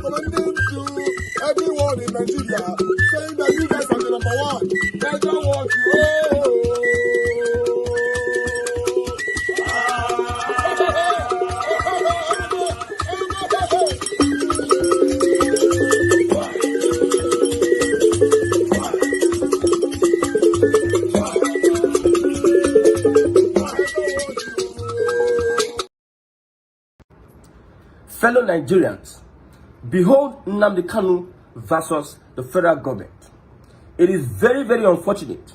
recommending to everyone in Nigeria, saying that you guys are the number one. Better watch you. Fellow Nigerians, behold Nnamdi Kanu versus the federal government. It is very, very unfortunate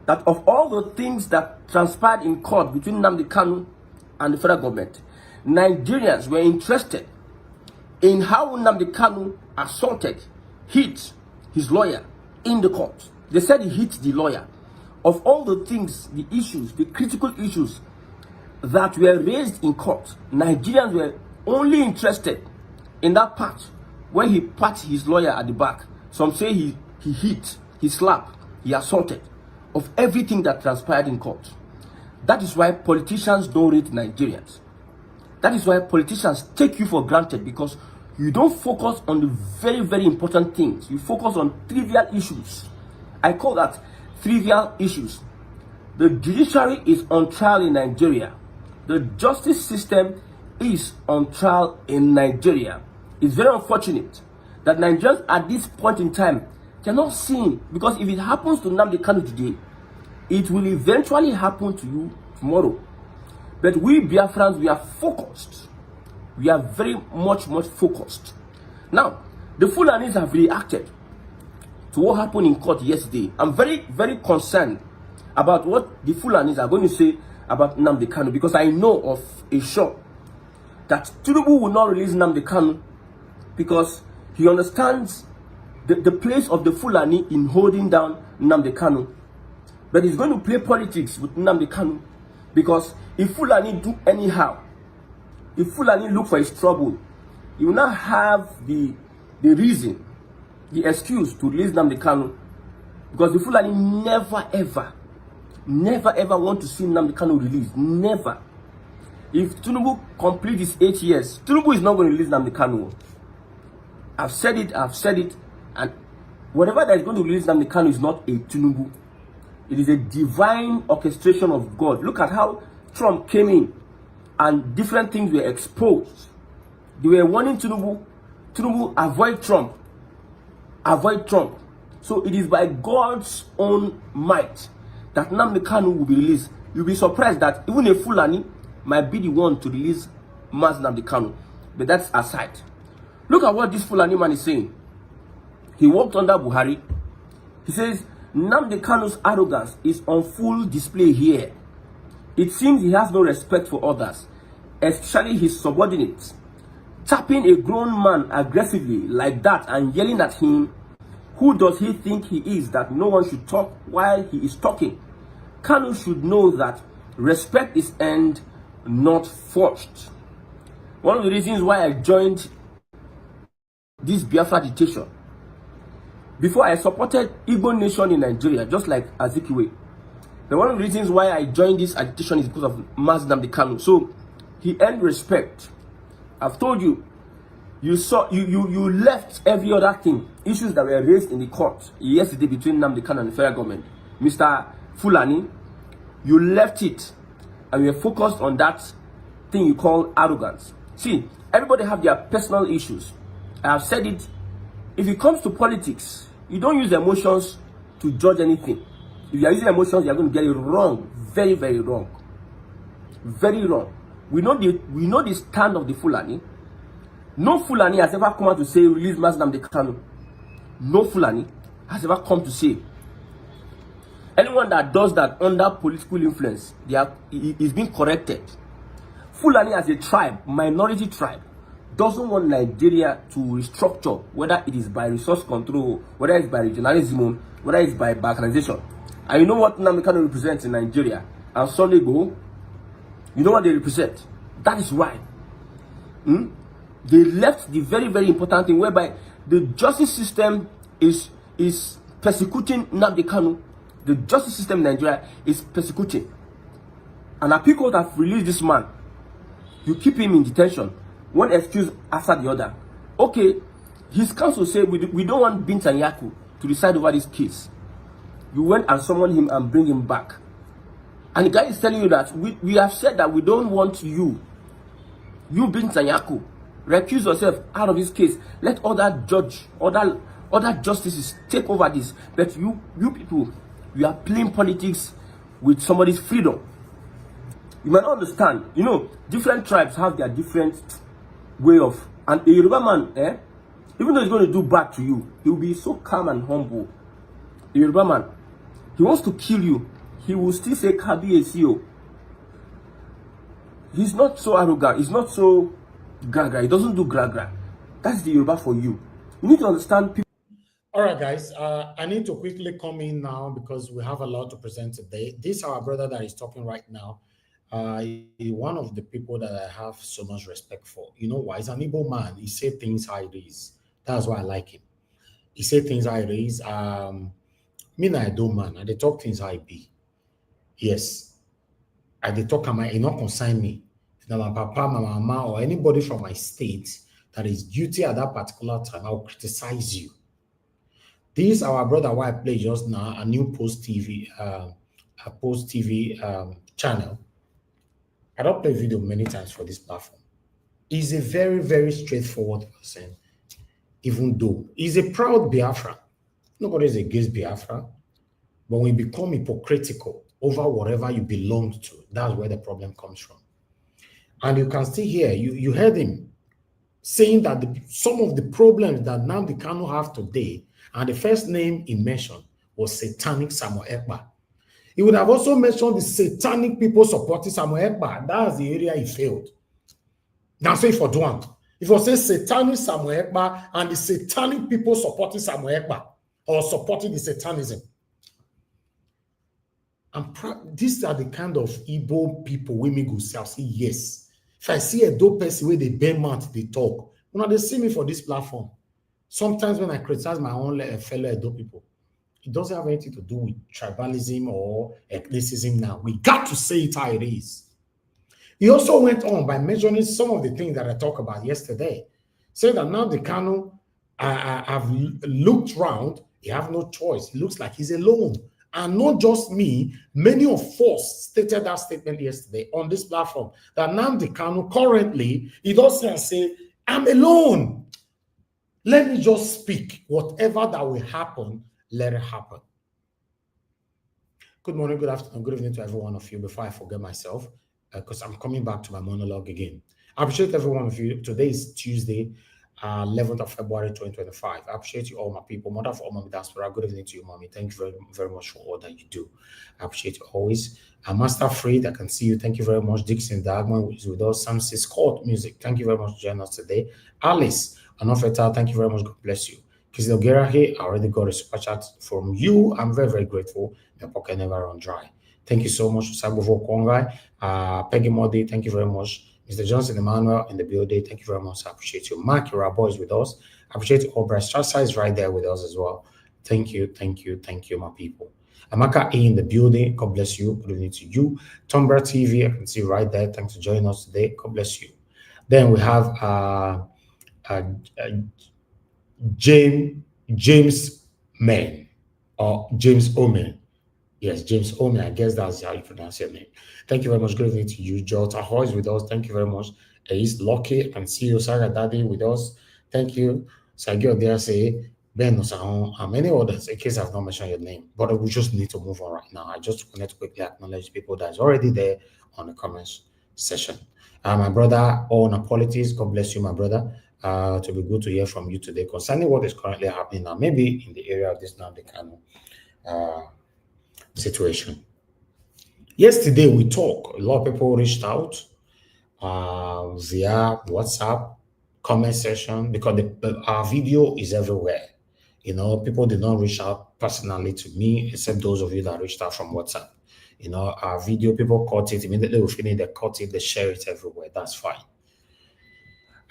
that of all the things that transpired in court between Nnamdi Kanu and the federal government, Nigerians were interested in how Nnamdi Kanu assaulted, hit his lawyer in the court. They said he hit the lawyer. Of all the things, the issues, the critical issues that were raised in court, Nigerians were only interested in that part when he pat his lawyer at the back. Some say he hit, he slapped, he assaulted. Of everything that transpired in court. That is why politicians don't rate Nigerians. That is why politicians take you for granted, because you don't focus on the very, very important things. You focus on trivial issues. I call that trivial issues. The judiciary is on trial in Nigeria. The justice system is on trial in Nigeria. It's very unfortunate that Nigerians at this point in time cannot see, because if it happens to Nnamdi Kanu today, it will eventually happen to you tomorrow. But we Biafrans, we are focused. We are very much focused. Now, the Fulanis have reacted to what happened in court yesterday. I'm very, very concerned about what the Fulanis are going to say about Nnamdi Kanu, because I know of a sure that Tinubu will not release Nnamdi Kanu because he understands the place of the Fulani in holding down Nnamdi Kanu. But he's going to play politics with Nnamdi Kanu, because if Fulani do anyhow, if Fulani look for his trouble, he will not have the reason, the excuse to release Nnamdi Kanu, because the Fulani never ever want to see Nnamdi Kanu released. Never. If Tinubu completes his 8 years, Tinubu is not going to release Nnamdi Kanu. I've said it, and whatever that is going to release Nnamdi Kanu is not a Tinubu. It is a divine orchestration of God. Look at how Trump came in and different things were exposed. They were warning Tinubu, avoid Trump. Avoid Trump. So it is by God's own might that Nnamdi Kanu will be released. You'll be surprised that even a Fulani might be the one to release Mas Nnamdi Kanu. But that's aside. Look at what this Fulani man is saying. He worked under Buhari. He says, Nnamdi Kanu's arrogance is on full display here. It seems he has no respect for others, especially his subordinates. Tapping a grown man aggressively like that and yelling at him, who does he think he is that no one should talk while he is talking? Kanu should know that respect is earned, not forced. One of the reasons why I joined this Biafra agitation, before I supported Igbo nation in Nigeria, just like Azikiwe. But one of the reasons why I joined this agitation is because of Mas Nnamdi Kanu. So he earned respect. I've told you, you left every other thing, issues that were raised in the court yesterday between Nnamdi Kanu and the federal government. Mr. Fulani, you left it, and we are focused on that thing you call arrogance. See, everybody have their personal issues. I have said it. If it comes to politics, you don't use emotions to judge anything. If you are using emotions, you are going to get it wrong. Very, very wrong. Very wrong. We know the stand of the Fulani. No Fulani has ever come out to say, release Mas Nnamdi Kanu. No Fulani has ever come to say. Anyone that does that under political influence, is being corrected. Fulani as a tribe, minority tribe, doesn't want Nigeria to restructure, whether it is by resource control, whether it's by regionalism, whether it's by balkanization. And you know what Nnamdi Kanu represents in Nigeria? And Sunday go, you know what they represent? That is why. They left the very, very important thing, whereby the justice system is persecuting Nnamdi Kanu. The justice system in Nigeria is persecuting. And Apiko have released this man. You keep him in detention. One excuse after the other. Okay, his counsel said we don't want Binta Yaku to decide over this case. You went and summoned him and bring him back. And the guy is telling you that we have said that we don't want you Binta Yaku, recuse yourself out of this case. Let other justices take over this. But you people, you are playing politics with somebody's freedom. You might not understand. You know, different tribes have their different way of, and a Yoruba man, even though he's going to do bad to you, he will be so calm and humble. A Yoruba man, he wants to kill you, he will still say Kabi Esio. He's not so arrogant, he's not so gragra, he doesn't do gragra. That's the Yoruba for you. You need to understand people. All right, guys, I need to quickly come in now because we have a lot to present today. This our brother that is talking right now. He's one of the people that I have so much respect for. You know why? He's an Igbo man. He say things how it is. That's why I like him. He say things how it is. Me na Edo man. I dey talk things how it be. Yes. I dey talk am. It not concern me. If na my papa, my mama, or anybody from my state that is guilty at that particular time, I will criticize you. This our brother who I play just now, a new Post TV, channel. I don't play video many times for this platform. He's a very, very straightforward person, even though he's a proud Biafra. Nobody is against Biafra, but when you become hypocritical over whatever you belong to, that's where the problem comes from. And you can still hear, you heard him saying that some of the problems that Nnamdi Kanu have today, and the first name he mentioned was Satanic Samuel Ekpa. He would have also mentioned the satanic people supporting Samuel Ekpa. That's the area he failed. Now say for Duan. If you say Satanic Samuel Ekpa and the satanic people supporting Samuel Ekpa or supporting the Satanism. These are the kind of Igbo people we may go say, I'll say yes. If I see a dope person where they bear mouth, they talk. They see me for this platform. Sometimes when I criticize my own fellow Edo people, it doesn't have anything to do with tribalism or ethnicism now. We got to say it how it is. He also went on by mentioning some of the things that I talked about yesterday. Saying that now the Kanu have looked round, he have no choice. It looks like he's alone. And not just me, many of us stated that statement yesterday on this platform, that Nnamdi Kanu currently, he doesn't say, I'm alone. Let me just speak. Whatever that will happen, let it happen. Good morning, good afternoon, good evening to every one of you. Before I forget myself, because I'm coming back to my monologue again. I appreciate every one of you. Today is Tuesday, 11th of February, 2025. I appreciate you all, my people. Mother for all, Mommy Diaspora. Good evening to you, Mommy. Thank you very, very much for all that you do. I appreciate you always. Master Freed, I can see you. Thank you very much. Dixon Dagman is with us. Sam says, Court Music. Thank you very much for joining us today. Alice Anofeta, thank you very much. God bless you. Kizil Gerahe, I already got a super chat from you. I'm very, very grateful. My pocket never run dry. Thank you so much, Sabovo Kongai. Peggy Modi, thank you very much. Mr. Johnson Emmanuel in the building, thank you very much. I appreciate you. Mark, your boy is with us. I appreciate you. Obra Strasa is right there with us as well. Thank you, thank you, thank you, my people. Amaka A in the building, God bless you. Good evening to you. Tombra TV, I can see right there. Thanks for joining us today. God bless you. Then we have James Mann or James Omen. Yes, James Omen. I guess that's how you pronounce your name. Thank you very much. Good evening to you. Jota Ho is with us. Thank you very much. He's Lucky and CEO Saga Daddy with us. Thank you. Sagio there say Ben Osahon and many others in case I've not mentioned your name. But we just need to move on right now. I just wanted to quickly acknowledge people that is already there on the comments session. My brother, all Napolitis, God bless you, my brother. To be good to hear from you today concerning what is currently happening now, maybe in the area of this Nnamdi Kanu situation. Yesterday we talked. A lot of people reached out via WhatsApp comment section because our video is everywhere. You know, people did not reach out personally to me except those of you that reached out from WhatsApp. You know, our video, people caught it immediately. We finish, they caught it, they share it everywhere. That's fine.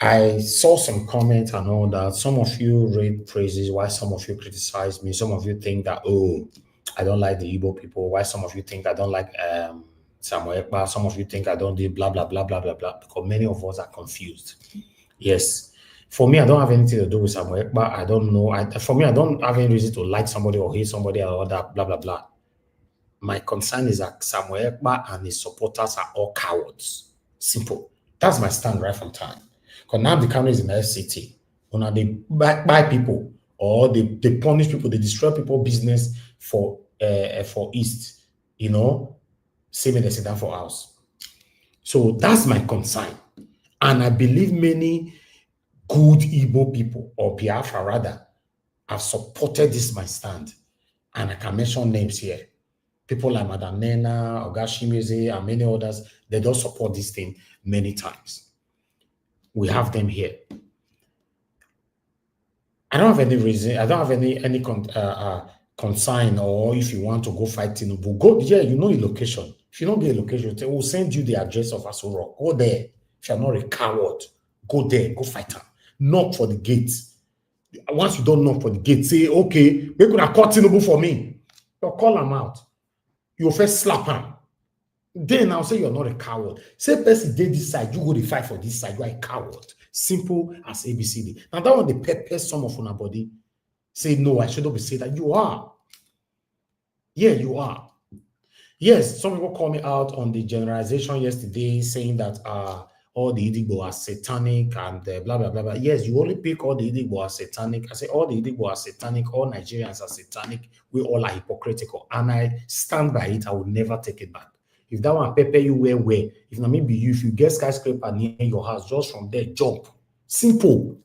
I saw some comments and all that. Some of you read praises, while some of you criticize me. Some of you think that, oh, I don't like the Igbo people. Why some of you think I don't like Samuel Ekpa. Some of you think I don't do blah, blah, blah, blah, blah, blah. Because many of us are confused. Yes. For me, I don't have anything to do with Samuel Ekpa. I don't know. For me, I don't have any reason to like somebody or hate somebody or that, blah, blah, blah. My concern is that Samuel Ekpa and his supporters are all cowards. Simple. That's my stand right from time. Because now the Kanu is in the FCT. When they buy people or they punish people, they destroy people's business for East, you know, same as they sit down for house. So that's my concern. And I believe many good Igbo people, or Biafra rather, have supported this my stand. And I can mention names here. People like Madam Nena, Ogashimize, and many others, they don't support this thing many times. We have them here. I don't have any reason, I don't have any consign, or if you want to go fight Tinubu, go, yeah, you know your location. If you don't get a location, we'll send you the address of Asoro. Go there. If you're not a coward, go there, go fight him. Knock for the gate. Once you don't knock for the gate, say, okay, we could have caught Tinubu for me. You call him out. You first slap him. Then I'll say you're not a coward. Say person did this side, you go to fight for this side, you are a coward. Simple as ABCD. Now that one, the pepper some of our body. Say, no, I shouldn't be saying that. You are. Yeah, you are. Yes, some people call me out on the generalization yesterday, saying that all the Igbo are satanic and blah, blah, blah, blah. Yes, you only pick all the Igbo are satanic. I say all the Igbo are satanic, all Nigerians are satanic. We all are hypocritical. And I stand by it. I will never take it back. If that one pepper you where, if not maybe you, if you get skyscraper near your house, just from there, jump. Simple.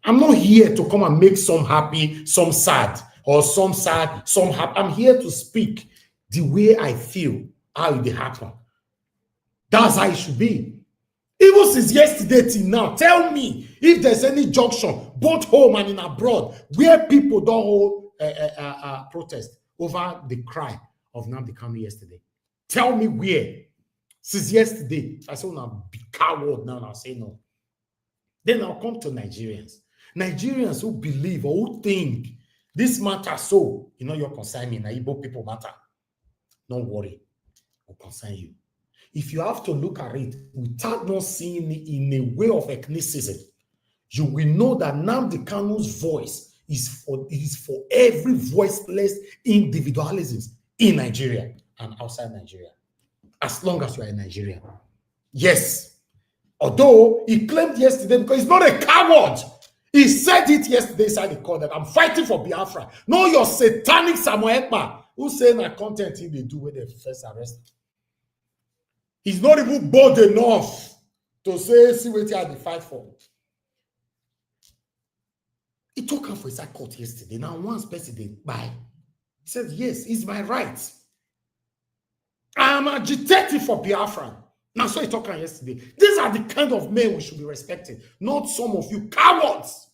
I'm not here to come and make some happy, some sad, or some sad, some happy. I'm here to speak the way I feel, how it happen. That's how it should be. Even since yesterday till now, tell me if there's any junction, both home and in abroad, where people don't hold protest over the crime of Nnamdi Kanu yesterday. Tell me where. Since yesterday, I say, I'll be coward now, and I'll say no. Then I'll come to Nigerians. Nigerians who believe or who think this matter so, you know, your concern me, Igbo people matter. Don't worry, will concern you. If you have to look at it without not seeing it in a way of ethnicism, you will know that Nnamdi Kanu's voice is for every voiceless individualism in Nigeria and outside Nigeria, as long as you are in Nigeria. Yes. Although he claimed yesterday, because he's not a coward, he said it yesterday inside the court that I'm fighting for Biafra. No, your satanic Samuel Ekpa, who saying that content he they do when they first arrest him. He's not even bold enough to say, see what he had to fight for. He took him for his court yesterday. Now, once president by, he said, yes, it's my right. I'm agitating for Biafra. Now, so he talked yesterday. These are the kind of men we should be respecting, not some of you cowards.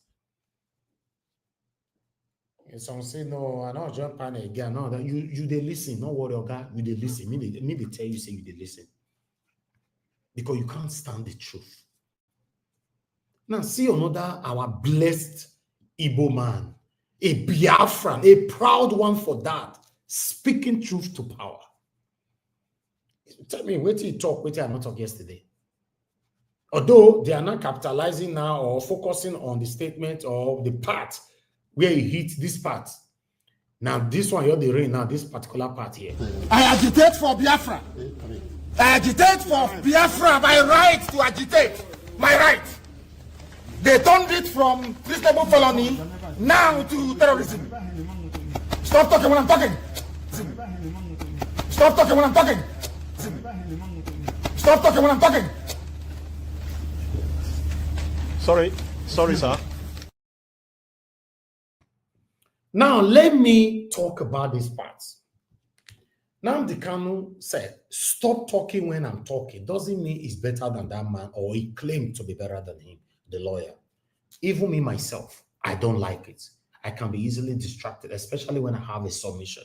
And some say, no, I don't jump on again. No, that you they listen. Don't worry, okay? You they listen. Me they tell you, say you they listen. Because you can't stand the truth. Now, see another, our blessed Igbo man, a Biafran, a proud one for that, speaking truth to power. Tell me, wait till you talk, wait till I not talk yesterday. Although they are not capitalizing now or focusing on the statement or the part where you hit this part. Now, this one, you're the rain now, this particular part here. I agitate for Biafra. I agitate for Biafra, my right to agitate. My right. They turned it from treasonable felony now to terrorism. Stop talking when I'm talking. Stop talking when I'm talking. Stop talking when I'm talking. Sorry, sir. Now, let me talk about this part. Nnamdi Kanu said, stop talking when I'm talking. Doesn't mean he's better than that man or he claimed to be better than him, the lawyer. Even me, myself, I don't like it. I can be easily distracted, especially when I have a submission.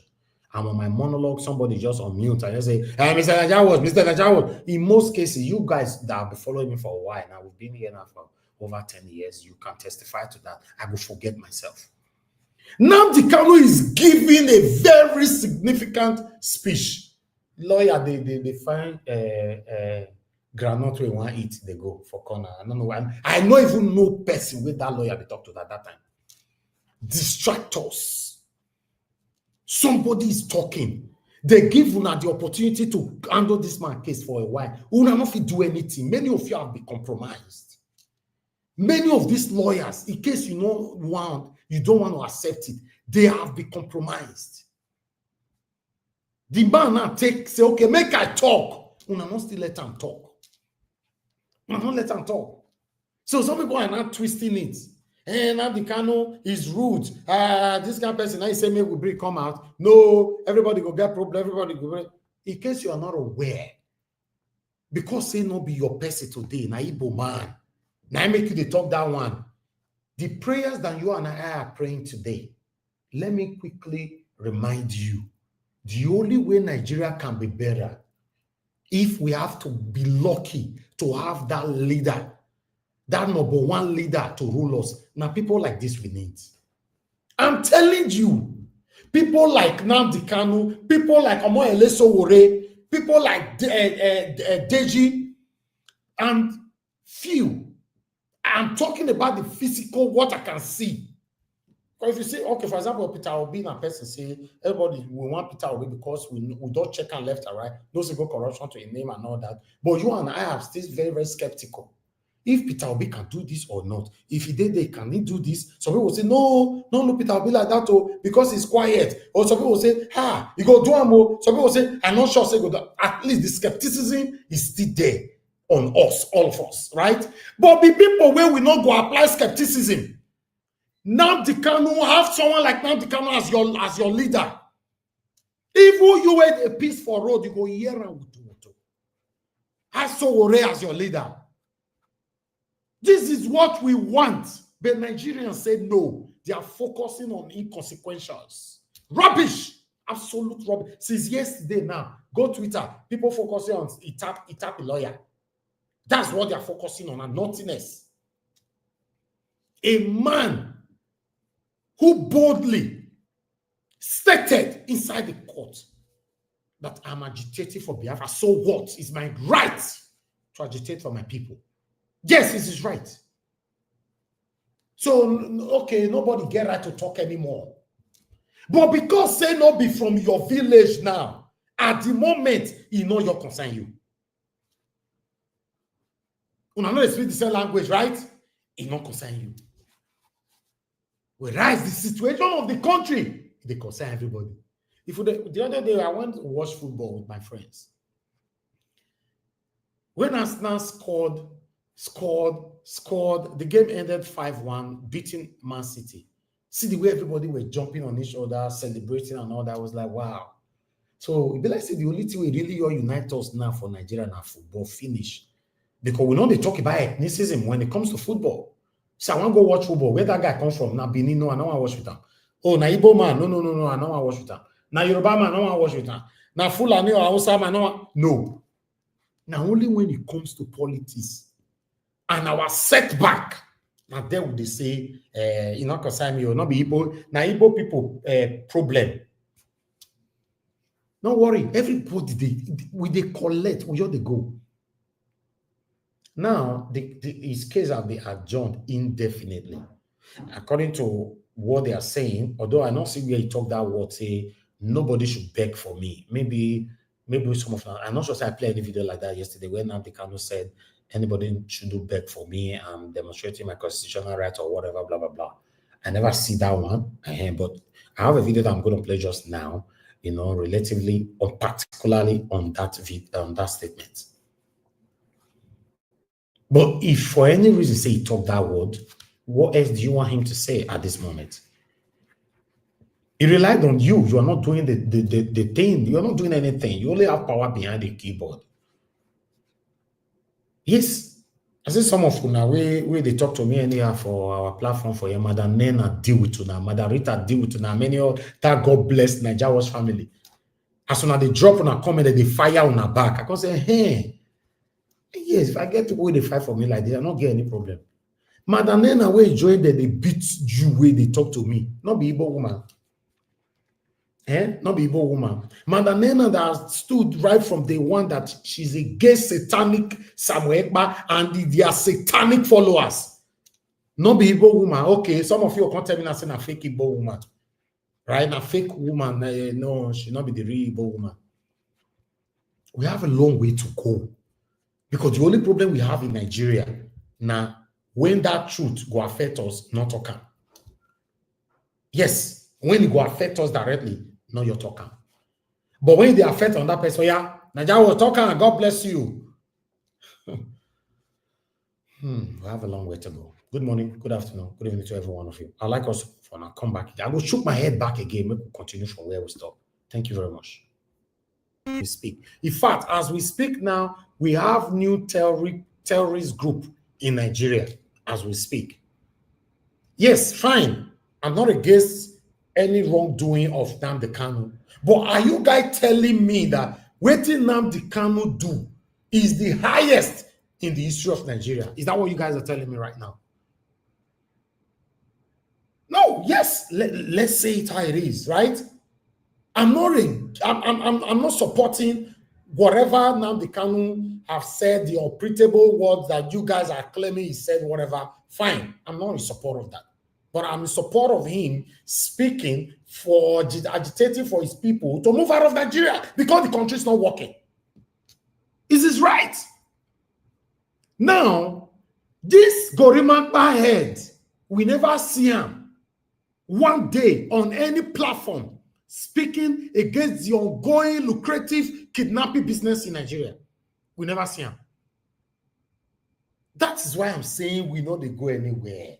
I'm on my monologue, somebody just unmute and just say, hey, Mr. Najawos. In most cases, you guys that have been following me for a while now, we've been here now for over 10 years, you can testify to that. I will forget myself. Nnamdi Kanu is giving a very significant speech. Lawyer, they find Granite we want eat, they go for corner. I don't know why. I don't even know person with that lawyer they talk to that time. Distractors. Somebody is talking. They give una the opportunity to handle this man case for a while. Una not fit do anything. Many of you have been compromised. Many of these lawyers, in case you don't want to accept it, they have been compromised. The man now say, okay, make I talk. Una not still let him talk. Una not let him talk. So some people are not twisting it. And Nnamdi Kanu is rude. This kind of person, I say, maybe we come out. No, everybody go get problem. Everybody go. In case you are not aware, because say no be your person today, na Igbo man. Now I make you the talk that one. The prayers that you and I are praying today, let me quickly remind you, the only way Nigeria can be better, if we have to be lucky to have that leader, that number one leader to rule us. Now, people like this we need. I'm telling you, people like Nnamdi Kanu, people like Omoyele Sowore, people like Deji, and few. I'm talking about the physical, what I can see. Because if you say, okay, for example, Peter Obi and a person say, everybody, we want Peter Obi because we don't check on left and right, no single corruption to a name and all that. But you and I are still very, very skeptical. If Peter Obi can do this or not. If he did, can he do this? Some people will say, no, Peter Obi like that, because he's quiet. Or some people will say, you go do more. Some people will say, I'm not sure, say go do. At least the skepticism is still there on us, all of us, right? But the people where we not go apply skepticism. Nnamdi Kanu, have someone like Nnamdi Kanu as your leader. If you wait a piece for road, you go here and do. Have Sowore as your leader. This is what we want. But Nigerians said no. They are focusing on inconsequentials. Rubbish. Absolute rubbish. Since yesterday now, go Twitter. People focusing on Itap lawyer. That's what they are focusing on, and nothingness. A man who boldly stated inside the court that I'm agitating for Biafra. So what? It's my right to agitate for my people. Yes, it is right. So, okay, nobody get right to talk anymore. But because say no be from your village now, at the moment, you know your concern you. When I know they speak the same language, right? It not concern you. Whereas the situation of the country, they concern everybody. The other day, I went to watch football with my friends. When Arsenal scored, the game ended 5-1, beating Man City. See the way everybody were jumping on each other, celebrating and all that. I was like, wow. So, like say the only thing we really unite us now for Nigeria now football finish. Because we know they talk about ethnicism when it comes to football. So I want to go watch football. Where that guy comes from? Now Benin, no, I don't want to watch with him. Oh, na Igbo man, no, I don't want to watch with him. Now Yoruba man, I don't want to watch with him. Now Fulani or Hausa man, no. Now only when it comes to politics and our setback, now there would they say, you know, concern me or not be Igbo. Now Igbo people problem. Don't worry, everybody they collect, we just they go. Now, his case have been adjourned indefinitely. According to what they are saying, although I don't see where he talked that word, say, nobody should beg for me. Maybe some of them, I'm not sure if I played any video like that yesterday, where Nnamdi Kanu said, anybody should do beg for me, I'm demonstrating my constitutional right or whatever, blah, blah, blah. I never see that one, but I have a video that I'm going to play just now, you know, relatively, or particularly on that statement. But if for any reason say he talk that word, what else do you want him to say at this moment? He relied on you. You are not doing the thing. You are not doing anything. You only have power behind the keyboard. Yes. I see some of you now where they talk to me anyhow for our platform for your mother Nena deal with you now. Mother Rita deal with you now. Many of that God bless Nigeria's family. As soon as they drop on a comment, they fire on her back. I can say, hey. Yes, if I get to go they fight for me like this, I don't get any problem. Madam Nena, where join that they beat you where they talk to me, not be Igbo woman. Not be Igbo woman. Madanena that stood right from day one that she's against satanic Samuel Ekpa and their satanic followers. Not be Igbo woman. Okay, some of you can't tell me saying a fake Igbo woman. Right? A fake woman. No, she not be the real Igbo woman. We have a long way to go. Because the only problem we have in Nigeria now, when that truth go affect us, not talking. Yes, when it go affect us directly, not your talking. But when they affect on that person, yeah, Nigeria was talking and God bless you. We have a long way to go. Good morning, good afternoon, good evening to every one of you. I'd like us for now come back. I will shook my head back again. Maybe we'll continue from where we stop. Thank you very much. We speak. In fact, as we speak now, we have new terrorist group in Nigeria as we speak. Yes, fine. I'm not against any wrongdoing of Nnamdi Kanu. But are you guys telling me that what Nnamdi Kanu do is the highest in the history of Nigeria? Is that what you guys are telling me right now? No, yes, let's say it how it is, right? I'm not supporting whatever Nnamdi Kanu have said, the unprintable words that you guys are claiming he said, whatever. Fine, I'm not in support of that. But I'm in support of him speaking for agitating for his people to move out of Nigeria because the country is not working. Is this right? Now, this Gorimakpa head, we never see him one day on any platform speaking against the ongoing lucrative kidnapping business in Nigeria. We never see him. That is why I'm saying we know they go anywhere.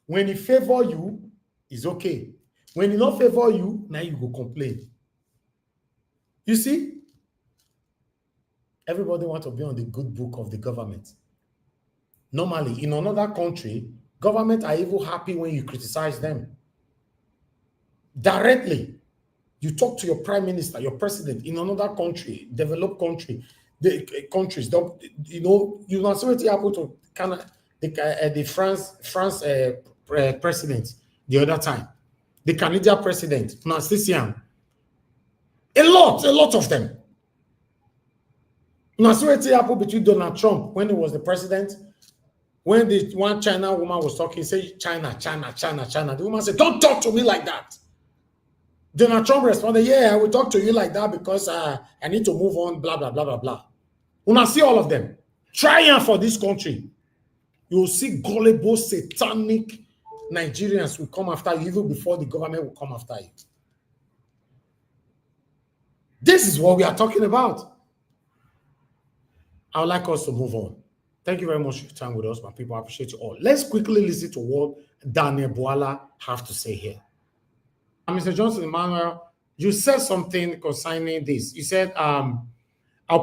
When he favor you, it's okay. When he not favor you, now you go complain. You see? Everybody wants to be on the good book of the government. Normally, in another country, government are even happy when you criticize them. Directly. You talk to your prime minister, your president in another country, developed country, the countries don't, you know see what happened to Canada, the France president the other time, the Canadian president, Narcissian. A lot of them. You know see what happened between Donald Trump when he was the president, when the one China woman was talking, say China. The woman said, "Don't talk to me like that." Donald Trump responded, "Yeah, I will talk to you like that because I need to move on, blah, blah, blah, blah, blah." When I see all of them, triumph for this country, you will see gullible, satanic Nigerians will come after you even before the government will come after you. This is what we are talking about. I would like us to move on. Thank you very much for your time with us, my people. I appreciate you all. Let's quickly listen to what Daniel Bwala have to say here. Mr. Johnson Emmanuel, you said something concerning this. You said, I'll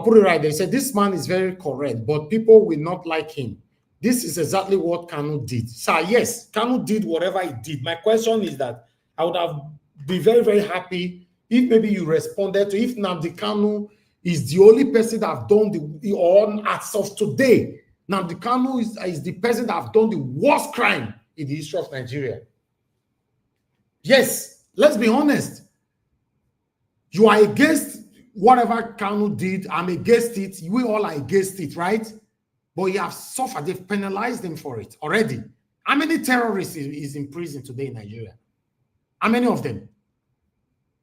put it right there. You said, this man is very correct, but people will not like him. This is exactly what Kanu did. Sir, yes, Kanu did whatever he did. My question is that I would have been very, very happy if maybe you responded to if Nnamdi Kanu is the only person that have done or as of today, Nnamdi Kanu is the person that have done the worst crime in the history of Nigeria. Yes. Let's be honest. You are against whatever Kanu did. I'm against it. We all are against it, right? But you have suffered. They've penalized them for it already. How many terrorists is in prison today in Nigeria? How many of them?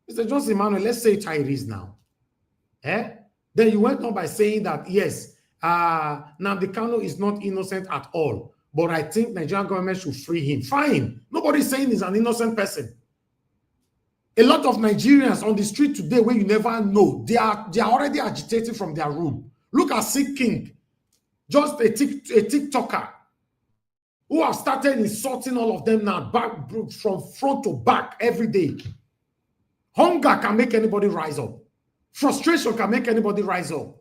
Mr. Johnson Emmanuel, let's say it is now. Then you went on by saying that, yes, Nnamdi Kanu is not innocent at all. But I think Nigerian government should free him. Fine. Nobody's saying he's an innocent person. A lot of Nigerians on the street today where you never know, they are already agitated from their room. Look at Sick King, just a TikToker who have started insulting all of them now, back from front to back every day. Hunger can make anybody rise up. Frustration can make anybody rise up.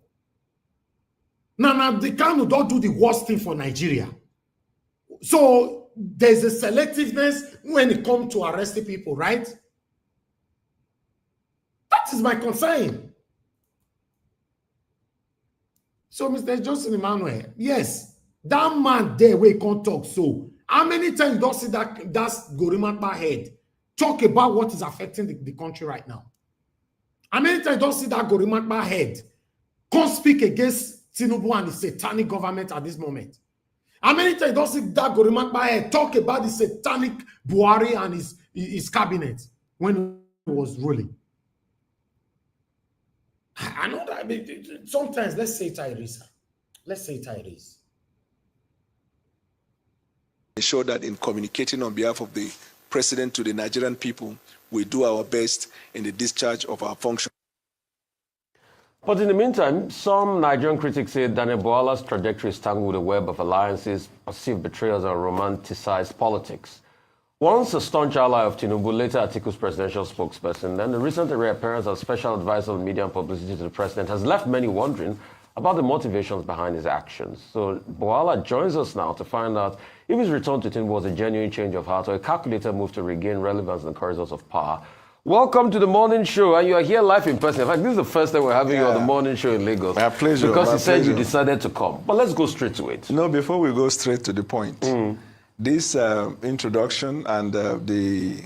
Now the Kanu don't do the worst thing for Nigeria. So there's a selectiveness when it comes to arresting people, right? That is my concern. So, Mr. Johnson Emmanuel, yes, that man there where he can't talk. So, how many times you don't see that Gorimakpa head talk about what is affecting the country right now. How many times don't see that Gorimakpa head come speak against Tinubu and the satanic government at this moment? How many times don't see that Gorimakpa head talk about the satanic Buhari and his cabinet when he was ruling? I know that sometimes, let's say Tyrese. Let's say Tyrese. Ensure that in communicating on behalf of the President to the Nigerian people, we do our best in the discharge of our function. But in the meantime, some Nigerian critics say Daniel Buala's trajectory is tangled with a web of alliances, perceived betrayals, and romanticized politics. Once a staunch ally of Tinubu, later Atiku's presidential spokesperson, then the recent reappearance of special advisor on media and publicity to the president has left many wondering about the motivations behind his actions. So Buala joins us now to find out if his return to Tinubu was a genuine change of heart or a calculated move to regain relevance in the corridors of power. Welcome to the morning show, and you are here live in person. In fact, this is the first time we're having you on the morning show in Lagos. My pleasure. Because you said you decided to come. But let's go straight to it. No, before we go straight to the point, this introduction and the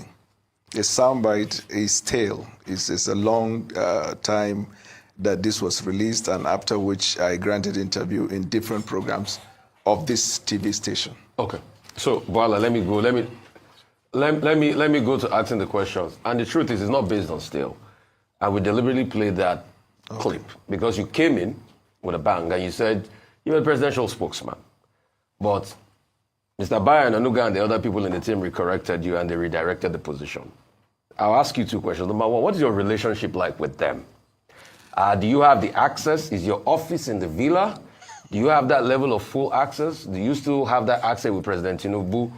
soundbite is stale. It's a long time that this was released, and after which I granted interview in different programs of this TV station. Okay. So, Buala, let me go to asking the questions. And the truth is, it's not based on stale. And we deliberately played that clip because you came in with a bang and you said you're a presidential spokesman. But Mr. Bayo and Anuga and the other people in the team recorrected you and they redirected the position. I'll ask you two questions. Number one, what is your relationship like with them? Do you have the access? Is your office in the villa? Do you have that level of full access? Do you still have that access with President Tinubu?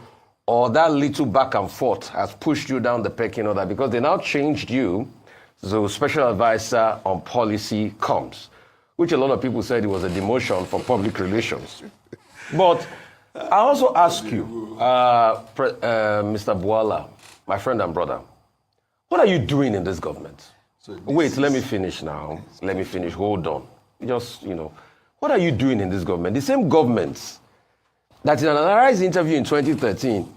Or that little back and forth has pushed you down the pecking order? Because they now changed you, so special advisor on policy comms, which a lot of people said it was a demotion for public relations. But I also ask you, Mr. Buala, my friend and brother, what are you doing in this government? Wait, let me finish now. Let me finish. Hold on. Just, what are you doing in this government? The same government that in an Arise interview in 2013,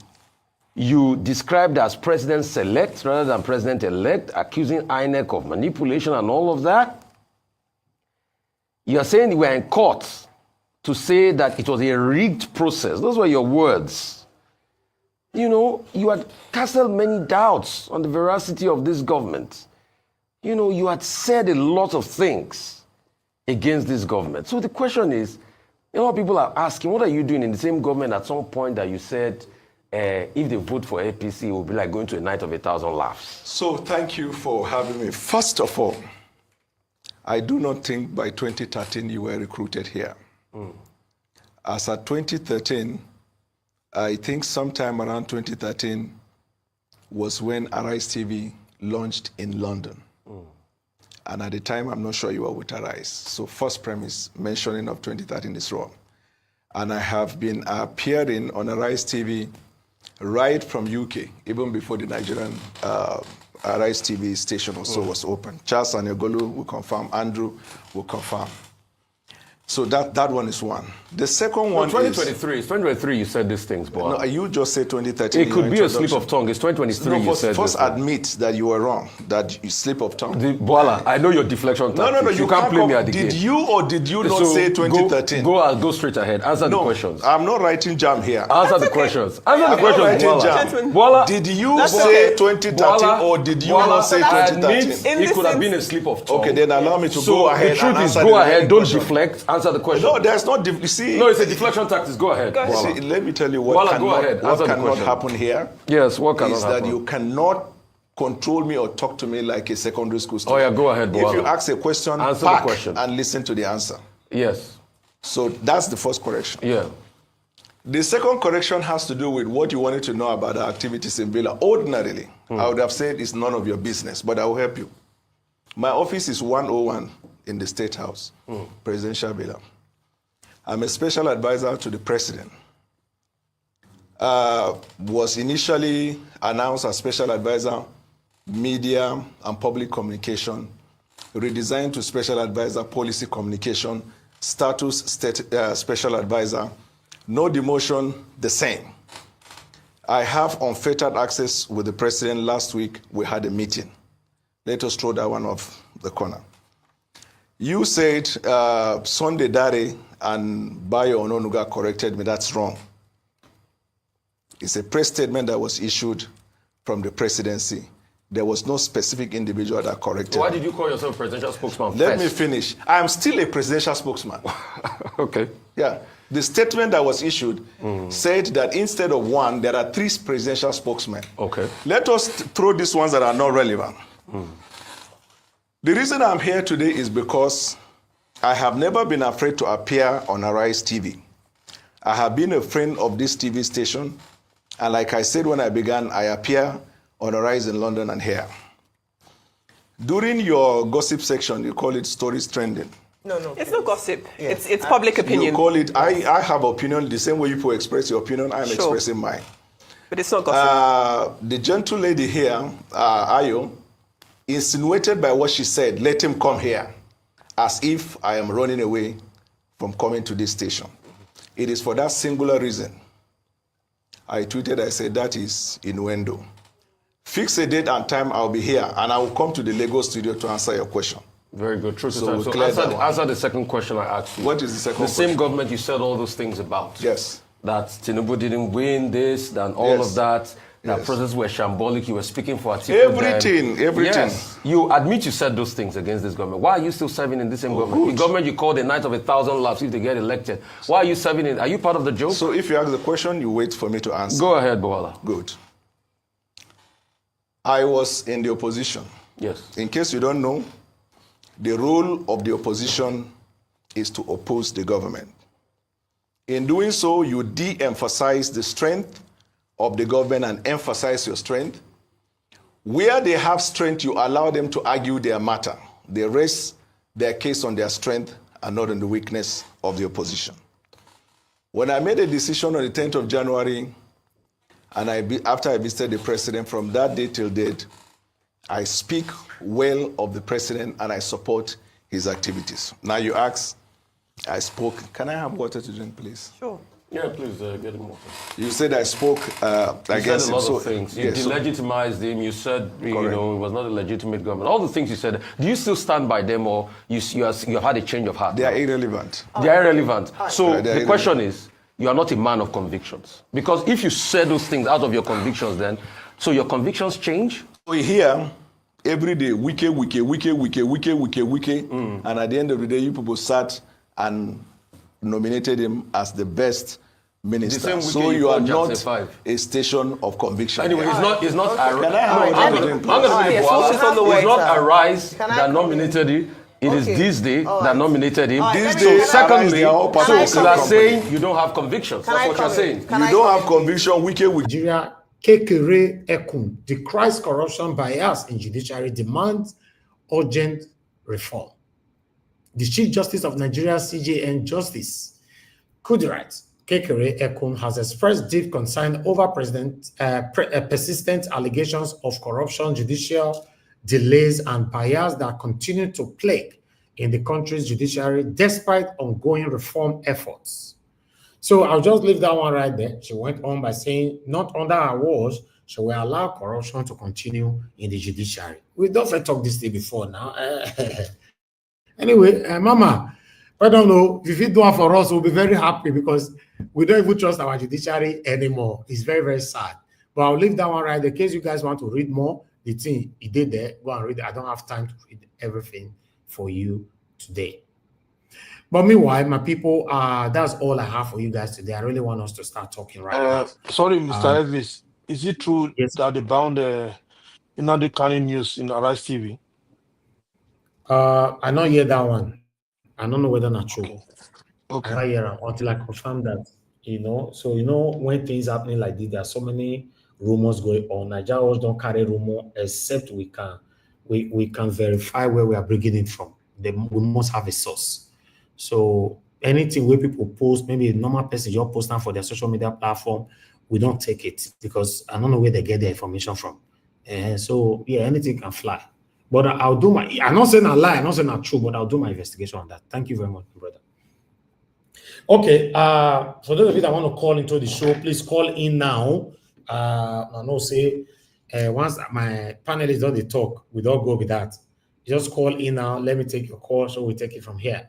you described as president-select rather than president-elect, accusing INEC of manipulation and all of that. You are saying you were in court to say that it was a rigged process. Those were your words. You had casted many doubts on the veracity of this government. You had said a lot of things against this government. So the question is, a lot of people are asking, what are you doing in the same government at some point that you said, if they vote for APC, it will be like going to a night of 1,000 laughs? So thank you for having me. First of all, I do not think by 2013 you were recruited here. As at 2013, I think sometime around 2013 was when Arise TV launched in London. And at the time, I'm not sure you were with Arise. So first premise, mentioning of 2013 is wrong. And I have been appearing on Arise TV right from UK, even before the Nigerian Arise TV station also was open. Charles Anegolu will confirm, Andrew will confirm. So that one is one. The second one 2023. It's 2023 you said these things, boy. No, you just said 2013. It could be a slip of tongue. It's 2023 no, you said first this. admit that you were wrong, that you slip of tongue. Voila, I know your deflection tactics. No, you can't play me at the game. Did you or did you not say 2013? Go straight ahead. Answer the questions. I'm not writing jam here. Answer the questions. Answer the questions, Voila. Did you say 2013 or did you not say 2013? It could have been a slip of tongue. Okay, then allow me to go ahead. The truth is, go ahead. Don't deflect. Answer the question. No, there's not. See, no, it's a deflection tactics. Go ahead. See, let me tell you what cannot happen here. Yes, what cannot is happen? That you cannot control me or talk to me like a secondary school student. Oh yeah, go ahead. If you ask a question, answer the question and listen to the answer. Yes. So that's the first correction. Yeah. The second correction has to do with what you wanted to know about our activities in Villa. Ordinarily, I would have said it's none of your business, but I will help you. My office is 101 in the State House, Presidential Villa. I'm a special advisor to the president. Was initially announced as special advisor, media and public communication, redesigned to special advisor, policy communication, status special advisor, no demotion, the same. I have unfettered access with the president. Last week, we had a meeting. Let us throw that one off the corner. You said Sunday Dare and Bayo Ononuga corrected me. That's wrong. It's a press statement that was issued from the presidency. There was no specific individual that corrected. Why did you call yourself presidential spokesman? Let me finish. I am still a presidential spokesman. Okay. Yeah. The statement that was issued said that instead of one, there are 3 presidential spokesmen. Okay. Let us throw these ones that are not relevant. The reason I'm here today is because I have never been afraid to appear on Arise TV. I have been a friend of this TV station, and like I said when I began, I appear on Arise in London and here. During your gossip section, you call it stories trending. No. It's not gossip. Yeah. It's public opinion. You call it, I have opinion, the same way you people express your opinion, I'm expressing mine. But it's not gossip. The gentle lady here, Ayo, insinuated by what she said, let him come here, as if I am running away from coming to this station. It is for that singular reason. I tweeted, I said, that is innuendo. Fix a date and time, I'll be here, and I will come to the Lagos studio to answer your question. Very good. True to So time. we So cleared that one. answer the second question I asked you. What is the second The same question? government you said all those things about. Yes. That Tinubu didn't win this, and all Yes. of that. That Yes. processes were shambolic. You were speaking for Atiku. Everything. Yes. You admit you said those things against this government. Why are you still serving in this same government? good. The government you call the night of 1,000 laughs if they get elected. Why are you serving in? Are you part of the joke? So if you ask the question, you wait for me to answer. Go ahead, Bawala. Good. I was in the opposition. Yes. In case you don't know, the role of the opposition is to oppose the government. In doing so, you de-emphasize the strength of the government and emphasize your strength. Where they have strength, you allow them to argue their matter. They rest their case on their strength and not on the weakness of the opposition. When I made a decision on the 10th of January, and after I visited the president, from that day till date, I speak well of the president and I support his activities. Now you ask, I spoke. Can I have water to drink, please? Sure. Yeah, please get him water. You said I spoke against said a lot him. of things. You yes, delegitimized him. You said you know it was not a legitimate government. All the things you said. Do you still stand by them, or you have had a change of heart? they are irrelevant. They are irrelevant. So They are the question is, you are not a man of convictions. Because if you said those things out of your convictions, then so your convictions change. We hear every day, wike, and at the end of the day, you people sat and nominated him as the best minister. The same So Wike you are called not Jackson 5. a station of conviction. Anyway, it's not. Can I have Hang water to on, drink, hang on a minute, Yes, Bawala. what's on the way, It's not sir? Arise Can I that come nominated you. It is Okay. this day All that right. nominated him. All right, This let day, me- Arise, Secondly, they are all part so of the you same are company. saying you don't have convictions. Can That's I what you're come in? saying. Can You I don't come have conviction, wike. Nigeria, Kekere Ekun decries corruption bias in judiciary, demands urgent reform. The Chief Justice of Nigeria, CJN Justice Kudirat Kekere Ekun, has expressed deep concern over persistent allegations of corruption, judicial delays, and bias that continue to plague in the country's judiciary despite ongoing reform efforts. So I'll just leave that one right there. She went on by saying, not under our wars shall we allow corruption to continue in the judiciary. We don't talk this thing before now. Anyway, Mama, I don't know. If you do it for us, we'll be very happy because we don't even trust our judiciary anymore. It's very, very sad. But I'll leave that one right there. In case you guys want to read more, the thing he did there, go and read it. I don't have time to read everything for you today. But meanwhile, my people, that's all I have for you guys today. I really want us to start talking right now. Sorry, Mr. Elvis. Is it true Yes. that they bound Nnamdi Kanu news in Arise TV? I not hear that one. I don't know whether not true. Okay. I not hear it until I confirm that. So when things happening like this, there are so many rumors going on. Nigerians don't carry rumor except we can verify where we are bringing it from. We must have a source. So anything where people post, maybe a normal person you're posting for their social media platform, we don't take it because I don't know where they get their information from. So yeah, anything can fly. But I'll do I'm not saying a lie, I'm not saying not true, but I'll do my investigation on that. Thank you very much, brother. Okay, for those of you that want to call into the show, please call in now. I know say once my panelists don't they talk, we don't go with that. Just call in now. Let me take your call, so we take it from here.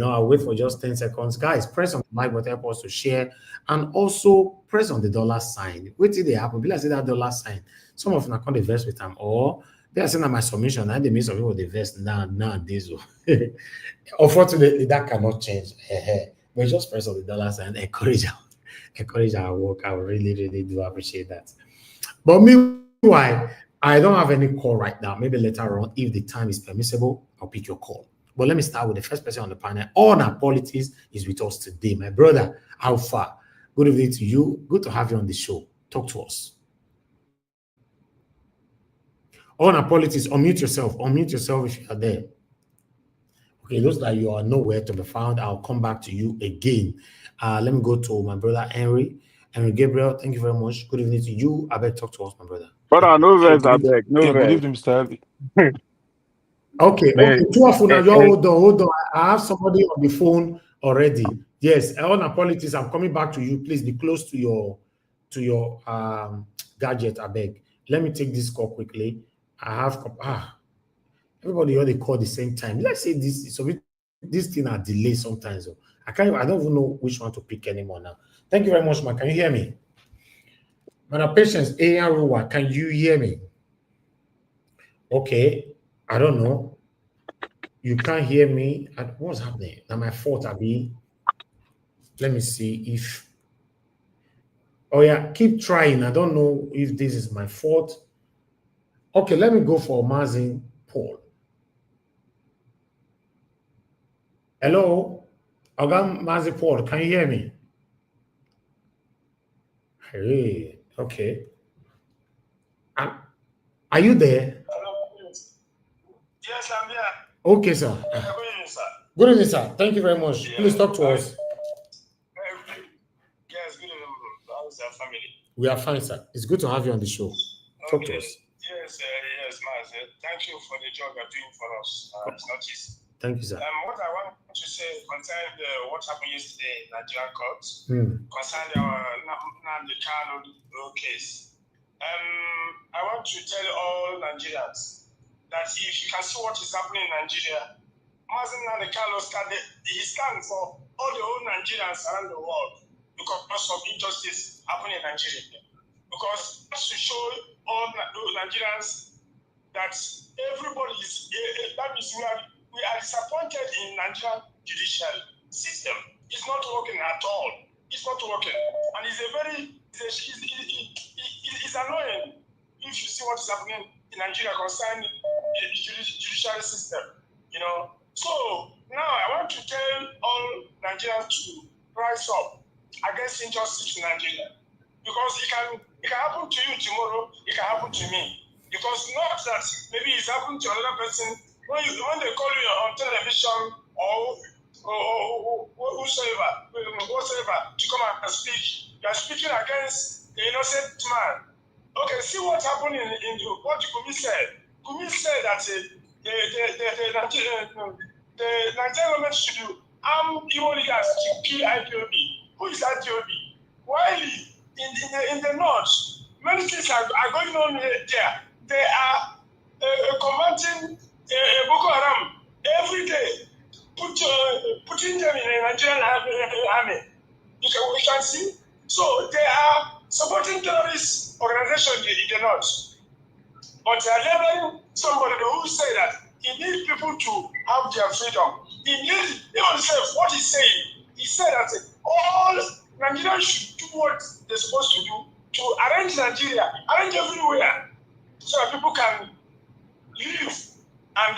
I'll wait for just 10 seconds. Guys, press on the mic button, help us to share, and also press on the dollar sign. Wait till they happen. Be like say that dollar sign. Some of them are can't invest with them, or they are saying that my submission, and they miss some people they invest nowadays. Unfortunately, that cannot change. But just press on the dollar sign, encourage our work. I really, really do appreciate that. But meanwhile, I don't have any call right now. Maybe later on, if the time is permissible, I'll pick your call. But let me start with the first person on the panel. All our politics is with us today. My brother, how far? Good evening to you. Good to have you on the show. Talk to us. All our politics, unmute yourself. Unmute yourself if you are there. Okay, looks like you are nowhere to be found. I'll come back to you again. Let me go to my brother Henry. Henry Gabriel, thank you very much. Good evening to you. I beg talk to us, my brother. Brother, no verse, I beg. No Good verse. evening, Mr. Heavy. Okay, Man, two of now. Hold on. I have somebody on the phone already. Yes, on our politics, I'm coming back to you. Please be close to your gadget. I beg. Let me take this call quickly. I have everybody all they call the same time. Let's say this. So this thing are delayed sometimes. I don't even know which one to pick anymore now. Thank you very much, man. Can you hear me? Man, patience, can you hear me? Okay. I don't know. You can't hear me. What's happening? Now my fault, Abi. Let me see if. Oh yeah, keep trying. I don't know if this is my fault. Okay, let me go for Mazin Paul. Hello, Ogam Mazin Paul. Can you hear me? Hey, okay. Are you there? Yes, I'm here. Okay, sir. Good evening, sir. Good evening, sir. Thank you very much. Yeah. Please talk to us. Yes, good evening. How's your family? We are fine, sir. It's good to have you on the show. Talk to us. Yes, Maz. Thank you for the job you're doing for us. It's not easy. Thank you, sir. What I want to say concerning what happened yesterday in Nigerian courts, concerning our Nnamdi Kanu case. I want to tell all Nigerians that if you can see what is happening in Nigeria, Mazen Nnamdi Kanu stands for all the whole Nigerians around the world because of injustice happening in Nigeria. Because to show all Nigerians that everybody is, that means we are disappointed in Nigerian judicial system. It's not working at all. It's not working. And it's annoying if you see what is happening in Nigeria concerning the judicial system. So now I want to tell all Nigerians to rise up against injustice in Nigeria. Because it can happen to you tomorrow, it can happen to me. Because not that maybe it's happened to another person, when they call you on television or whatsoever to come and speak, you are speaking against the innocent man. Okay, see what happened in what Kumi said. Kumi said that the Nigerian government should arm Igbo leaders to kill IPOB. Who is IPOB? While in the north, many things are going on there. They are combating Boko Haram every day, putting them in a Nigerian army. We can see. So they are supporting terrorist organizations in the north. But they are labeling somebody who say that he needs people to have their freedom. He himself, what he's saying, he said that all Nigerians should do what they're supposed to do to arrange Nigeria, arrange everywhere, so that people can live. And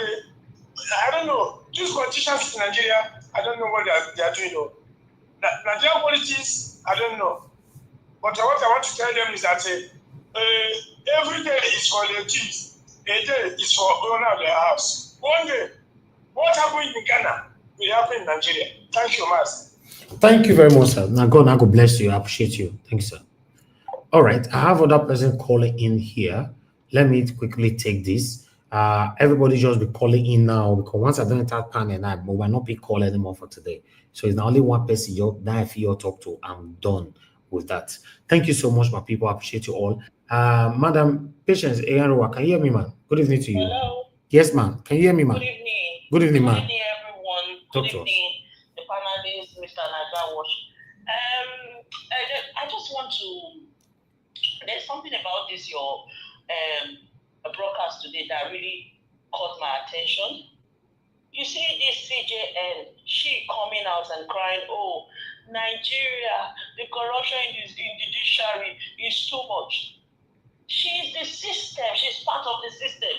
I don't know, these politicians in Nigeria, I don't know what they are doing though. Nigerian politics, I don't know. But what I want to tell them is that every day is for the thieves, a day is for owner of the house. One day, what happened in Ghana will happen in Nigeria. Thank you, Mas. Thank you very much, sir. Now God bless you. I appreciate you. Thank you, sir. All right, I have other person calling in here. Let me quickly take this. Everybody just be calling in now because once I don't enter panel, I will not be calling anymore for today. So it's not only one person now if you talk to, I'm done. with that. Thank you so much, my people. I appreciate you all. Madam Patience Eyanwa, can you hear me, man? Good evening to you. Hello. Yes, ma'am. Can you hear me, ma'am? Good evening. Good evening, ma'am. Good evening, everyone. Talk Good to us. evening, the panelists, Mr. Naja Wash. I just want to. There's something about this your broadcast today that really caught my attention. You see this CJN, she coming out and crying, oh, Nigeria, the corruption in the judiciary is too much. She's the system. She's part of the system.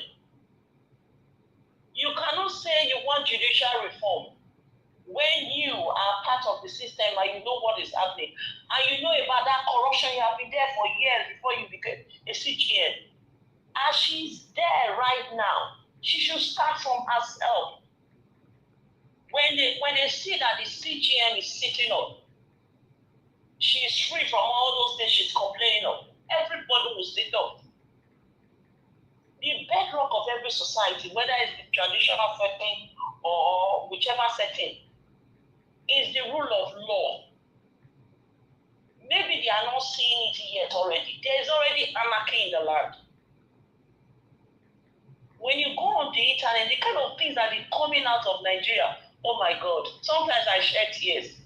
You cannot say you want judicial reform when you are part of the system and you know what is happening. And you know about that corruption. You have been there for years before you became a CGN. As she's there right now, she should start from herself. When they see that the CGM is sitting up, she is free from all those things she's complaining of. Everybody will sit up. The bedrock of every society, whether it's the traditional setting or whichever setting, is the rule of law. Maybe they are not seeing it yet already. There is already anarchy in the land. When you go on the internet, the kind of things that are coming out of Nigeria, oh my God, sometimes I shed tears.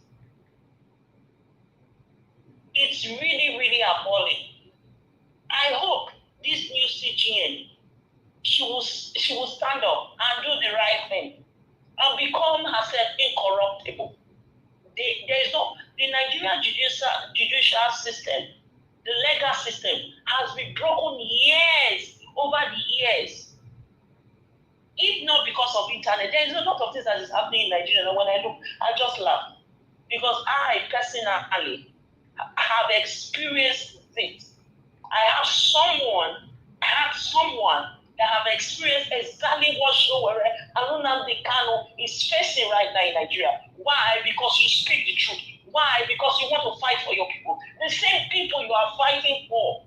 It's really, really appalling. I hope this new CGN, she will stand up and do the right thing and become herself incorruptible. There is no, the Nigerian judicial system, the legal system has been broken over the years. If not because of internet, there is a lot of things that is happening in Nigeria. And when I look, I just laugh. Because I personally have experienced it. I have someone that have experienced exactly what Nnamdi Kanu is facing right now in Nigeria. Why? Because you speak the truth. Why? Because you want to fight for your people. The same people you are fighting for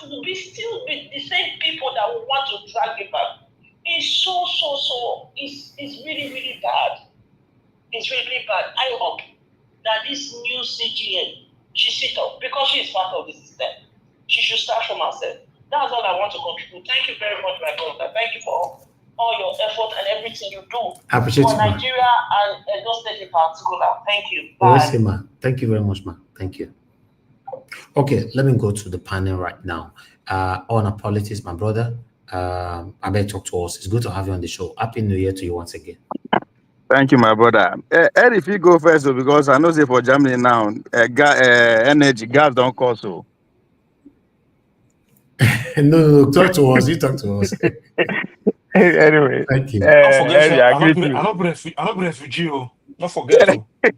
will still be the same people that will want to drag you back. It's it's really, really bad. It's really bad. I hope that this new CGN, she sit up because she is part of the system. She should start from herself. That's all I want to contribute. Thank you very much, my brother. Thank you for all your effort and everything you do I appreciate for Nigeria and Edo State in particular. Thank you. Bye. Yes, ma. Thank you very much, ma. Thank you. Okay, let me go to the panel right now. On politics, my brother. I better talk to us. It's good to have you on the show. Happy New Year to you once again. Thank you, my brother. Ed, if you go first, because I know say for Germany now, energy, gas don't cost so. No, talk to us. You talk to us. Anyway, thank you. Don't forget, Eddie, I not refugee. Don't forget to. I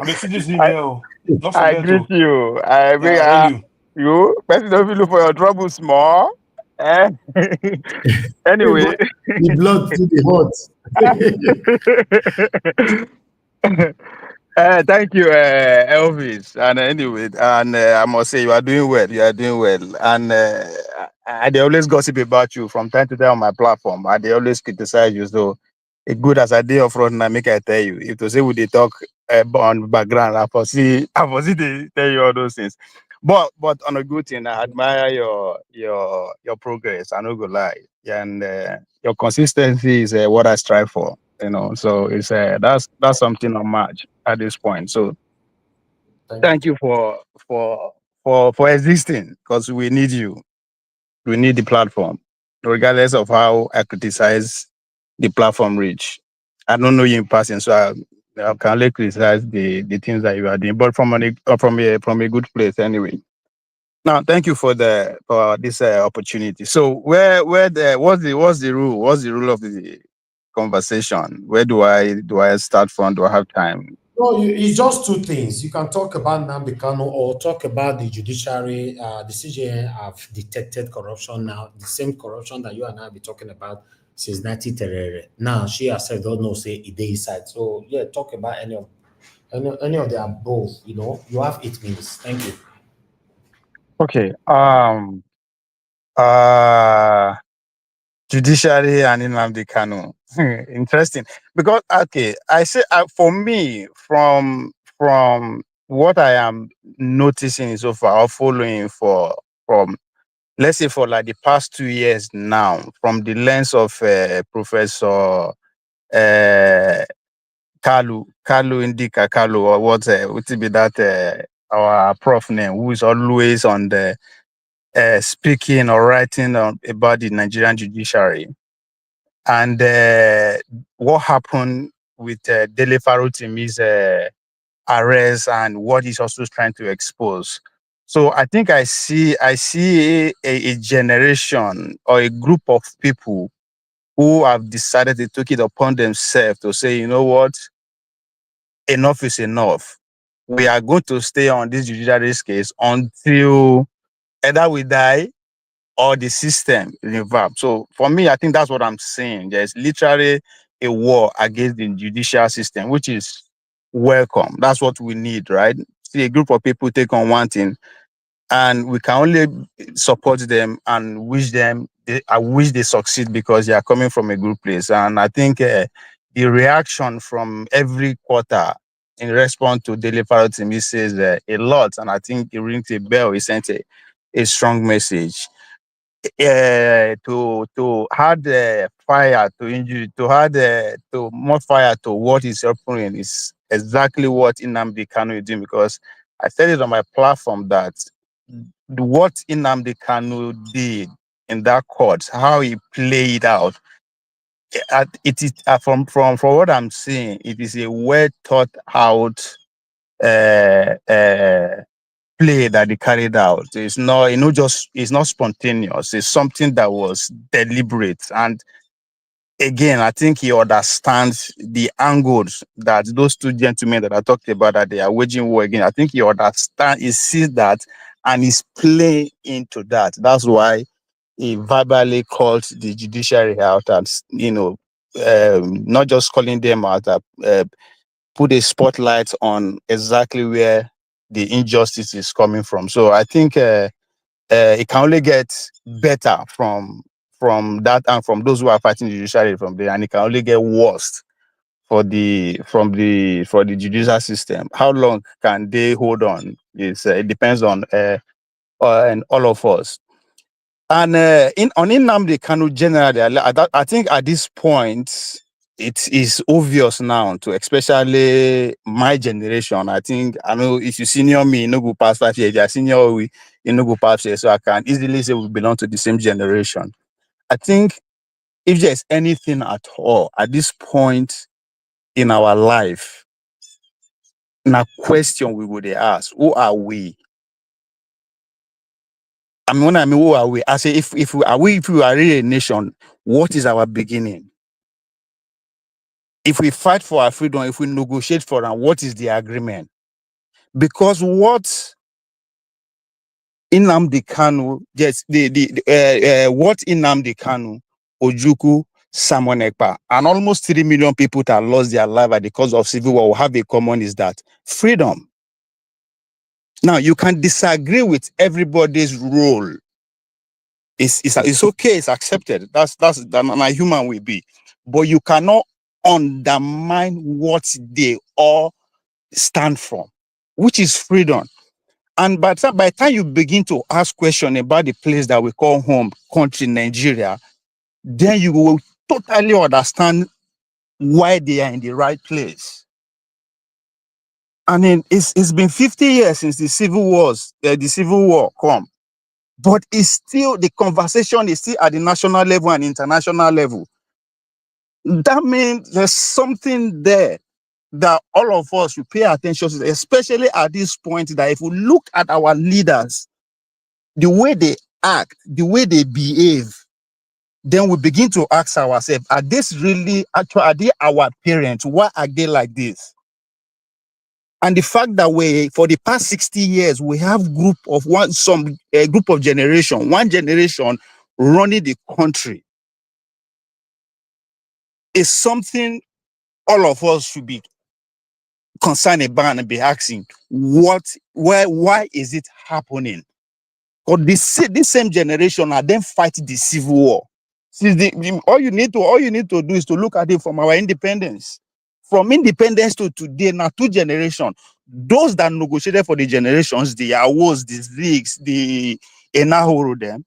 mean, see this new year. Don't I forget greet to. you. I mean, you person don't look for your trouble small. Anyway, the blood to the heart. Thank you, Elvis. And anyway, and I must say you are doing well. You are doing well. And they always gossip about you from time to time on my platform. And they always criticize you. So, it's good as a day of front, now make I tell you. If to say we they talk on background, I foresee they tell you all those things. But on a good thing, I admire your progress. I no go lie, and your consistency is what I strive for. So it's that's something unmatched at this point. So thank you for existing, because we need you. We need the platform, regardless of how I criticize the platform reach. I don't know you in passing, so I can only criticize the things that you are doing, but from a good place anyway. Now, thank you for this opportunity. So what's the rule? What's the rule of the conversation? Where do I start from? Do I have time? No, it's just two things. You can talk about Nnamdi Kanu or talk about the judiciary. The CJN have detected corruption now, the same corruption that you and I have been talking about since 1930. Now she herself don't know say it inside. So yeah, talk about any of the above. You have 8 minutes. Thank you. Okay. Judiciary and Nnamdi Kanu. Interesting, because I say for me, from what I am noticing so far or following from, let's say, for like the past 2 years now, from the lens of Professor Kalu Indika Kalu, or what would be that our prof name, who is always on the speaking or writing about the Nigerian judiciary, and what happened with Dele Farotimi's arrest and what he's also trying to expose. So I think I see a generation or a group of people who have decided to take it upon themselves to say, you know what, enough is enough. We are going to stay on this judiciary case until either we die or the system revamp. So for me, I think that's what I'm saying. There's literally a war against the judicial system, which is welcome. That's what we need, right? See a group of people take on one thing, and we can only support them and I wish they succeed because they are coming from a good place. And I think the reaction from every quarter in response to Daily Parrot says a lot, and I think it rings a bell. It sent a strong message. To add fire to injury, to add to more fire to what is happening is exactly what Nnamdi Kanu is doing, because I said it on my platform that what Nnamdi Kanu did in that court, how he played out, it is from what I'm seeing, it is a well thought out play that they carried out. It's not, it's not spontaneous. It's something that was deliberate. And again, I think he understands the angles that those two gentlemen that I talked about, that they are waging war again. I think he sees that and is playing into that. That's why he verbally called the judiciary out and, not just calling them out, put a spotlight on exactly where the injustice is coming from. So I think it can only get better from that, and from those who are fighting the judiciary from there, and it can only get worse for the judicial system. How long can they hold on? It depends on all of us. And on Nnamdi Kanu generally, I think at this point, it is obvious now to especially my generation. I know if you senior me, you no go past 5 years. You are senior we, you no go past years. So I can easily say we belong to the same generation. I think if there's anything at all at this point in our life, now question we would ask: who are we? I mean, when I mean who are we, I say if we are really a nation, what is our beginning? If we fight for our freedom, if we negotiate for them, what is the agreement? Because what Nnamdi Kanu, yes, what Nnamdi Kanu, Ojukwu, Samuel Ekpa, and almost 3 million people that lost their life at the cause of civil war will have in common is that freedom. Now, you can disagree with everybody's role. It's okay, it's accepted. That's my human will be. But you cannot undermine what they all stand for, which is freedom. And by the time you begin to ask questions about the place that we call home, country, Nigeria, then you will totally understand why they are in the right place. I mean, it's been 50 years since the civil war come, but it's still, the conversation is still at the national level and international level. That means there's something there that all of us should pay attention to, especially at this point, that if we look at our leaders, the way they act, the way they behave, then we begin to ask ourselves, are they our parents? Why are they like this? And the fact that for the past 60 years, we have group of generation, one generation running the country, is something all of us should be concerned about and be asking, why is it happening? Because this same generation are then fighting the civil war. All you need to do is to look at it from our independence. from independence to today, now 2 generations, those that negotiated for the generations, the Awos, the Zigs, the Enahoro, them,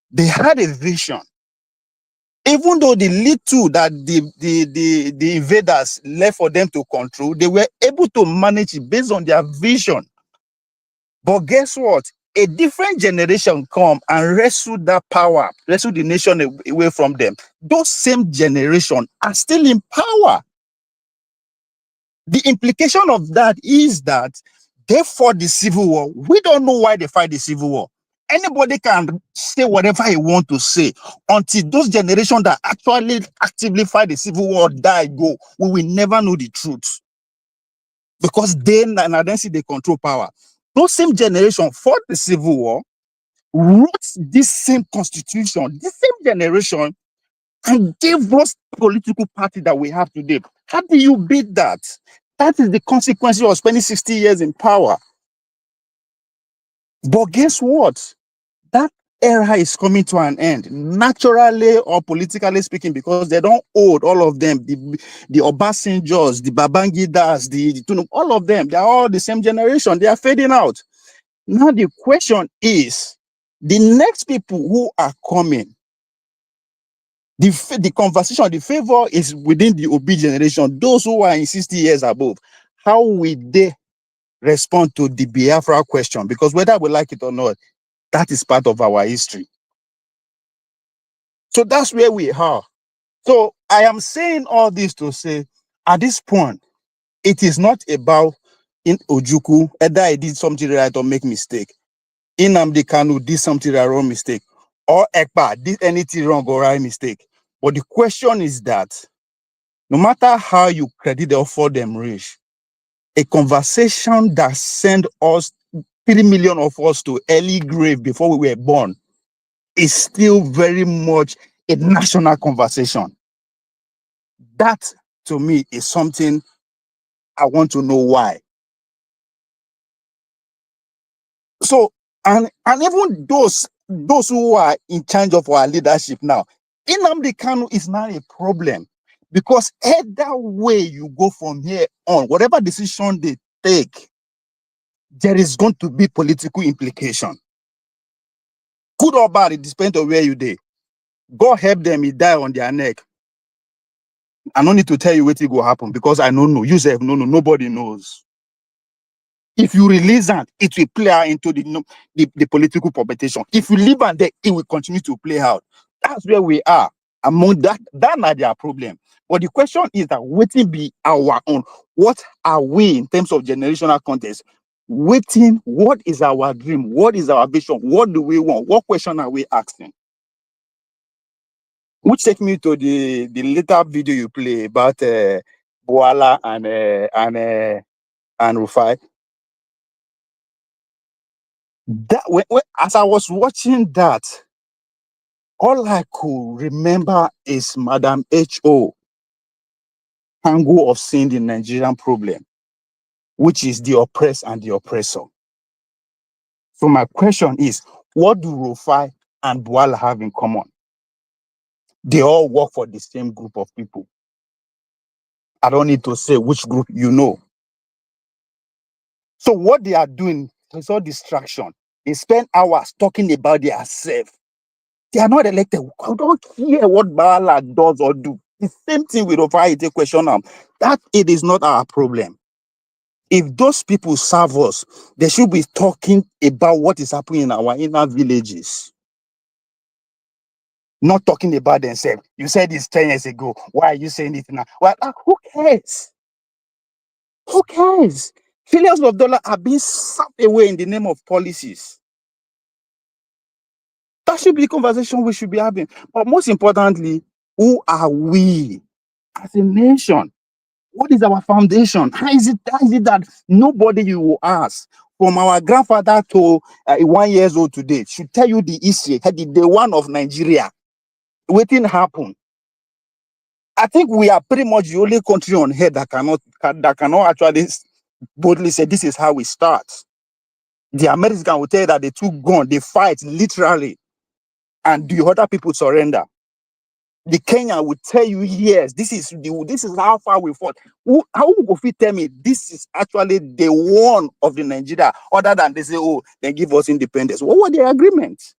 they had a vision. Even though the little that the invaders left for them to control, they were able to manage it based on their vision. But guess what? A different generation come and wrestle that power, wrestle the nation away from them. Those same generation are still in power. The implication of that is that they fought the civil war. We don't know why they fight the civil war. Anybody can say whatever he want to say until those generations that actually actively fight the civil war die go. We will never know the truth because then they control power. Those same generation fought the civil war, wrote this same constitution, this same generation, and gave us political party that we have today. How do you beat that? That is the consequence of spending 60 years in power. But guess what? That era is coming to an end, naturally or politically speaking, because they don't hold all of them, the Obasanjos, the Babangidas, all of them, they're all the same generation. They are fading out. Now the question is, the next people who are coming, the conversation, the favor is within the OB generation, those who are in 60 years above. How will they respond to the Biafra question? Because whether we like it or not, that is part of our history. So that's where we are. So I am saying all this to say, at this point, it is not about in Ojukwu, either I did something right or make mistake. Nnamdi Kanu did something right or wrong mistake. Or Ekpa did anything wrong or right mistake. But the question is that no matter how you credit or for them rich, a conversation that sent us 3 million of us to early grave before we were born is still very much a national conversation. That, to me, is something I want to know why. So, and even those who are in charge of our leadership now, Nnamdi Kanu is not a problem because either way you go from here on, whatever decision they take, there is going to be political implication. Good or bad, it depends on where you dey. God help them, he die on their neck. I don't need to tell you what will happen because I don't know. You say no, nobody knows. If you release that, it will play out into the political competition. If you leave and there, it will continue to play out. That's where we are. Among that not their problem. But the question is that what will be our own? What are we in terms of generational context? Waiting, what is our dream? What is our vision? What do we want? What question are we asking? Which take me to the later video you play about Boala and Rufai. That as I was watching that, all I could remember is Madam H.O. angle of seeing the Nigerian problem, which is the oppressed and the oppressor. So my question is, what do Rufai and Boala have in common? They all work for the same group of people. I don't need to say which group you know. So what they are doing is all distraction. They spend hours talking about themselves. They are not elected. I don't care what Boala does or do. The same thing with Rufai, they question them. That it is not our problem. If those people serve us, they should be talking about what is happening in our inner villages. Not talking about themselves. You said this 10 years ago. Why are you saying it now? Well, who cares? Who cares? Trillions of dollars are being sucked away in the name of policies. That should be the conversation we should be having. But most importantly, who are we as a nation? What is our foundation? How is it that nobody you will ask, from our grandfather to 1 year old today, should tell you the history, the day one of Nigeria? What didn't happen? I think we are pretty much the only country on earth that cannot actually boldly say this is how we start. The Americans will tell you that they took gun, they fight literally, and the other people surrender. The Kenya will tell you, yes, this is how far we fought. How will you tell me this is actually the one of the Nigeria, other than they say, oh, they give us independence? What were the agreements?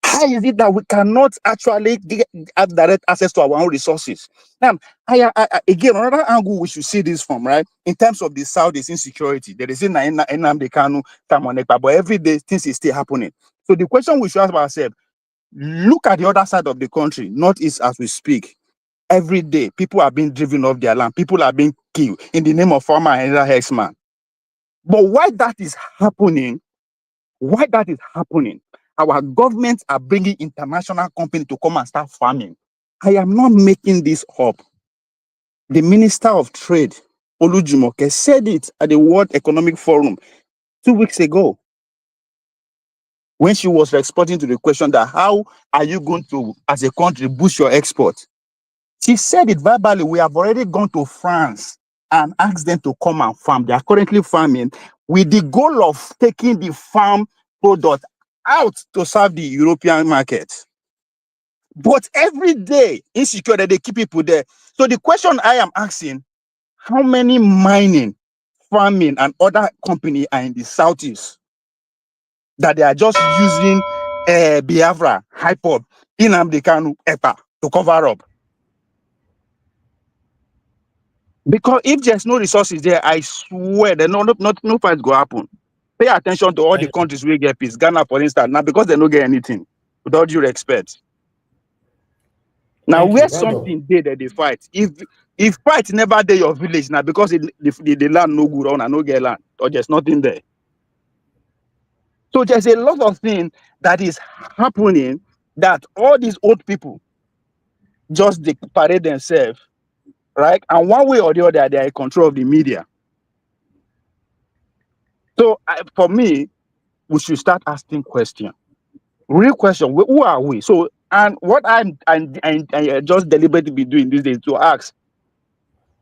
How is it that we cannot actually have direct access to our own resources? Now, again, another angle we should see this from, right? In terms of the Southeast insecurity, there is Nnamdi Kanu, but every day things is still happening. So the question we should ask ourselves, look at the other side of the country, northeast as we speak. Every day, people are being driven off their land. People are being killed in the name of farmer and other herdsman. But why that is happening, our governments are bringing international companies to come and start farming. I am not making this up. The Minister of Trade, Olujumoke, said it at the World Economic Forum 2 weeks ago, when she was responding to the question that how are you going to, as a country, boost your export? She said it verbally. We have already gone to France and asked them to come and farm. They are currently farming with the goal of taking the farm product out to serve the European market. But every day, insecure that they keep people there. So the question I am asking, how many mining, farming, and other companies are in the Southeast that they are just using Biafra, Hypop, Nnamdi Kanu, EPA to cover up? Because if there's no resources there, I swear that no fight go happen. Pay attention to all the countries we get peace. Ghana, for instance, now because they don't get anything, with all due respect. Now, where something there that they fight, if fight never there your village now because the land no good on and no get land, or there's nothing there. So there's a lot of things that is happening that all these old people just they parade themselves, right? And one way or the other, they are in control of the media. So for me, we should start asking questions. Real question: who are we? So, and what I just deliberately be doing these days to ask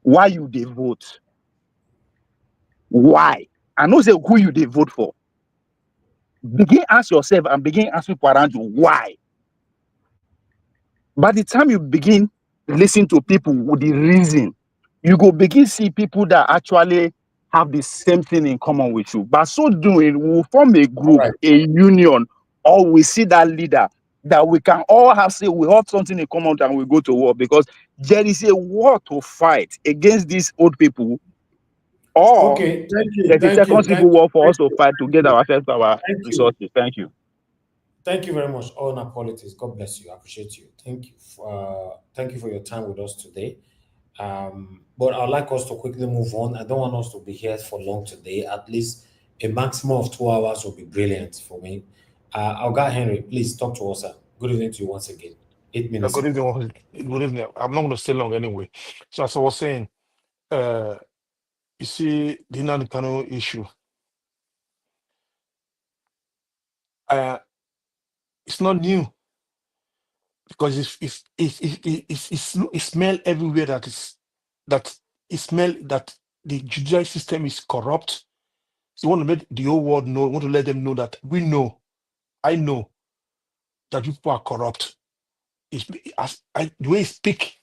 why you they vote. Why? I know say who you they vote for. Begin ask yourself and begin asking people around you why. By the time you begin listen to people with the reason, you go begin see people that actually have the same thing in common with you. By so doing, we will form a group, a union, or we see that leader that we can all have say we have something in common and we go to war, because there is a war to fight against these old people. Or okay, thank you, there's a second civil war for us to fight to get our access to our resources. Thank you. Thank you very much, Honor Politics. God bless you. I appreciate you. Thank you for your time with us today. But I'd like us to quickly move on. I don't want us to be here for long today. At least a maximum of 2 hours will be brilliant for me. Alga Henry, please talk to us. Sir. Good evening to you once again. 8 minutes. Good evening. Good evening. I'm not going to stay long anyway. So as I was saying, you see the Nnamdi Kanu issue. It's not new, because it smell everywhere that it smell that the judicial system is corrupt. So you want to make the whole world know, want to let them know that I know that people are corrupt. The way he speak,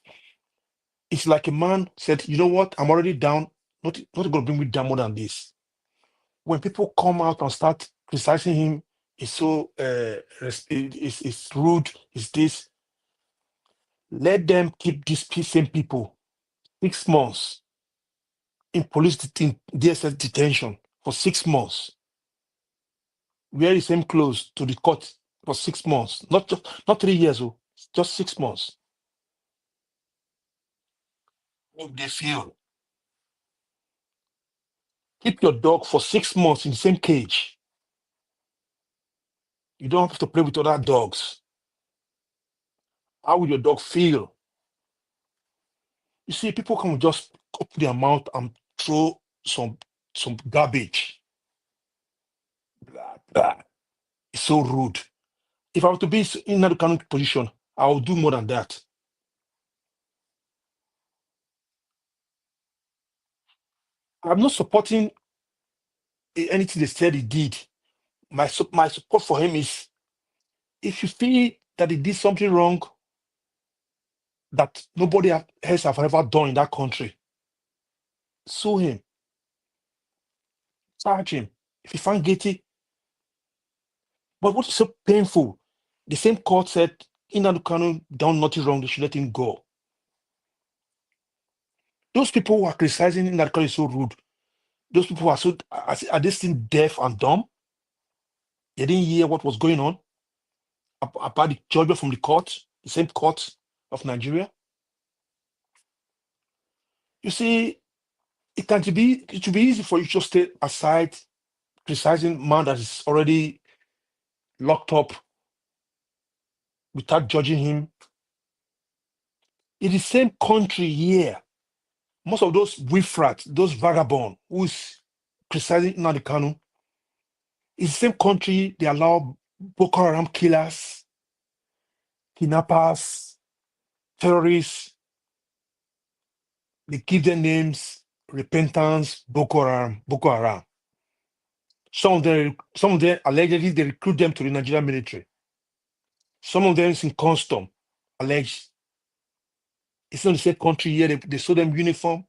it's like a man said, you know what, I'm already down, not going to bring me down more than this. When people come out and start criticizing him, it's so it's rude, it's this. Let them keep these same people 6 months in DSS detention for 6 months. Wear the same clothes to the court for 6 months, not 3 years, just 6 months. Make they feel. Keep your dog for 6 months in the same cage. You don't have to play with other dogs. How will your dog feel? You see, people can just open their mouth and throw some garbage. Blah, blah. It's so rude. If I were to be in Nnamdi Kanu position, I would do more than that. I'm not supporting anything they said he did. My support for him is, if you feel that he did something wrong that nobody else have ever done in that country, sue him, charge him. If he found guilty, but what is so painful, the same court said Nnamdi Kanu done nothing wrong, they should let him go. Those people who are criticizing Nnamdi Kanu is so rude. Those people are so, are they still deaf and dumb? They didn't hear what was going on about the judgment from the court, the same court of Nigeria. You see, it should be easy for you to just stay aside criticizing man that is already locked up without judging him. In the same country here, most of those wifrat, those vagabond who's criticizing Nnamdi Kanu, in the same country they allow Boko Haram killers, kidnappers, terrorists. They give them names: repentance, Boko Haram. Some of them allegedly they recruit them to the Nigerian military. Some of them is in custom, alleged. It's not the same country here. They sold them uniform.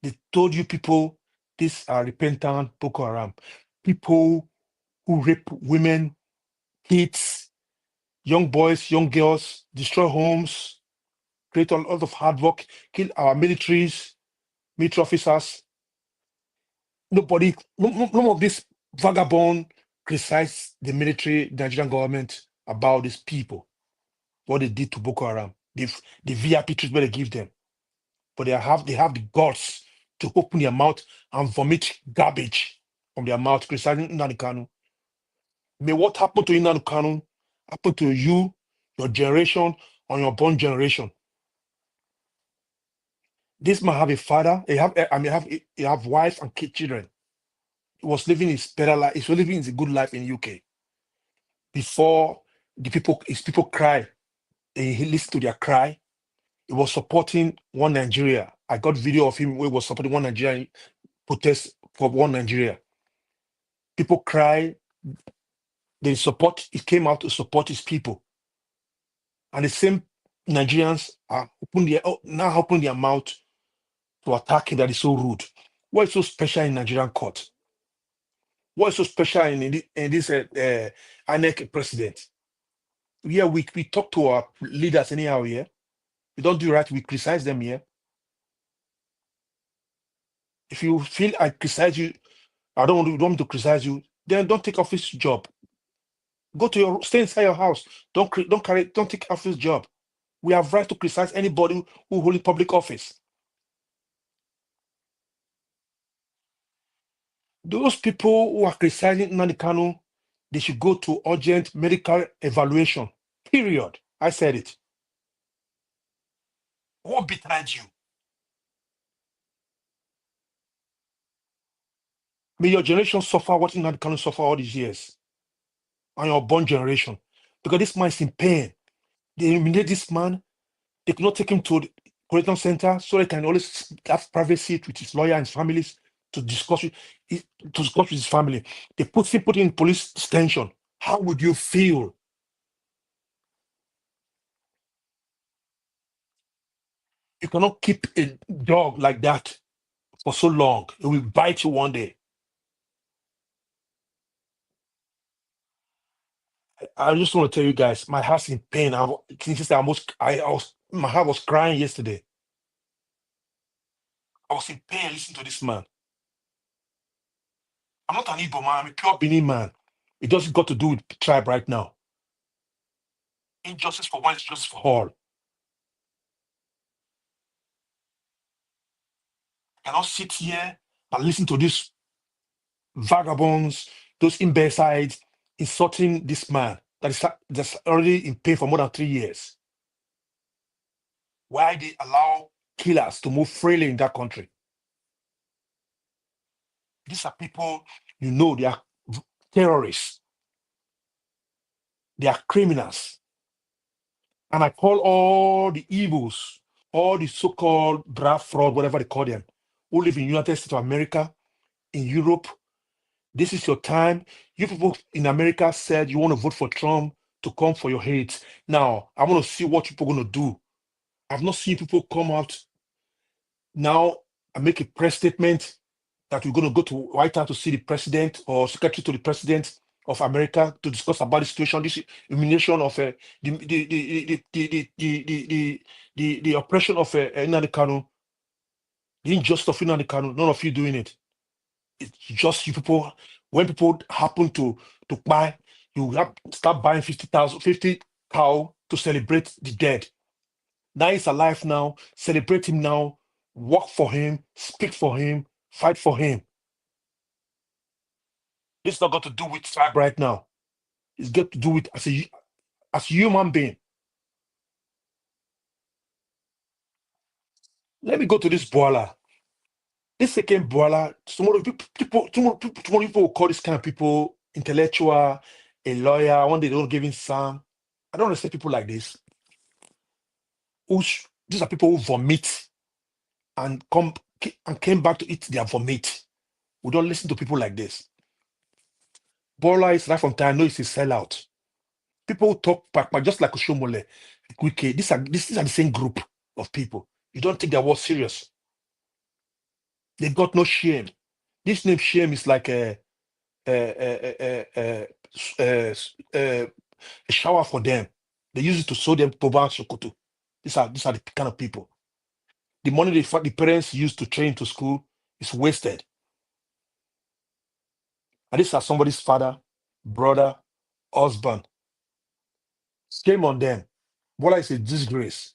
They told you people, these are repentant Boko Haram. People who rape women, kids, young boys, young girls, destroy homes, create a lot of hard work, kill our military officers. None of this vagabond criticize the military, the Nigerian government about these people, what they did to Boko Haram, the VIP treatment they give them. But they have the guts to open their mouth and vomit garbage from their mouth, criticizing Nnamdi Kanu. May what happened to Nnamdi Kanu happen to you, your generation, or your born generation. This man have a father, he have wife and children. He was living his better life, he was living his good life in UK. Before his people cry, he listened to their cry. He was supporting One Nigeria. I got video of him where he was supporting One Nigeria protest for One Nigeria. People cry, he came out to support his people. And the same Nigerians are now opening their mouth to attack him that is so rude. What is so special in Nigerian court? What is so special in this INEC president? Yeah, we talk to our leaders anyhow here. We don't do right, we criticize them here. If you feel I criticize you, I don't want to criticize you, then don't take office job. Stay inside your house. Don't take office job. We have right to criticize anybody who holds public office. Those people who are criticizing Nnamdi Kanu, they should go to urgent medical evaluation. Period. I said it. What betrayed you? May your generation suffer what Nnamdi Kanu suffer all these years. And your born generation. Because this man is in pain. They eliminate this man. They could not take him to the correctional center so they can always have privacy with his lawyer and his families to discuss with his family. They put him in police detention. How would you feel? You cannot keep a dog like that for so long. It will bite you one day. I just want to tell you guys, my heart's in pain. My heart was crying yesterday. I was in pain listening to this man. I'm not an Igbo man, I'm a pure Benin man. It just got to do with tribe right now. Injustice for one is justice for all. I cannot sit here and listen to these vagabonds, those imbeciles insulting this man that's already in pain for more than 3 years. Why they allow killers to move freely in that country? These are people, they are terrorists. They are criminals. And I call all the evils, all the so-called draft fraud, whatever they call them, who live in the United States of America, in Europe. This is your time. You people in America said you want to vote for Trump to come for your hate. Now, I want to see what people are going to do. I've not seen people come out now and make a press statement that we're going to go to White House to see the president or secretary to the president of America to discuss about the situation, this humiliation of the oppression of Nnamdi Kanu, the injustice of Nnamdi Kanu. None of you doing it. It's just you people. When people happen to buy, you have start buying 50 cow to celebrate the dead. Now he's alive now. Celebrate him now. Work for him. Speak for him. Fight for him. It's not got to do with tribe right now. It's got to do with as a human being. Let me go to this Boala. This second Boala, tomorrow people will call this kind of people intellectual, a lawyer, one day they don't give him some. I don't understand people like this. These are people who vomit and came back to eat their vomit. We don't listen to people like this. Bola is right from time. I know it's a sellout. People who talk back, just like Oshomole, these are the same group of people. You don't take their words serious. They got no shame. This name shame is like a shower for them. They use it to sew them Boba Sokoto. These are the kind of people. The money the parents used to train to school is wasted. And these are somebody's father, brother, husband. Shame on them. Bola is a disgrace.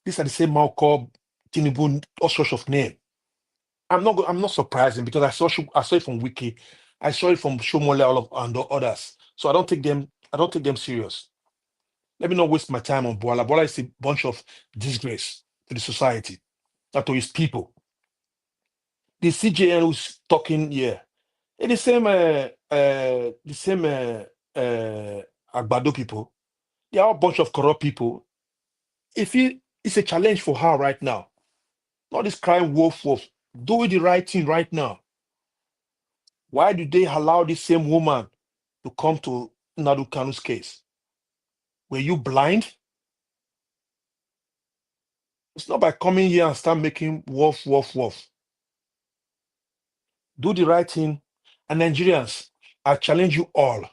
These are the same Malcolm, Tinubu, all sorts of name. I'm not surprising because I saw it from Wiki, I saw it from Shomole and others. So I don't take them serious. Let me not waste my time on Bola. Bola is a bunch of disgrace to the society, not to his people. The CJN who's talking here, and the same Agbado people, they are a bunch of corrupt people. It's a challenge for her right now. Not this crying wolf. Do the right thing right now. Why do they allow this same woman to come to Nnamdi Kanu's case? Were you blind? It's not by coming here and start making wolf. Do the right thing. And Nigerians, I challenge you all.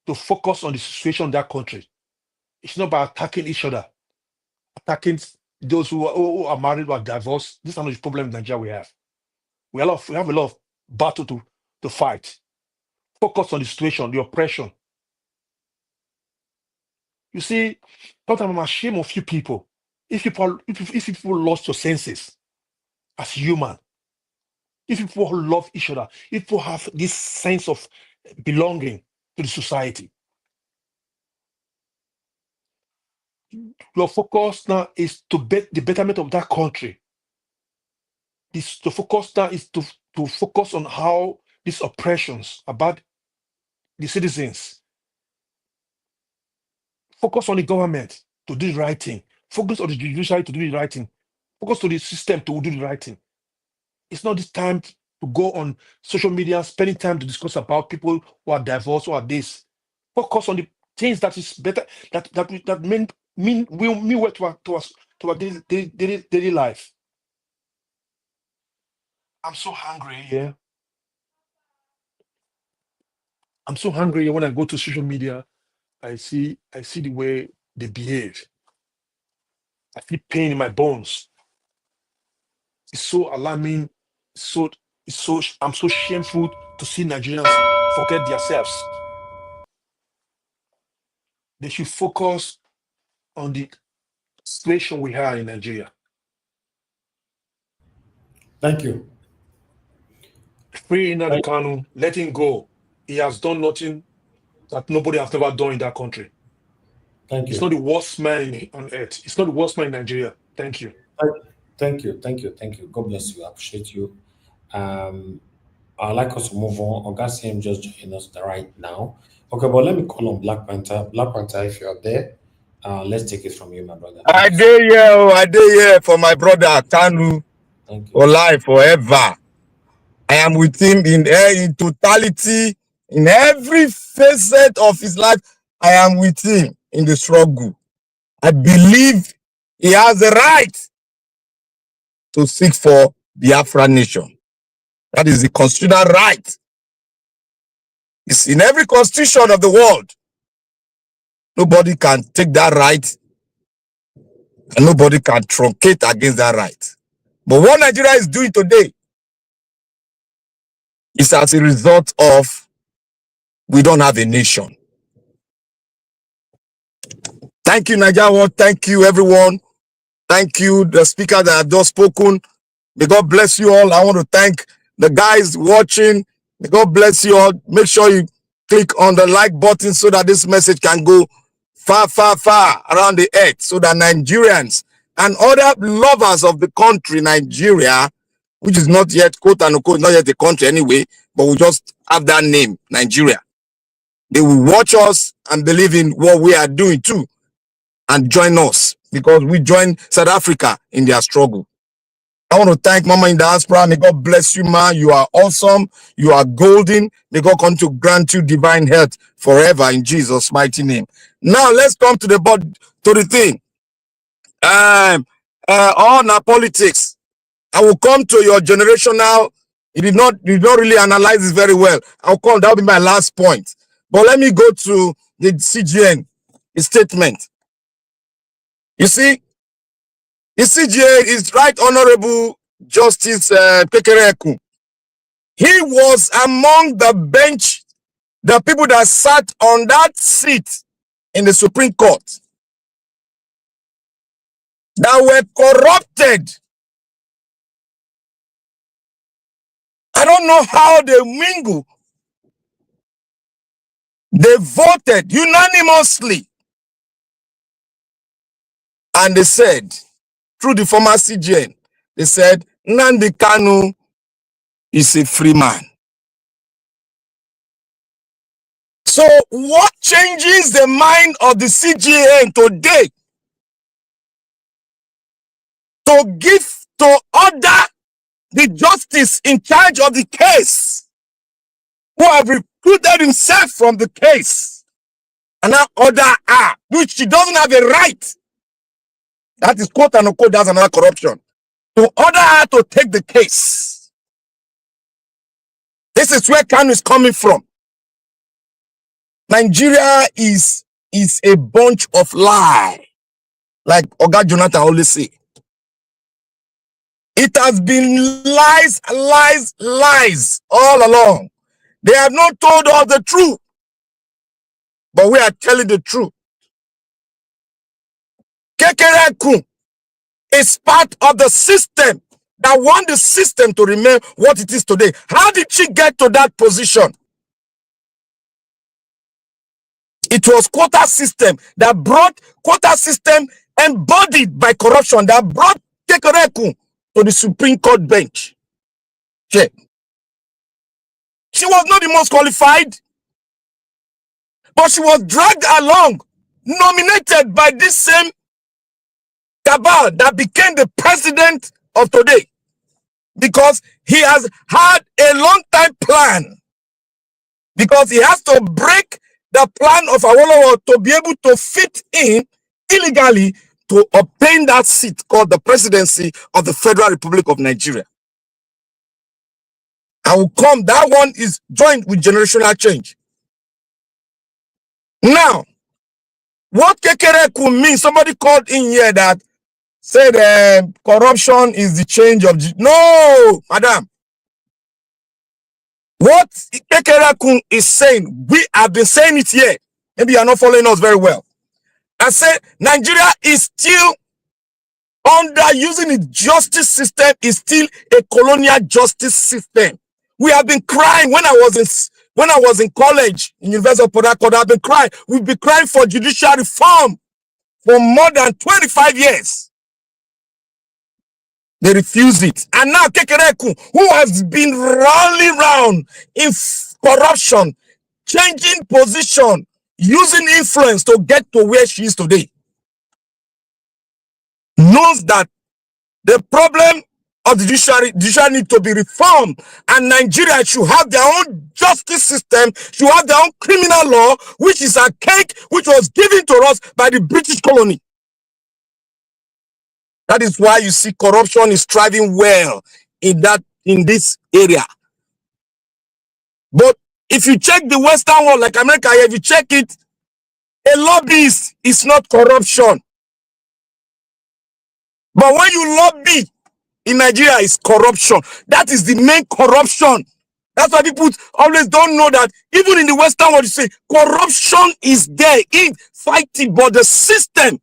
To focus on the situation in that country. It's not by attacking each other, attacking those who are married or divorced. This is not the problem in Nigeria we have. We have a lot of battle to fight. Focus on the situation, the oppression. You see, sometimes I'm ashamed of you people. If people lost your senses as human, if people love each other, if people have this sense of belonging to the society, your focus now is to the betterment of that country. The focus now is to focus on how these oppressions about the citizens. Focus on the government to do the right thing. Focus on the judiciary to do the right thing. Focus on the system to do the right thing. It's not this time to go on social media, spending time to discuss about people who are divorced or are this. Focus on the things that is better, that mean well to our daily life. I'm so hungry here. I'm so hungry when I go to social media. I see the way they behave. I feel pain in my bones. It's so alarming. I'm so shameful to see Nigerians forget themselves. They should focus on the situation we have in Nigeria. Thank you. Free Nnamdi Kanu, let him go. He has done nothing that nobody has ever done in that country. Thank you. It's not the worst man on earth. It's not the worst man in Nigeria. Thank you. Thank you. God bless you. I appreciate you. I'd like us to move on. Augustine just joined us right now. Okay, but let me call on Black Panther. Black Panther, if you're there, let's take it from you, my brother. I did here for my brother Kanu. Thank you. For life, forever. I am with him in totality, in every facet of his life. I am with him in the struggle. I believe he has the right to seek for Biafra nation. That is the constitutional right. It's in every constitution of the world. Nobody can take that right, and nobody can truncate against that right. But what Nigeria is doing today is as a result of we don't have a nation. Thank you, Nigeria. Thank you, everyone. Thank you, the speakers that have just spoken. May God bless you all. I want to thank the guys watching. May God bless you all. Make sure you click on the like button so that this message can go far, far, far around the earth, so that Nigerians and other lovers of the country, Nigeria, which is not yet, quote unquote, not yet a country anyway, but we just have that name, Nigeria. They will watch us and believe in what we are doing too, and join us, because we join South Africa in their struggle. I want to thank Mama in diaspora. May God bless you, ma. You are awesome. You are golden. May God come to grant you divine health forever in Jesus' mighty name. Now let's come to the thing. On our politics. I will come to your generational. You did not really analyze this very well. I'll come. That'll be my last point. But let me go to the CGN statement. You see, the CGA is Right Honorable Justice Kekereekun. He was among the bench, the people that sat on that seat in the Supreme Court that were corrupted. I don't know how they mingle. They voted unanimously. And they said, through the former CGN, they said, Nnamdi Kanu is a free man. So what changes the mind of the CGN today to give, to order the justice in charge of the case, who have recruited himself from the case, and now order her, which she doesn't have a right? That is quote unquote, that's another corruption. To order her to take the case. This is where Kanu is coming from. Nigeria is a bunch of lies, like Oga Jonathan always say. It has been lies, lies, lies all along. They have not told us the truth, but we are telling the truth. Kekereekun is part of the system that want the system to remain what it is today. How did she get to that position? It was quota system that brought quota system embodied by corruption that brought Kekereekun to the Supreme Court bench. She was not the most qualified, but she was dragged along, nominated by this same cabal that became the president of today, because he has had a long time plan, because he has to break the plan of Awolowo to be able to fit in illegally to obtain that seat called the presidency of the Federal Republic of Nigeria. I will come. That one is joined with generational change. Now, what Kekereekun means, somebody called in here that said corruption is the change of... No, madam. What Kekereekun is saying, we have been saying it here. Maybe you are not following us very well. I said Nigeria is still under using its justice system, is still a colonial justice system. We have been crying when I was in college in University of Port Harcourt. I've been crying. We've been crying for judicial reform for more than 25 years. They refuse it. And now Kekereekun, who has been rolling around in corruption, changing position, using influence to get to where she is today, knows that the problem of the judiciary need to be reformed, and Nigeria should have their own justice system, should have their own criminal law, which is a cake which was given to us by the British colony. That is why you see corruption is thriving well in this area. But if you check the Western world, like America, if you check it, a lobbyist is not corruption. But when you lobby in Nigeria, it's corruption. That is the main corruption. That's why people always don't know that even in the Western world, you say corruption is there in fighting, but the system,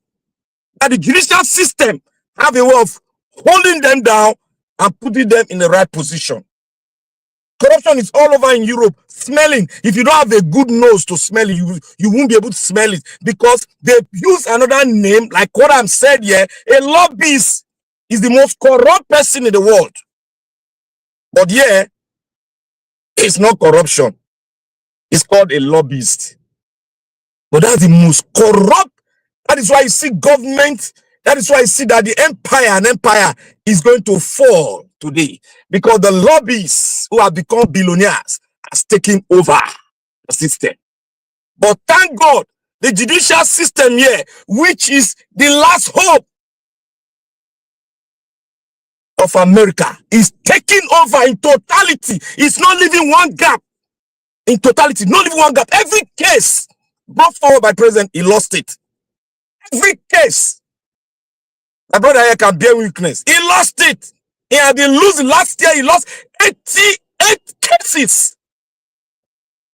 that the judicial system, have a way of holding them down and putting them in the right position. Corruption is all over in Europe. Smelling. If you don't have a good nose to smell it, you won't be able to smell it, because they use another name, like what I'm said here. A lobbyist is the most corrupt person in the world. But yeah, it's not corruption. It's called a lobbyist. But that's the most corrupt. That is why you see government. That is why you see that the empire is going to fall today, because the lobbyists who have become billionaires has taken over the system. But thank God, the judicial system here, which is the last hope of America, is taking over in totality. It's not leaving one gap. In totality, not leaving one gap. Every case brought forward by President, he lost it. Every case. My brother here can bear witness. He lost it. He had been losing. Last year, he lost 88 cases.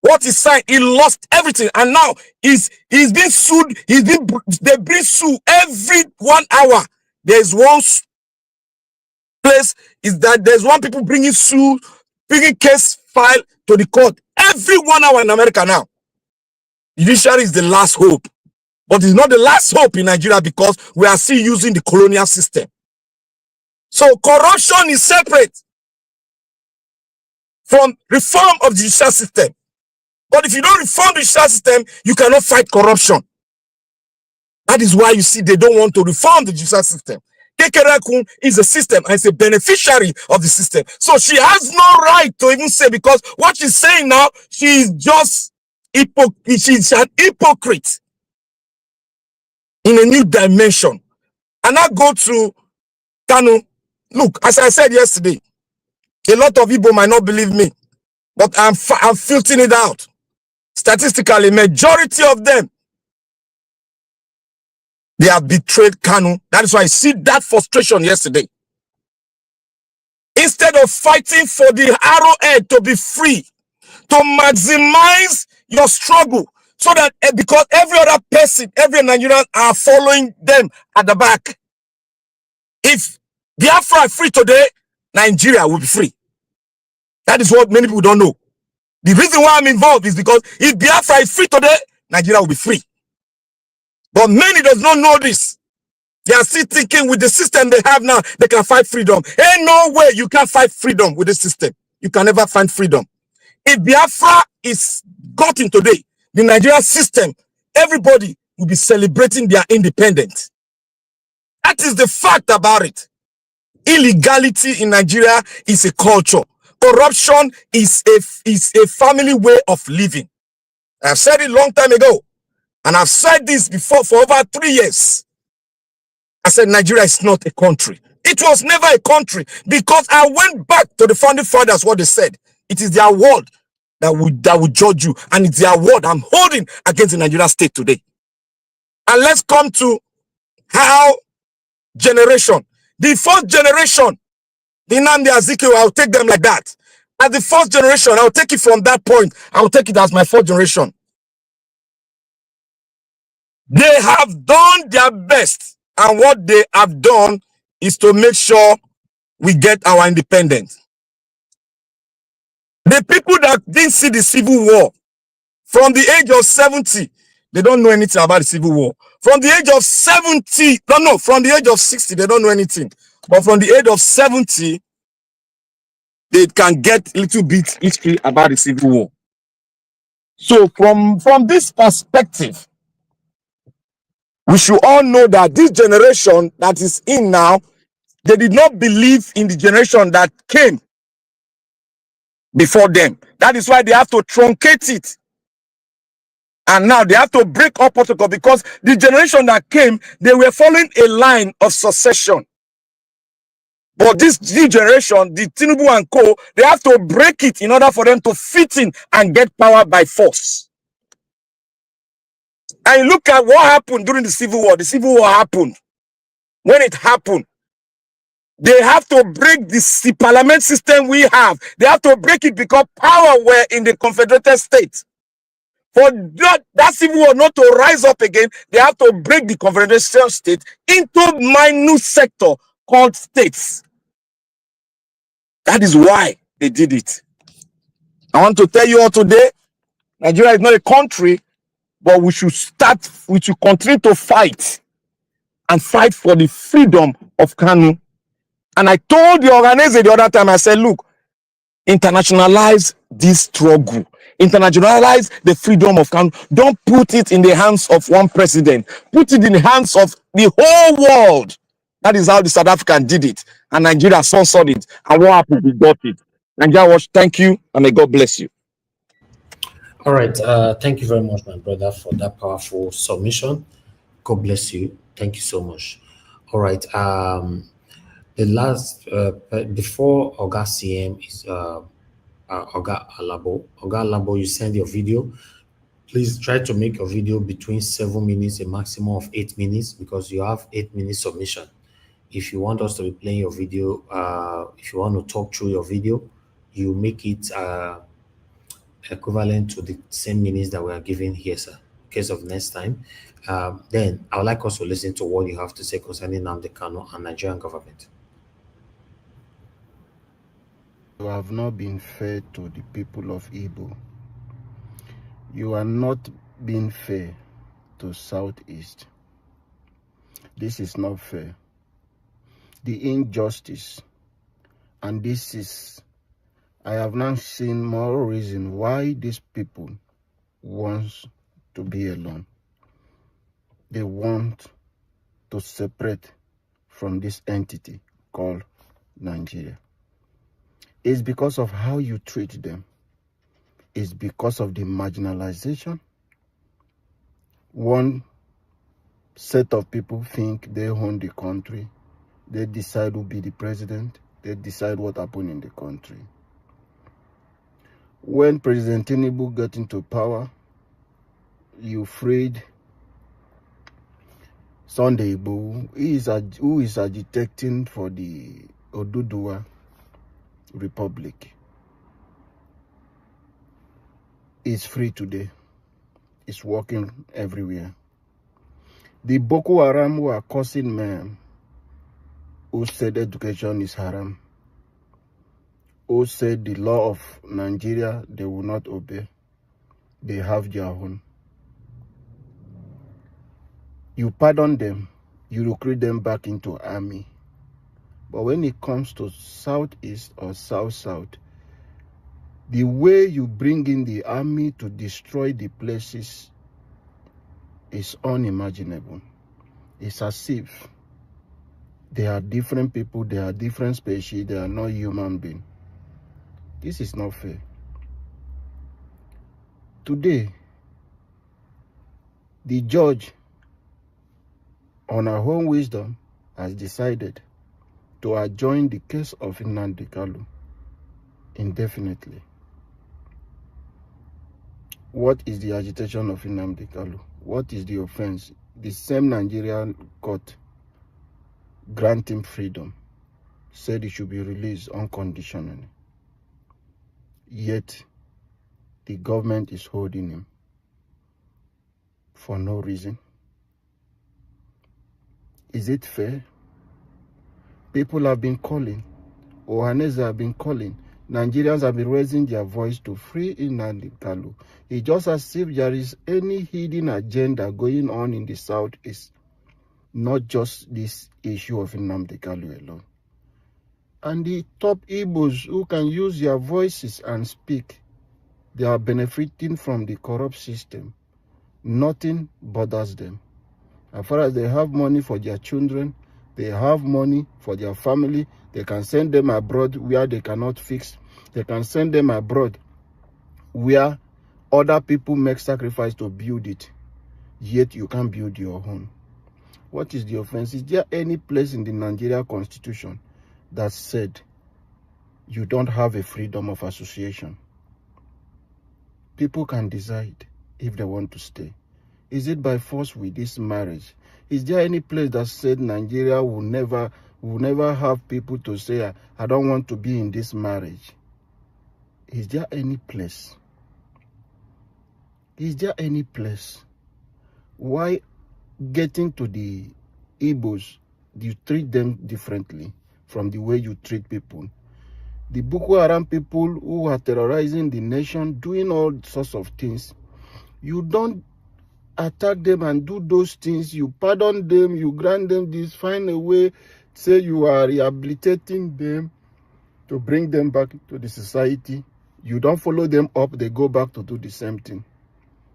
What he signed, he lost everything. And now he's being sued. They bring sue every 1 hour. There's one place is that there's one people bringing case file to the court every 1 hour in America now. Judiciary is the last hope. But it's not the last hope in Nigeria, because we are still using the colonial system. So corruption is separate from reform of the judicial system. But if you don't reform the judicial system, you cannot fight corruption. That is why you see they don't want to reform the judicial system. Kekerekun is a system and is a beneficiary of the system. So she has no right to even say, because what she's saying now, she is just she's an hypocrite in a new dimension. And I go to Kanu. Look, as I said yesterday, a lot of people might not believe me, but I'm filtering it out. Statistically, majority of them, they have betrayed Kanu. That is why I see that frustration yesterday. Instead of fighting for the arrowhead to be free, to maximize your struggle, so that because every other person, every Nigerian are following them at the back. If Biafra is free today, Nigeria will be free. That is what many people don't know. The reason why I'm involved is because if Biafra is free today, Nigeria will be free. But many does not know this. They are still thinking with the system they have now, they can fight freedom. Ain't no way you can fight freedom with this system. You can never find freedom. If Biafra is gotten today, the Nigerian system, everybody will be celebrating their independence. That is the fact about it. Illegality in Nigeria is a culture. Corruption is a family way of living. I've said it a long time ago, and I've said this before for over 3 years. I said Nigeria is not a country. It was never a country, because I went back to the founding fathers, what they said. It is their word that will judge you, and it's their word I'm holding against the Nigerian state today. And let's come to how generation. The first generation, the Nnamdi Azikiwe, I'll take them like that. As the first generation, I'll take it from that point. I'll take it as my fourth generation. They have done their best, and what they have done is to make sure we get our independence. The people that didn't see the Civil War, from the age of 70, they don't know anything about the Civil War. From the age of 70, from the age of 60, they don't know anything. But from the age of 70, they can get a little bit history about the Civil War. So from this perspective, we should all know that this generation that is in now, They did not believe in the generation that came before them. That is why they have to truncate it. And now they have to break up protocol, because the generation that came, they were following a line of succession. But this new generation, the Tinubu and co, they have to break it in order for them to fit in and get power by force. And look at what happened during the Civil War. The Civil War happened. When it happened, they have to break the parliament system we have. They have to break it because power were in the Confederated States. For that Civil War not to rise up again, they have to break the Confederation state into minute sector called states. That is why they did it. I want to tell you all today, Nigeria is not a country, but we should continue to fight and fight for the freedom of Kanu. And I told the organizer the other time, I said, look, internationalize this struggle. Internationalize the freedom of Kanu. Don't put it in the hands of one president. Put it in the hands of the whole world. That is how the South African did it. And Nigeria sponsored it. And what happened? We got it. Nigeria Watch, thank you, and may God bless you. All right. Thank you very much, my brother, for that powerful submission. God bless you. Thank you so much. All right. The last, before Oga CM is Oga Alabo. Oga Alabo, you send your video. Please try to make your video between 7 minutes, a maximum of 8 minutes, because you have 8 minutes submission. If you want us to be playing your video, if you want to talk through your video, you make it equivalent to the same minutes that we are giving here, sir. In case of next time, then I would like us to listen to what you have to say concerning Nnamdi Kanu and Nigerian government. You have not been fair to the people of Igbo. You are not being fair to Southeast. This is not fair. The injustice, and this is, I have now seen more reason why these people want to be alone. They want to separate from this entity called Nigeria. It's because of how you treat them. It's because of the marginalization. One set of people think they own the country. They decide who will be the president. They decide what happened in the country. When President Tinubu got into power, you freed Sunday Igboho, who is agitating for the Oduduwa Republic. Is free today. It's working everywhere. The Boko Haram who are causing men, who said education is haram, who said the law of Nigeria they will not obey, they have their own. You pardon them, you recruit them back into army. But when it comes to Southeast or South-South, the way you bring in the army to destroy the places is unimaginable. It's as if they are different people, they are different species, they are not human beings. This is not fair. Today, the judge, on her own wisdom, has decided to adjourn the case of Nnamdi Kanu indefinitely. What is the agitation of Nnamdi Kanu? What is the offense? The same Nigerian court grant him freedom, said he should be released unconditionally. Yet, the government is holding him for no reason. Is it fair? People have been calling, Ohanese have been calling, Nigerians have been raising their voice to free Nnamdi Kanu. It's just as if there is any hidden agenda going on in the Southeast, not just this issue of Nnamdi Kanu alone. And the top Igbos who can use their voices and speak, they are benefiting from the corrupt system. Nothing bothers them. As far as they have money for their children, They have money for their family. They can send them abroad where they cannot fix. They can send them abroad where other people make sacrifice to build it, yet you can't build your own. What is the offense? Is there any place in the Nigeria constitution that said you don't have a freedom of association? People can decide if they want to stay. Is it by force with this marriage? Is there any place that said Nigeria will never have people to say, I don't want to be in this marriage? Is there any place? Is there any place? Why getting to the Igbos, you treat them differently from the way you treat people? The Boko Haram people who are terrorizing the nation, doing all sorts of things, you don't attack them and do those things. You pardon them, you grant them this, find a way, say you are rehabilitating them to bring them back to the society. You don't follow them up, they go back to do the same thing.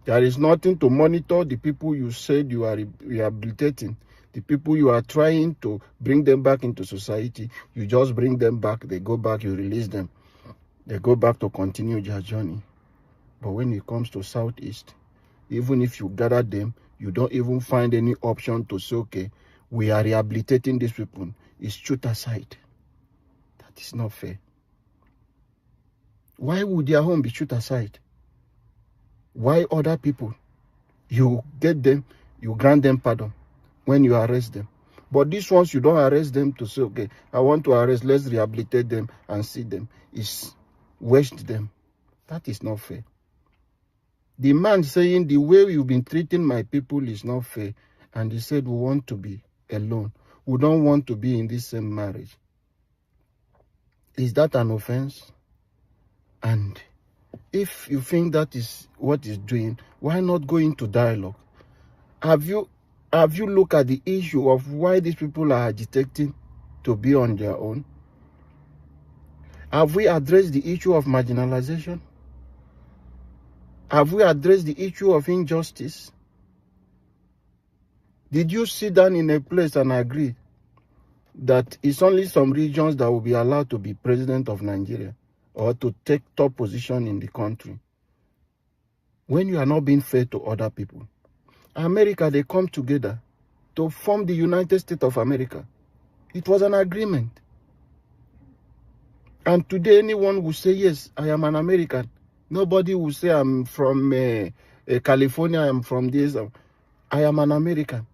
There is nothing to monitor the people you said you are rehabilitating. The people you are trying to bring them back into society, you just bring them back, they go back, you release them. They go back to continue their journey. But when it comes to Southeast, even if you gather them, you don't even find any option to say, okay, we are rehabilitating these people. It's shoot aside. That is not fair. Why would their home be shoot aside? Why other people? You get them, you grant them pardon when you arrest them. But these ones, you don't arrest them to say, okay, I want to arrest, let's rehabilitate them and see them. It's waste them. That is not fair. The man saying the way you've been treating my people is not fair. And he said, we want to be alone. We don't want to be in this same marriage. Is that an offense? And if you think that is what he's doing, why not go into dialogue? Have you looked at the issue of why these people are agitating to be on their own? Have we addressed the issue of marginalization? Have we addressed the issue of injustice? Did you sit down in a place and agree that it's only some regions that will be allowed to be president of Nigeria or to take top position in the country? When you are not being fair to other people. America, they come together to form the United States of America. It was an agreement. And today anyone will say, yes, I am an American. Nobody will say I'm from California, I'm from this. I am an American.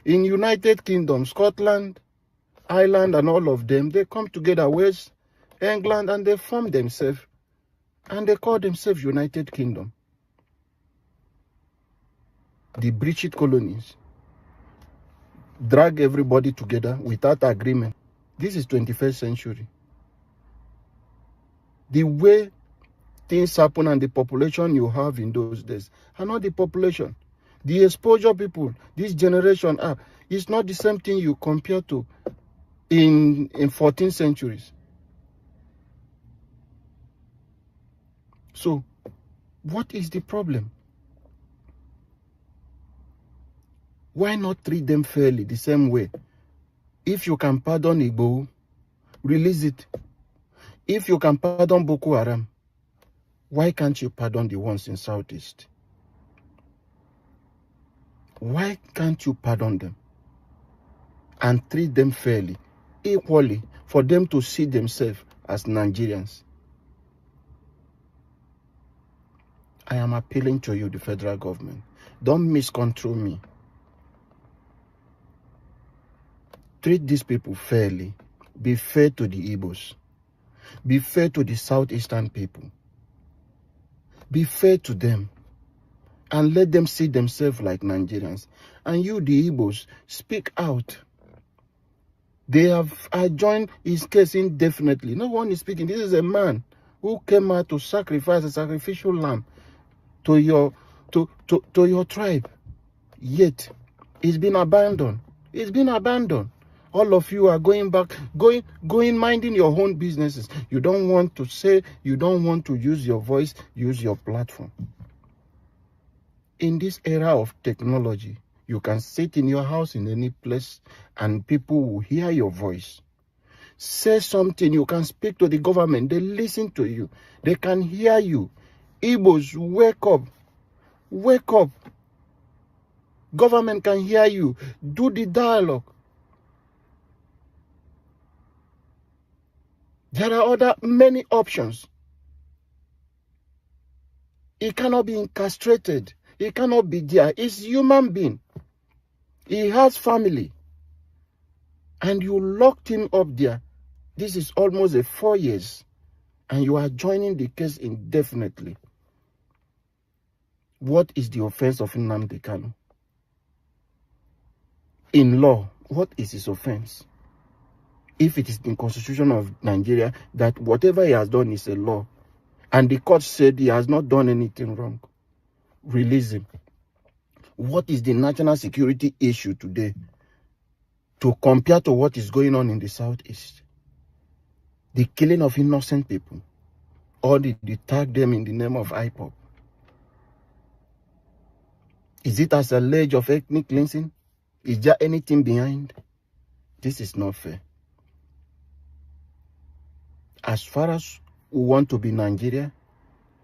In United Kingdom, Scotland, Ireland, and all of them, they come together, West England, and they form themselves. And they call themselves United Kingdom. The British colonies drag everybody together without agreement. This is 21st century. The way things happen and the population you have in those days are not the population. The exposure people, this generation are, it's not the same thing you compare to in 14th centuries. So, what is the problem? Why not treat them fairly, the same way? If you can pardon Igbo, release it. If you can pardon Boko Haram, why can't you pardon the ones in Southeast? Why can't you pardon them and treat them fairly, equally, for them to see themselves as Nigerians? I am appealing to you, the federal government. Don't miscontrol me. Treat these people fairly. Be fair to the Igbos. Be fair to the Southeastern people. Be fair to them. And let them see themselves like Nigerians. And you, the Igbos, speak out. I joined his case indefinitely. No one is speaking. This is a man who came out to sacrifice a sacrificial lamb to your tribe. Yet, it's been abandoned. It's been abandoned. All of you are going back, going minding your own businesses. You don't want to say, you don't want to use your voice, use your platform. In this era of technology, You can sit in your house in any place and people will hear your voice. Say something, you can speak to the government. They listen to you. They can hear you. Igbos, wake up. Wake up. Government can hear you. Do the dialogue. There are many options. He cannot be incarcerated. He cannot be there. He's a human being. He has family. And you locked him up there. This is almost 4 years. And you are joining the case indefinitely. What is the offense of Nnamdi Kanu? In law, what is his offense? If it is in the Constitution of Nigeria that whatever he has done is a law, and the court said he has not done anything wrong, release him. What is the national security issue today to compare to what is going on in the Southeast? The killing of innocent people, or they tag them in the name of IPOP. Is it as alleged of ethnic cleansing? Is there anything behind? This is not fair. As far as we want to be Nigeria,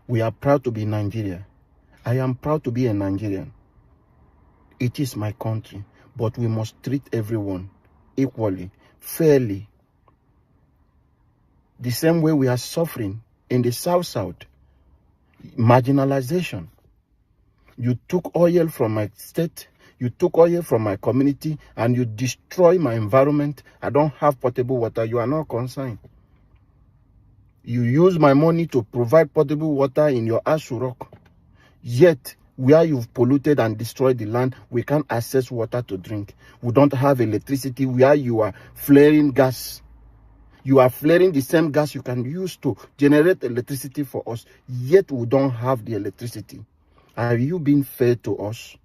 we are proud to be Nigeria. I am proud to be a Nigerian. It is my country, but we must treat everyone equally, fairly. The same way we are suffering in the South, marginalization. You took oil from my state, you took oil from my community, and you destroy my environment. I don't have potable water. You are not concerned. You use my money to provide potable water in your Ashu Rock. Yet, where you've polluted and destroyed the land, we can't access water to drink. We don't have electricity where you are flaring gas. You are flaring the same gas you can use to generate electricity for us. Yet, we don't have the electricity. Are you being fair to us?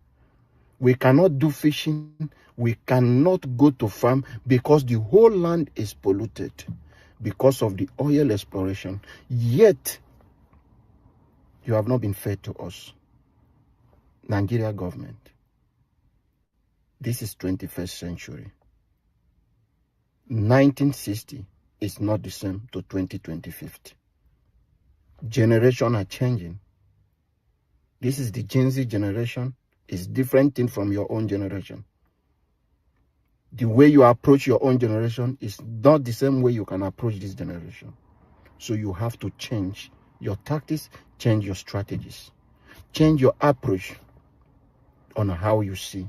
We cannot do fishing. We cannot go to farm because the whole land is polluted because of the oil exploration. Yet, you have not been fair to us. Nigeria government. This is 21st century. 1960 is not the same to 2050. Generations are changing. This is the Gen Z generation. It's different thing from your own generation. The way you approach your own generation is not the same way you can approach this generation. So you have to change your tactics, change your strategies, change your approach on how you see.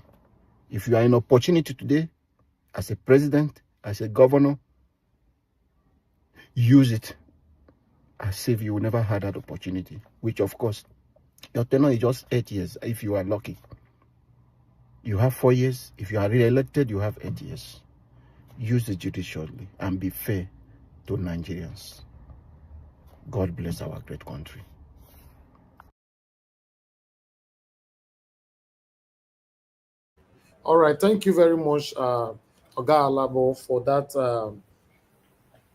If you are in opportunity today, as a president, as a governor, use it as if you never had that opportunity, which of course, your tenure is just 8 years if you are lucky. You have 4 years. If you are re-elected, you have 8 years. Use it judiciously and be fair to Nigerians. God bless our great country. All right, thank you very much, Oga Alabo, for that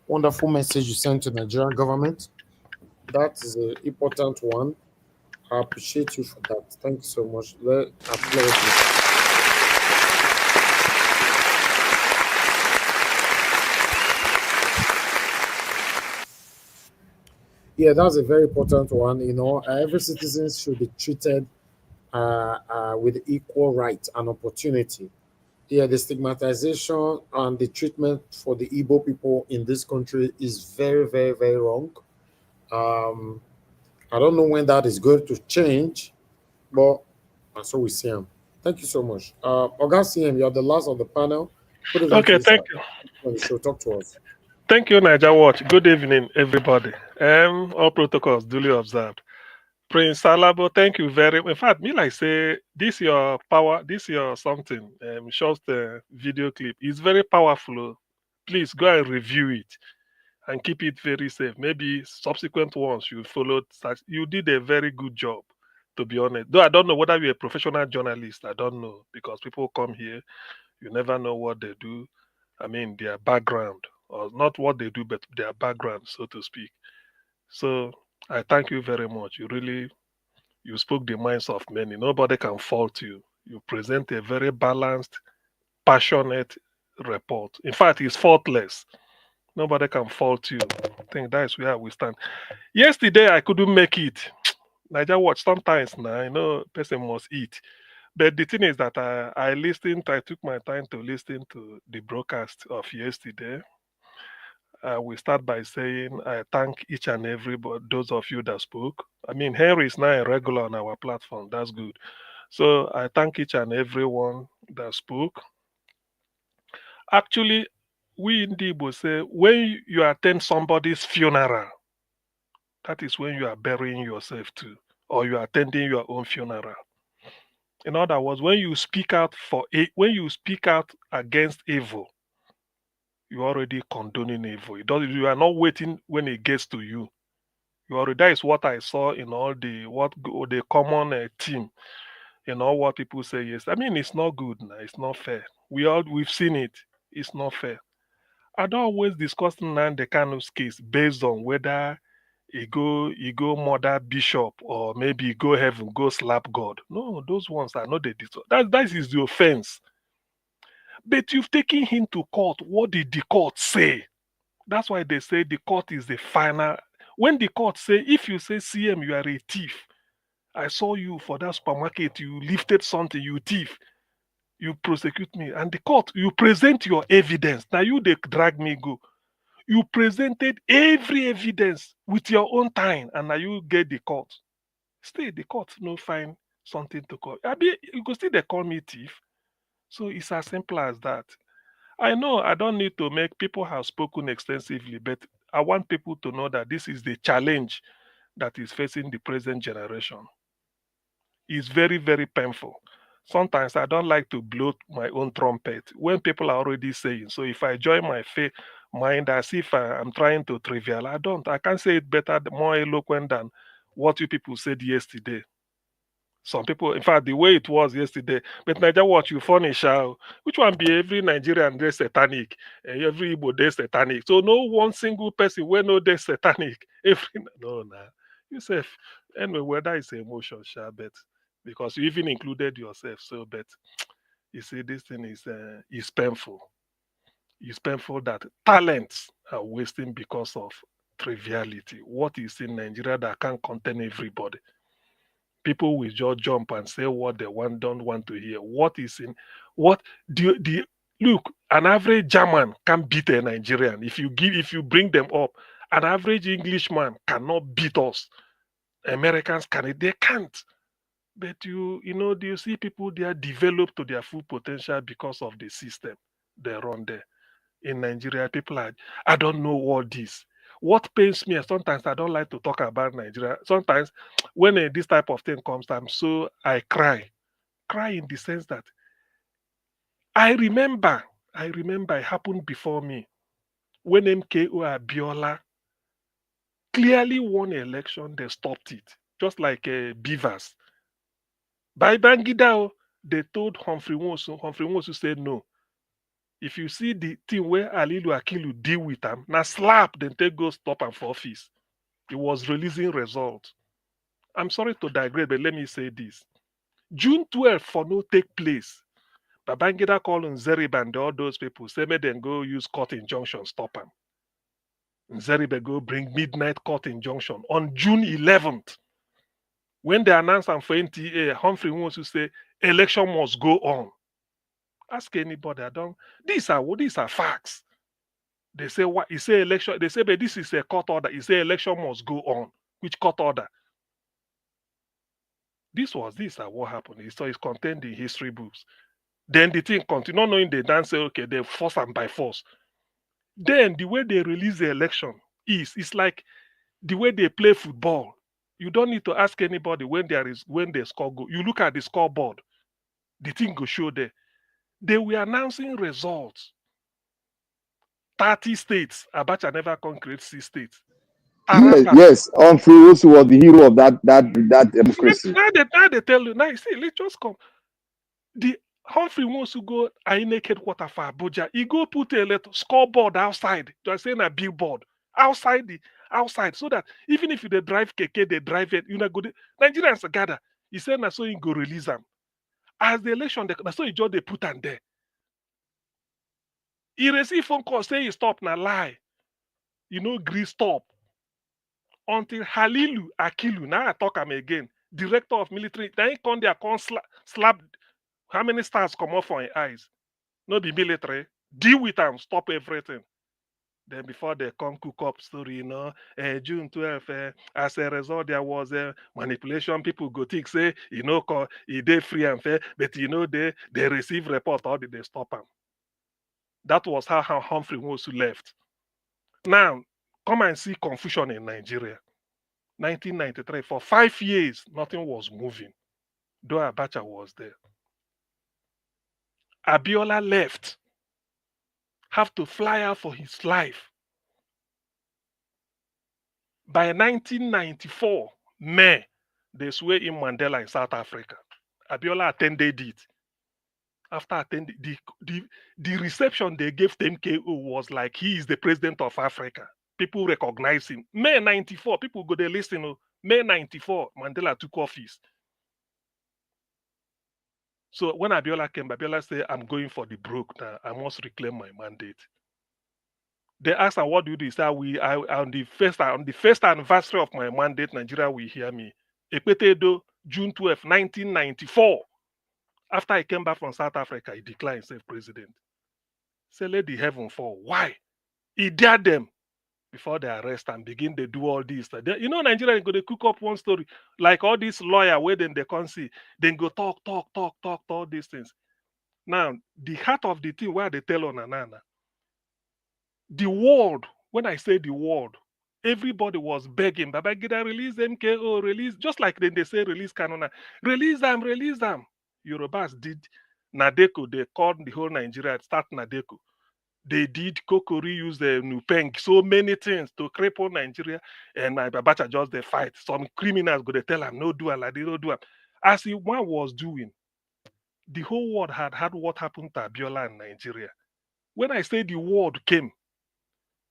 wonderful message you sent to the Nigerian government. That is an important one. I appreciate you for that. Thank you so much. Let applaud you. Yeah, that's a very important one. You know, every citizen should be treated with equal rights and opportunity. Yeah, the stigmatization and the treatment for the Igbo people in this country is very, very, very wrong. I don't know when that is going to change, but so we see him. Thank you so much. Oga CM, you're the last of the panel. Okay, thank you. On the show, talk to us. Thank you, Niger Watch. Good evening, everybody. All protocols duly observed. Prince Salabo, thank you very much. In fact, me like say this your power, this your something. Short video clip. It's very powerful. Please go and review it and keep it very safe. Maybe subsequent ones you followed. You did a very good job, to be honest. Though I don't know whether you're a professional journalist. I don't know because people come here, you never know what they do. I mean, their background, or not what they do, but their background, so to speak. So I thank you very much. You spoke the minds of many. Nobody can fault you. You present a very balanced, passionate report. In fact, it's faultless. Nobody can fault you. I think that is where we stand. Yesterday, I couldn't make it. Niger Watch, sometimes now, I know person must eat. But the thing is that I took my time to listen to the broadcast of yesterday. We start by saying I thank each and every those of you that spoke. I mean, Henry is now a regular on our platform. That's good. So I thank each and everyone that spoke. Actually, we in Igbo say when you attend somebody's funeral, that is when you are burying yourself too, or you are attending your own funeral. In other words, when you speak out when you speak out against evil, you're already condoning evil. You are not waiting when it gets to you. You already, that is what I saw in all the common theme in all what people say. Yes, I mean it's not good now. It's not fair. We've seen it. It's not fair. I don't always discuss Nnamdi Kanu's case based on whether he go murder bishop or maybe he go heaven, go slap God. No, those ones are not that is the offense. But you've taken him to court. What did the court say? That's why they say the court is the final. When the court say, if you say CM, you are a thief. I saw you for that supermarket, you lifted something, you thief. You prosecute me. And the court, you present your evidence. Now you they drag me go. You presented every evidence with your own time, and now you get the court. Stay the court, no find something to call. I mean, you go still they call me thief. So it's as simple as that. I know I don't need to make people have spoken extensively, but I want people to know that this is the challenge that is facing the present generation. It's very, very painful. Sometimes I don't like to blow my own trumpet when people are already saying. So if I join my mind as if I'm trying to trivial, I don't. I can say it better, more eloquent than what you people said yesterday. Some people, in fact, the way it was yesterday, but Niger Watch, you furnish out. Which one be every Nigerian day satanic, and every Igbo day satanic? So no one single person will know they satanic. No, you say anyway, whether it's emotion, but because you even included yourself. So, but you see, this thing is painful. It's painful that talents are wasting because of triviality. What is in Nigeria that can't contain everybody? People will just jump and say what they don't want to hear. What is in what do look, an average German can beat a Nigerian. If you bring them up, an average Englishman cannot beat us. Americans they can't. But do you see people they are developed to their full potential because of the system they run there. In Nigeria, people I don't know what this. What pains me, sometimes I don't like to talk about Nigeria. Sometimes when this type of thing comes, I cry. Cry in the sense that I remember it happened before me when MKO Abiola clearly won an election, they stopped it. Just like Beavers. By Bangida, they told Humphrey Nwosu said no. If you see the thing where Alilu Akilu deal with them, now slap, then take go stop and for office. It was releasing results. I'm sorry to digress, but let me say this. June 12th for no take place. Babangida called Nzeribe and all those people, say may then go use court injunction, stop them. Nzeribe go bring midnight court injunction on June 11th. When they announced them for NTA, Humphrey wants to say election must go on. Ask anybody. These are facts. They say what? He say election. They say, but this is a court order. He say election must go on. Which court order? This are what happened. So it's contained in history books. Then the thing continue, not knowing they don't say, okay, they force and by force. Then the way they release the election it's like the way they play football. You don't need to ask anybody when they score go. You look at the scoreboard. The thing go show there. They were announcing results. 30 states. Abacha never conquered 6 states. Yes. Humphrey Nwosu was the hero of that democracy. Now they tell you, now you see, let's just come. The Humphrey wants to go INEC headquarters for Abuja. He go put a scoreboard outside. Just saying a billboard outside so that even if they drive KK, they drive it. Go. Nigerians gather. He said, "Na so he go release them." As the election, that's so they put on there. He received phone call say he stop na lie. You know, agree stop. Until Halilu Akilu, now I talk him again, director of military, then he come there, come slap how many stars come off on his eyes. No be military. Deal with them, stop everything. Then before they come cook up story, June 12th, as a result, there was a manipulation. People go think, say, he did free and fair, but they receive report, how did they stop him? That was how Humphrey Nwosu left. Now, come and see confusion in Nigeria. 1993, for 5 years, nothing was moving, though Abacha was there. Abiola left, have to fly out for his life. By 1994, May, they swear in Mandela in South Africa. Abiola attended it. After attending, the reception they gave to MKO was like he is the president of Africa. People recognize him. May 94, people go there listen. May 94, Mandela took office. So when Abiola came, Abiola said, I'm going for the broke now. I must reclaim my mandate. They asked her, what do you do? He said, on the first anniversary of my mandate, Nigeria will hear me. Ekpetedo, June 12, 1994. After I came back from South Africa, he declined self-president. Say, let the heaven fall. Why? He dared them before they arrest and begin to do all this. Nigeria go to cook up one story. Like all these lawyers where then they can't see. Then go talk, all these things. Now, the heart of the thing where they tell on Anana, the world, when I say the world, everybody was begging, Babangida, release MKO, release, just like then they say release Kanuna, release them. Yorubas did Nadeko, they called the whole Nigeria, start Nadeko. They did Kokori, use the Nupeng, so many things to cripple Nigeria, and Babacha just they fight. Some criminals go to tell him, no do like they don't do it. As he one was doing, the whole world had heard what happened to Abiola in Nigeria. When I say the world came,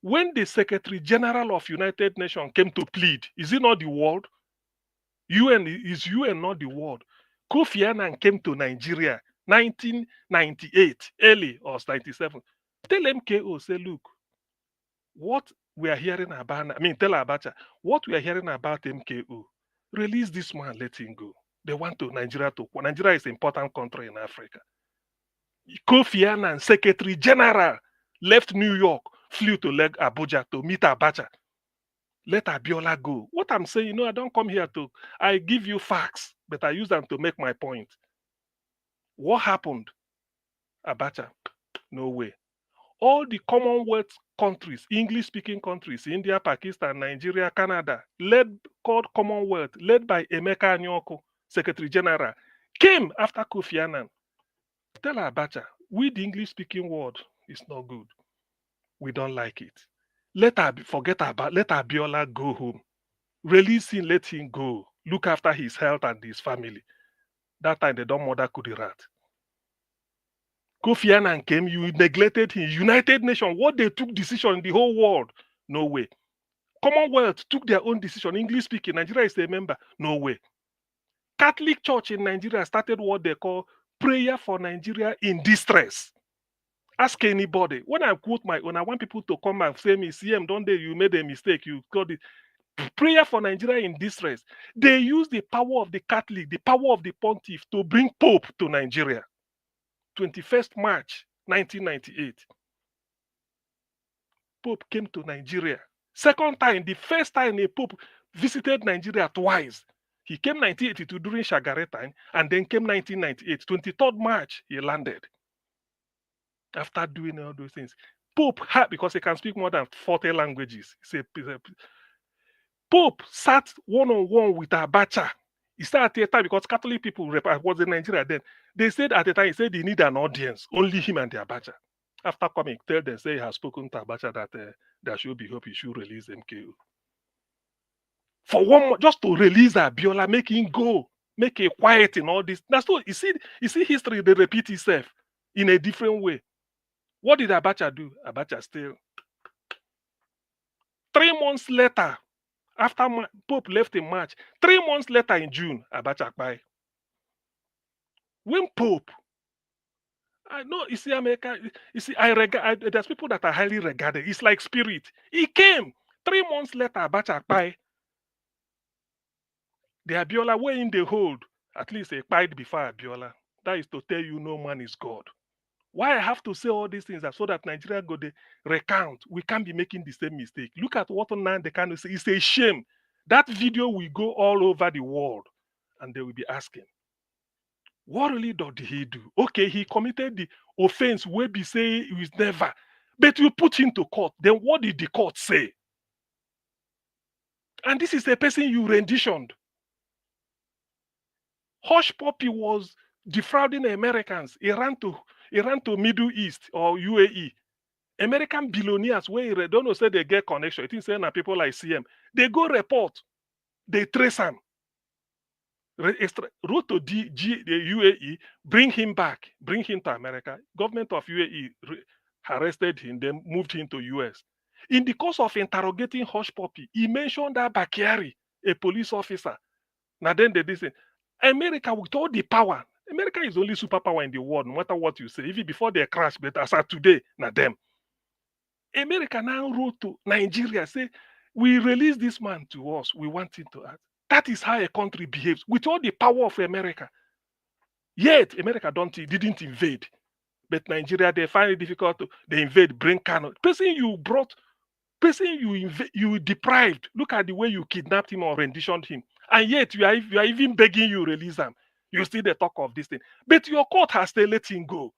when the Secretary General of United Nations came to plead, is it not the world? UN is UN, not the world. Kofi Annan came to Nigeria 1998, early or 97. Tell MKO, say, look, what we are hearing about, tell Abacha, what we are hearing about MKO, release this man, let him go. They want Nigeria is an important country in Africa. Kofi Annan, Secretary General, left New York, flew to Abuja to meet Abacha. Let Abiola go. What I'm saying, I don't come here I give you facts, but I use them to make my point. What happened? Abacha, no way. All the Commonwealth countries, English-speaking countries, India, Pakistan, Nigeria, Canada, called Commonwealth, led by Emeka Anyoko, Secretary General, came after Kofi Annan. Tell Abacha, we the English-speaking world is not good. We don't like it. Let Abiola go home. Release him, let him go. Look after his health and his family. That time they don't murder Kudirat. Kofi Annan came, you neglected him. United Nations, what they took decision in the whole world? No way. Commonwealth took their own decision. English speaking, Nigeria is a member. No way. Catholic Church in Nigeria started what they call prayer for Nigeria in distress. Ask anybody. When I quote when I want people to come and say me, CM, don't they? You made a mistake. You got it. Prayer for Nigeria in distress. They use the power of the Catholic, the power of the Pontiff to bring Pope to Nigeria. 21st March 1998. Pope came to Nigeria. Second time, the first time a Pope visited Nigeria twice. He came 1982 during Shagare time, and then came 1998. 23rd March, he landed. After doing all those things. Pope had, because he can speak more than 40 languages. Pope sat one-on-one with Abacha. He said at the time, because Catholic people was in Nigeria then, they said at the time, he said he need an audience, only him and the Abacha. After coming, tell them, say he has spoken to Abacha that there should be hope, he should release MKO. For 1 month, just to release Abiola, make him go, make it quiet in all this. That's what you see history, they repeat itself in a different way. What did Abacha do? Abacha still. 3 months later, after Pope left in March, 3 months later in June, Abacha died. When Pope, I know, you see, America, you see, there's people that are highly regarded. It's like spirit. He came 3 months later, Abacha Kpai. The Abiola were in the hold, at least a Kpai before Abiola. That is to tell you no man is God. Why I have to say all these things are so that Nigeria go the recount. We can't be making the same mistake. Look at what Nnamdi Kanu say. It's a shame. That video will go all over the world, and they will be asking, what really did he do? Okay, he committed the offense where be say he was never, but you put him to court. Then what did the court say? And this is a person you renditioned. Hush Puppy was defrauding Americans. He ran to Middle East or UAE. American billionaires where they don't know say they get connection. It is saying that people like CM. They go report. They trace him. Wrote to the UAE, bring him back, bring him to America. Government of UAE arrested him, then moved him to US. In the course of interrogating Hush Puppy, he mentioned that Bakari, a police officer. Now then they did say, America with all the power, America is the only superpower in the world, no matter what you say. Even before they crash, but as of today, now them. America now wrote to Nigeria, say, we release this man to us. We want him to act. That is how a country behaves, with all the power of America. Yet, America didn't invade. But Nigeria, they find it difficult to they invade, bring Kanu. Person you brought, person you deprived. Look at the way you kidnapped him or renditioned him. And yet, you are even begging you release him. You still the talk of this thing. But your court has still let him go.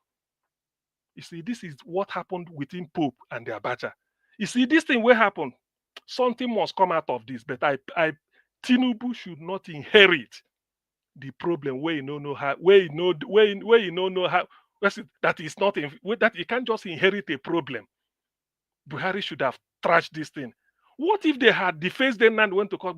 You see, this is what happened within Pope and the Abacha. You see, this thing will happen. Something must come out of this. But Tinubu should not inherit the problem where you don't know how, where you don't know how. That is not that you can't just inherit a problem. Buhari should have trashed this thing. What if they had defaced them and went to court?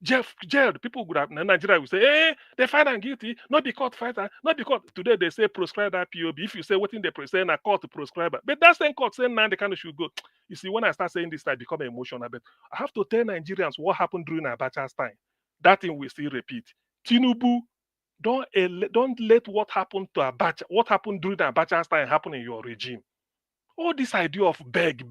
Jailed. People would have, Nigeria would say, hey, they find them guilty, not the court fighter, not the court. Today they say proscribe that POB. If you say what in they say in a court to prescribe, but that same court saying now they kind of should go. You see, when I start saying this, I become emotional. But I have to tell Nigerians what happened during Abacha's time. That thing will still repeat. Tinubu, don't let what happened to Abacha, what happened during Abacha's time happen in your regime. All this idea of beg,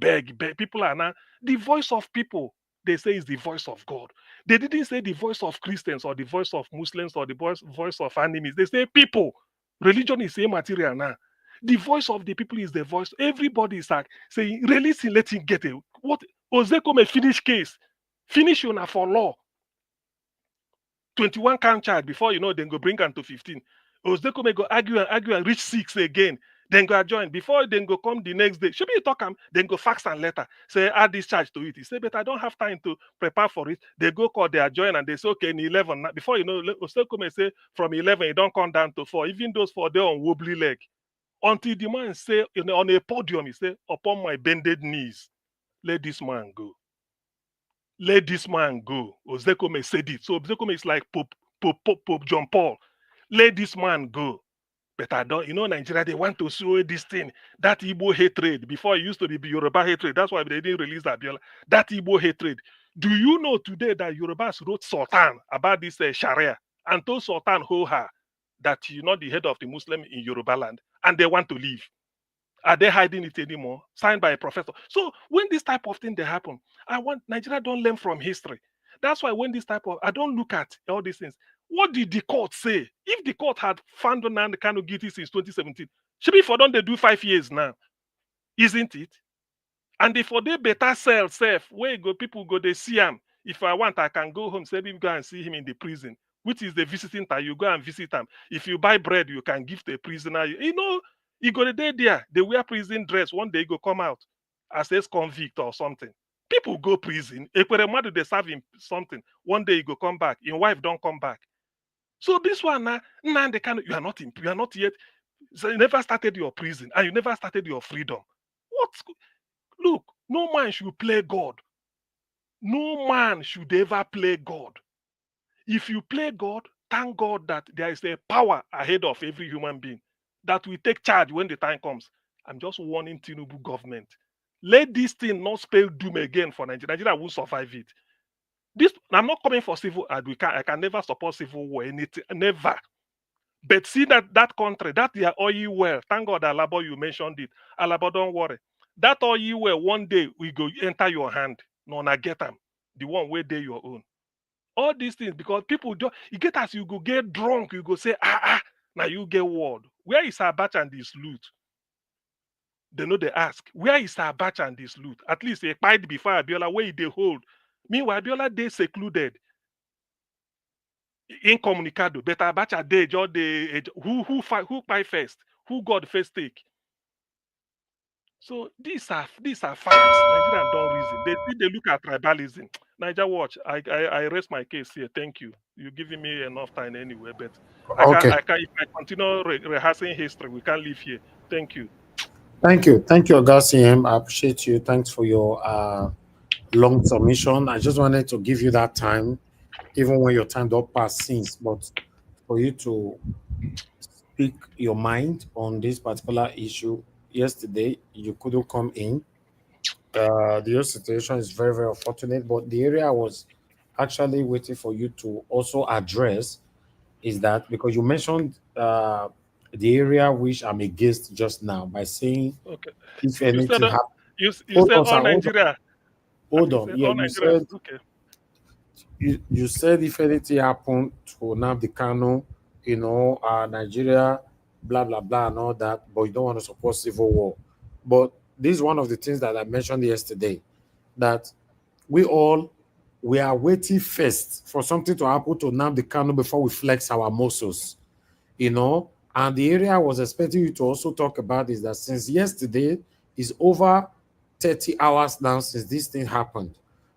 people are now the voice of people. They say is the voice of God. They didn't say the voice of Christians or the voice of Muslims or the voice of enemies. They say people. Religion is same material now. The voice of the people is the voice. Everybody is like saying, release him, let him get it. What Ozeko may finish case. Finish you now for law. 21 count charge before you know, then go bring him to 15. Ozeko may go argue and reach 6 again. Then go join. Before then go come the next day. Should be talk him, then go fax and letter. Say add this charge to it. He say, but I don't have time to prepare for it. They go call their join and they say, okay, in 11. Before you know, Oseko may say from 11, you don't come down to 4. Even those 4 they're on wobbly leg. Until the man say on a podium, he say, upon my bended knees, let this man go. Let this man go. Oseko may said it. So Oseko is like Pope John Paul. Let this man go. But I don't, Nigeria, they want to show this thing, that Igbo hatred. Before it used to be Yoruba hatred. That's why they didn't release Abiola. That Igbo hatred. Do you know today that Yorubas wrote Sultan about this Sharia and told Sultan Hoha that you're not the head of the Muslim in Yoruba land and they want to leave? Are they hiding it anymore? Signed by a professor. So when this type of thing they happen, I want Nigeria don't learn from history. That's why when this type of, I don't look at all these things. What did the court say? If the court had found Nnamdi Kanu guilty since 2017, should be for them they do 5 years now, isn't it? And if for they better sell safe, where go people go they see him. If I want, I can go home, say go and see him in the prison, which is the visiting time. You go and visit him. If you buy bread, you can give to a prisoner. You go the day there, they wear prison dress. One day you go come out as a convict or something. People go prison. If they serve him something, one day you go come back. Your wife don't come back. So this one now, Nnamdi Kanu, you are not yet. So you never started your prison and you never started your freedom. Look, no man should play God. No man should ever play God. If you play God, thank God that there is a power ahead of every human being that will take charge when the time comes. I'm just warning Tinubu government. Let this thing not spell doom again for Nigeria. Nigeria won't survive it. I'm not coming for civil. I can never support civil war. Anything, never. But see that country, that their oil well. Thank God, Alabo, you mentioned it. Alabo, don't worry. That oil well, one day we go enter your hand. No, na get them. The one where they your own. All these things because people do you get as you go get drunk, you go say, now you get word. Where is Abacha and this loot? They know they ask, where is Abacha and this loot? At least they fight before Abiola, where they hold. Meanwhile, Abiola they secluded, incommunicado. But Abacha they just the who fight first, who got first take. So these are facts. Nigerians don't reason. They look at tribalism. Niger watch. I rest my case here. Thank you. You're giving me enough time anyway. But I can Okay. if I continue rehearsing history, we can't leave here. Thank you. Thank you, Augustine. I appreciate you. Thanks for your long submission. I just wanted to give you that time, even when your time don't pass since, but for you to speak your mind on this particular issue. Yesterday, you couldn't come in. The whole situation is very, very unfortunate, but the area I was actually waiting for you to also address is that because you mentioned the area which I'm against just now by saying Okay. if You said anything happens. you Hold said on, all sir, Nigeria. hold You on. said Yeah, all you Nigeria. said Okay. you said if anything happened to Nnamdi Kanu, Nigeria, blah blah blah, and all that, but you don't want to support civil war. But this is one of the things that I mentioned yesterday, that we are waiting first for something to happen to Nnamdi Kanu before we flex our muscles, And the area I was expecting you to also talk about is that since yesterday is over 30 hours now since this thing happened.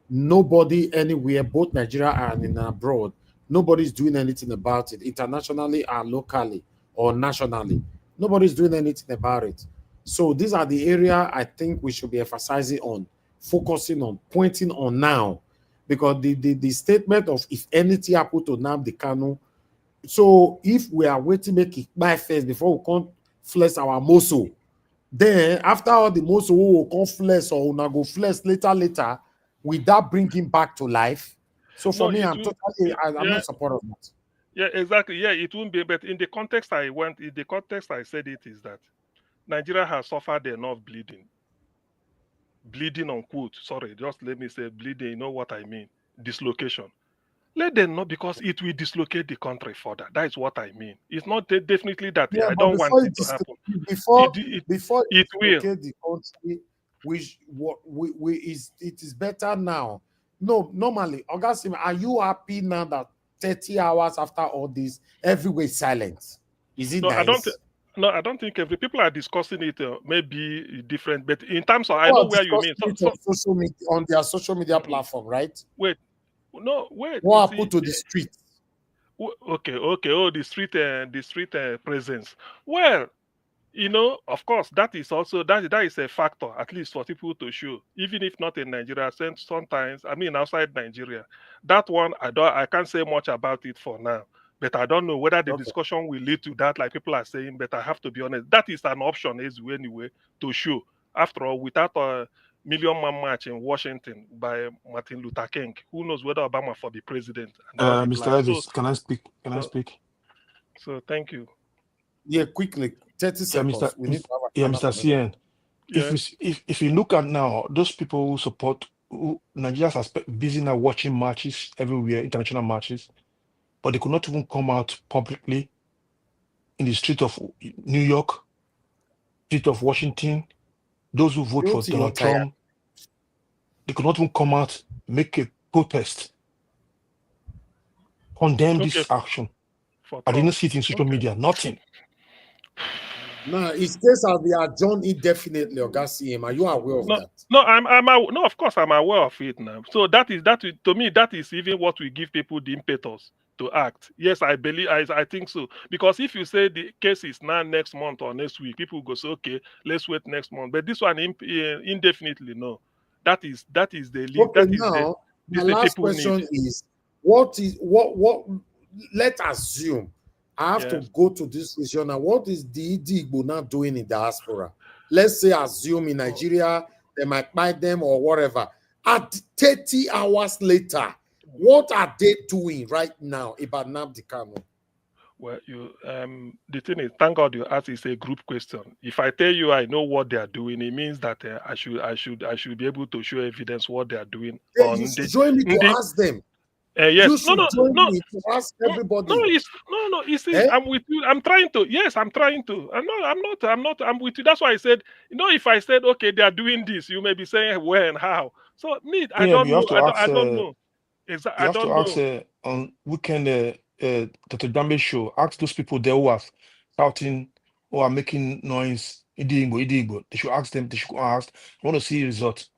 Nobody anywhere, both Nigeria and in abroad, nobody's doing anything about it, internationally or locally or nationally. Nobody's doing anything about it. So these are the area I think we should be emphasizing on, focusing on, pointing on now. Because the statement of if anything happened to Nnamdi Kanu, so if we are waiting make it by first before we can flex our muscle, then after all the muscle we will come flex or we go flex later, will that bring him back to life? So for No, me, it I'm will. totally, I'm Yeah. not in support of that. Yeah, exactly. Yeah, it won't be. But in the context I said it is that Nigeria has suffered enough bleeding unquote. Sorry, just let me say bleeding. You know what I mean? Dislocation. Let them know because it will dislocate the country further. That is what I mean. It's not definitely that Yeah, I but don't want it to happen. before It will. dislocate the country, it is better now. No, normally, Augustine, are you happy now that 30 hours after all this, everywhere is silent? Is it No, I don't. nice? No, I don't think every people are discussing it. Maybe different, but in terms of, I People know are where you mean. discussing it on social media, on their social media platform, right? Wait, no, wait. You What see, happened to the street? okay. Oh, the street presence. Well, of course, that is also that is a factor, at least for people to show, even if not in Nigeria. Sometimes, I mean, outside Nigeria, that one I can't say much about it for now. But I don't know whether the Okay. discussion will lead to that, like people are saying. But I have to be honest, that is an option, anyway, to show. After all, without a million man march in Washington by Martin Luther King, who knows whether Obama for the president and all the Mr. black. Elvis, can I speak? Can I So, speak? so thank you. Yeah, quickly, 30 Yeah, Mr. seconds. We need to have Yeah, another Mr. conversation. CN. Yeah. If you look at now, those people who support Nigerians are busy now watching matches everywhere, international matches, but they could not even come out publicly in the street of New York, street of Washington. Those who vote for Guilty or Donald tired? Trump, they could not even come out, make a protest, condemn Okay. this action. For I Trump. didn't see it in social Okay. media, nothing. Now, it stays as they are adjourned indefinitely, Augustine. Are you aware of that? No, no, of course I'm aware of it now. So to me, that is even what will give people the impetus to act. Yes, I believe, I think so. Because if you say the case is now next month or next week, people go say, okay, let's wait next month. But this one indefinitely, no. That is the lead. Okay, That is now my the last people need. question is what let's assume I have to Yes. go to this region now. What is the Igbo now doing in diaspora? Let's say assume in Nigeria they might buy them or whatever. At 30 hours later, what are they doing right now about Nnamdi Kanu? Well, the thing is, thank God you asked. It's a group question. If I tell you I know what they are doing, it means that I should be able to show evidence what they are doing. Then you should join me to ask them. Yes. You should join me to ask everybody. No. You see, I'm with you. I'm trying to. Yes, I'm trying to. I'm with you. That's why I said, if I said, okay, they are doing this, you may be saying where and how. So me, I don't know. I don't know. You have to ask on weekend the Dambe show. Ask those people there who are shouting or are making noise. Idigbo. They should ask them. They should ask. I want to see results.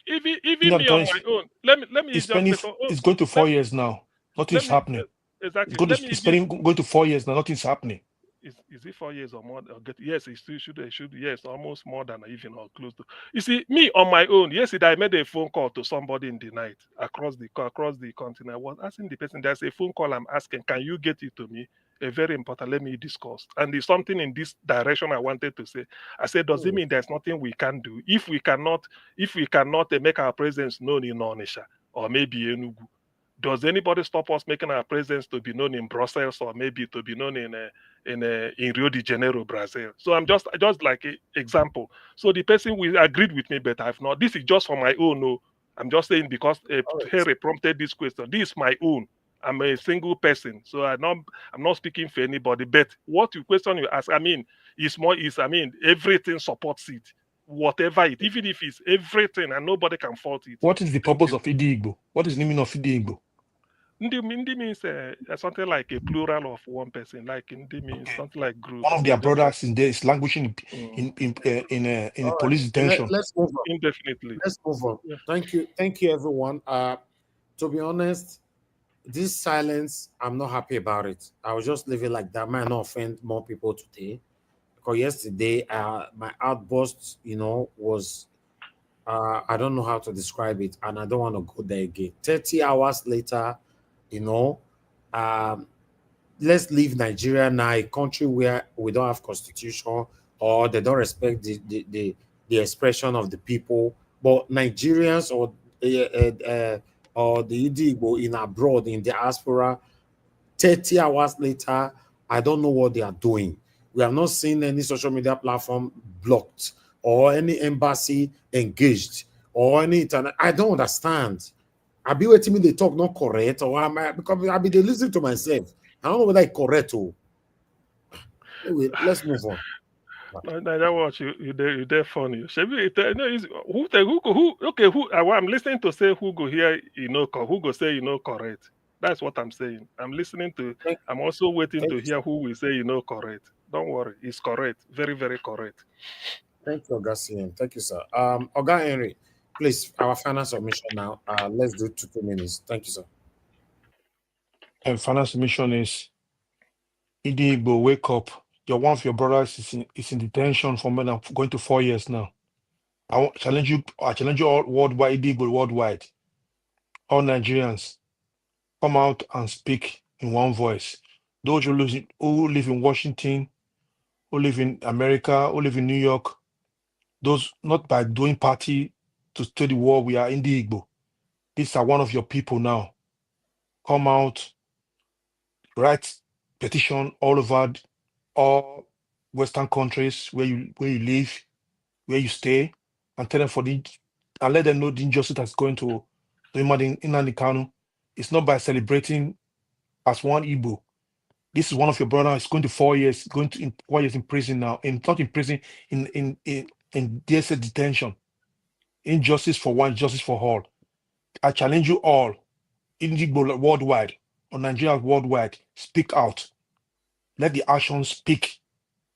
Even me on my own. Let me it's just say it's going to 4 years now. Nothing's happening. Exactly. It's going to 4 years now. Nothing's happening. Is it 4 years or more? Yes, it still should. Yes, almost more than even or close to. You see, me on my own. Yesterday, I made a phone call to somebody in the night across the continent. I was asking the person. There's a phone call. I'm asking, can you get it to me? A very important. Let me discuss. And there's something in this direction I wanted to say. I said, does it mean there's nothing we can do if we cannot make our presence known in Onisha or maybe Enugu? Does anybody stop us making our presence to be known in Brussels or maybe to be known in Rio de Janeiro, Brazil? So I'm just like an example. So the person will agreed with me, but I've not. This is just for my own. No, I'm just saying because Harry prompted this question. This is my own. I'm a single person, so I'm not speaking for anybody. But what question you ask, everything supports it. Whatever it, even if it's everything and nobody can fault it. What is the purpose of Idigbo? What is the meaning of Idigbo? Ndi means something like a plural of one person. Like Ndi means something like group. One of their brothers in there is languishing in police detention. Let's move on. Indefinitely. Let's move on. Yeah. Thank you, everyone. To be honest, this silence, I'm not happy about it. I was just leaving like that. Might not offend more people today. Because yesterday, my outburst, was I don't know how to describe it, and I don't want to go there again. 30 hours later, let's leave Nigeria now, a country where we don't have constitution or they don't respect the expression of the people. But Nigerians or the Igbo in abroad, in diaspora, 30 hours later, I don't know what they are doing. We have not seen any social media platform blocked or any embassy engaged or any internet. I don't understand. I be waiting me they talk not correct or because I be they listen to myself. I don't know whether it's correct or. Anyway, let's move on. That watch you're funny. I'm listening to say who go here, who go say correct. That's what I'm saying. I'm listening to. I'm also waiting to hear who will say correct. Don't worry, it's correct. Very, very correct. Thank you, Augustine. Thank you, sir. Oga Henry, please, our final submission now. Let's do 2 minutes. Thank you, sir. And final submission is Idigbo, wake up. One of your brothers is in detention for more than going to 4 years now. I challenge you all worldwide, Idigbo worldwide. All Nigerians, come out and speak in one voice. Those who live in Washington, who live in America, who live in New York, those not by doing party to stay the war, we are in the Igbo. These are one of your people now. Come out, write petition all over all Western countries where you live, where you stay, and tell them and let them know the injustice that's going to Nnamdi Kanu. It's not by celebrating as one Igbo. This is one of your brothers. It's going to 4 years. Going to 4 years in prison now. Not in prison, in DSA detention. Injustice for one, justice for all. I challenge you all, Igbo worldwide or Nigeria worldwide, speak out. Let the actions speak.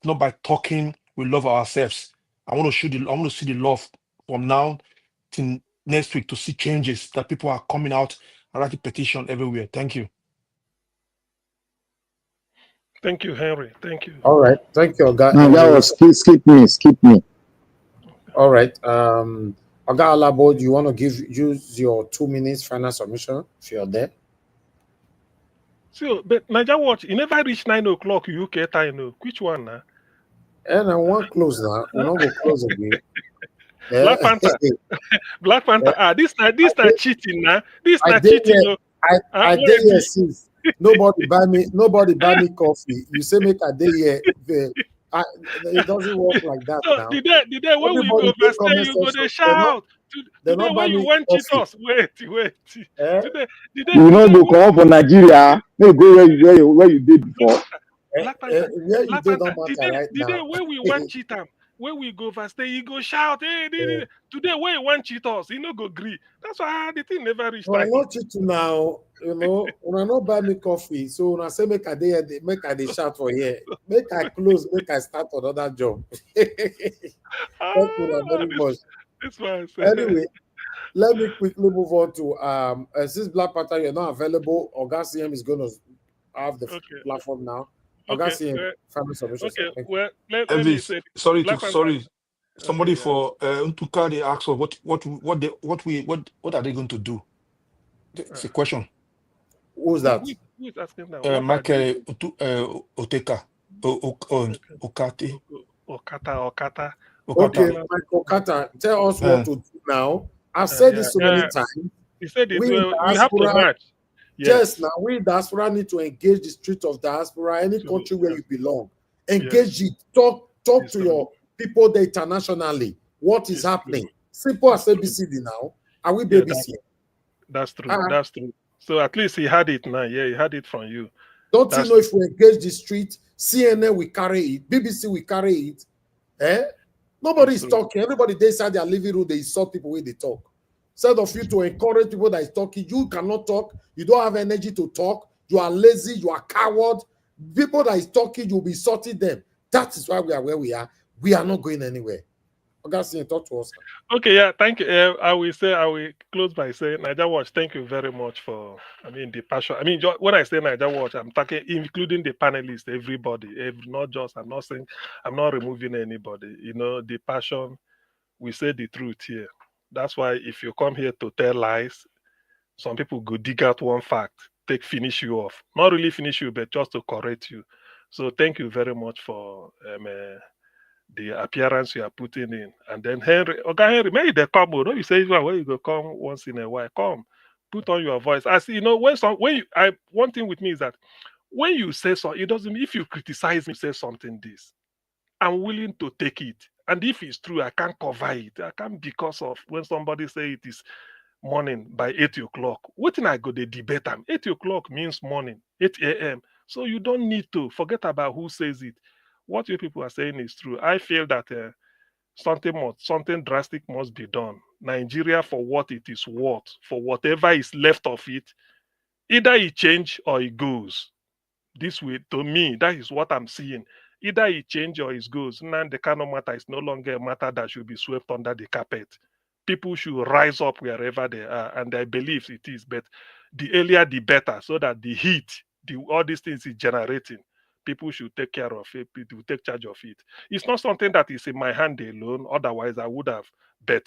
Not by talking, we love ourselves. I want to see the love from now till next week to see changes that people are coming out and writing petition everywhere. Thank you. Thank you, Henry. Thank you. All right. Thank you, Oga. No, that was skip me. All right. Oga Alabo, do you want to use your 2 minutes final submission if you're there? So, but Niger Watch, you never reach 9 o'clock UK time. No. Which one now? And I want close now. We don't go close again. Black Panther. Black Panther. This not cheating now. This not cheating. I did here since. nobody buy me coffee. You say make a day here. It doesn't work like that So now. the day when we Everybody go take overstay, comment you go section. they shout. They Today not buy when you me want cheat coffee. us, wait. Eh? Today, You know, go come up for Nigeria. Maybe go where you did before. Black Panther, Where you Black did Panther. not matter right The day now. when we want cheat them, when we go overstay, you go shout. Hey, today when you want cheat us, you no go agree. That's why the thing never reach No, I'm 30. not cheating now. You know, when I not buy me coffee, so when I say make a day, make a day shout for here. Make I close, make I start another job. Thank you very much. That's why I say. Anyway, let me quickly move on to since Black Panther you're not available, Oga CM is going to have the Okay. platform now. Oga Okay. CM, family submission, sir. Okay. Thank you. Well, let me Elvis, say, Black Panther. sorry. Somebody Okay, yeah. for Ntuka, they asked us what are they going to do? It's a question. Who's that? Who is asking now? What Michael Oteka. Okate. Okata. Okay, Michael Carter, tell us what to do now. I've said this so many times. He said it. We We have to diaspora, match. yes, now we diaspora need to engage the street of diaspora, any country where you belong. Engage it. Talk to your people there internationally. What is happening? Simple as ABCD now. Are we babies here? That's true. That's true. So at least he had it now. Yeah, he had it from you. Don't you know if we engage the street, CNN will carry it, BBC will carry it. Nobody is talking. Everybody they inside their living room, they insult people when they talk. Instead of you to encourage people that is talking, you cannot talk. You don't have energy to talk. You are lazy. You are coward. People that is talking, you'll be insulting them. That is why we are where we are. We are not going anywhere. Okay, talk to us. Okay, yeah, thank you. I will close by saying, Niger Watch, thank you very much for, the passion. When I say Niger Watch, I'm talking, including the panelists, everybody, not just, I'm not saying, I'm not removing anybody. The passion, we say the truth here. That's why if you come here to tell lies, some people go dig out one fact, finish you off. Not really finish you, but just to correct you. So thank you very much for the appearance you are putting in. And then Henry, maybe they come. No, you say where you go come once in a while. Come, put on your voice. As you know, one thing with me is that when you say so, it doesn't mean if you criticize me, say something this. I'm willing to take it. And if it's true, I can't cover it. I can't because of when somebody say it is morning by 8 o'clock. What thing I go the debate them? 8 o'clock means morning, 8 a.m. So you don't need to forget about who says it. What you people are saying is true. I feel that something drastic must be done. Nigeria, for what it is worth, for whatever is left of it, either it change or it goes. This way, to me, that is what I'm seeing. Either it change or it goes. Nnamdi Kanu matter is no longer a matter that should be swept under the carpet. People should rise up wherever they are, and I believe it is. But the earlier, the better, so that the heat, all these things is generating. People should take care of it. People take charge of it. It's not something that is in my hand alone. Otherwise, I would have. But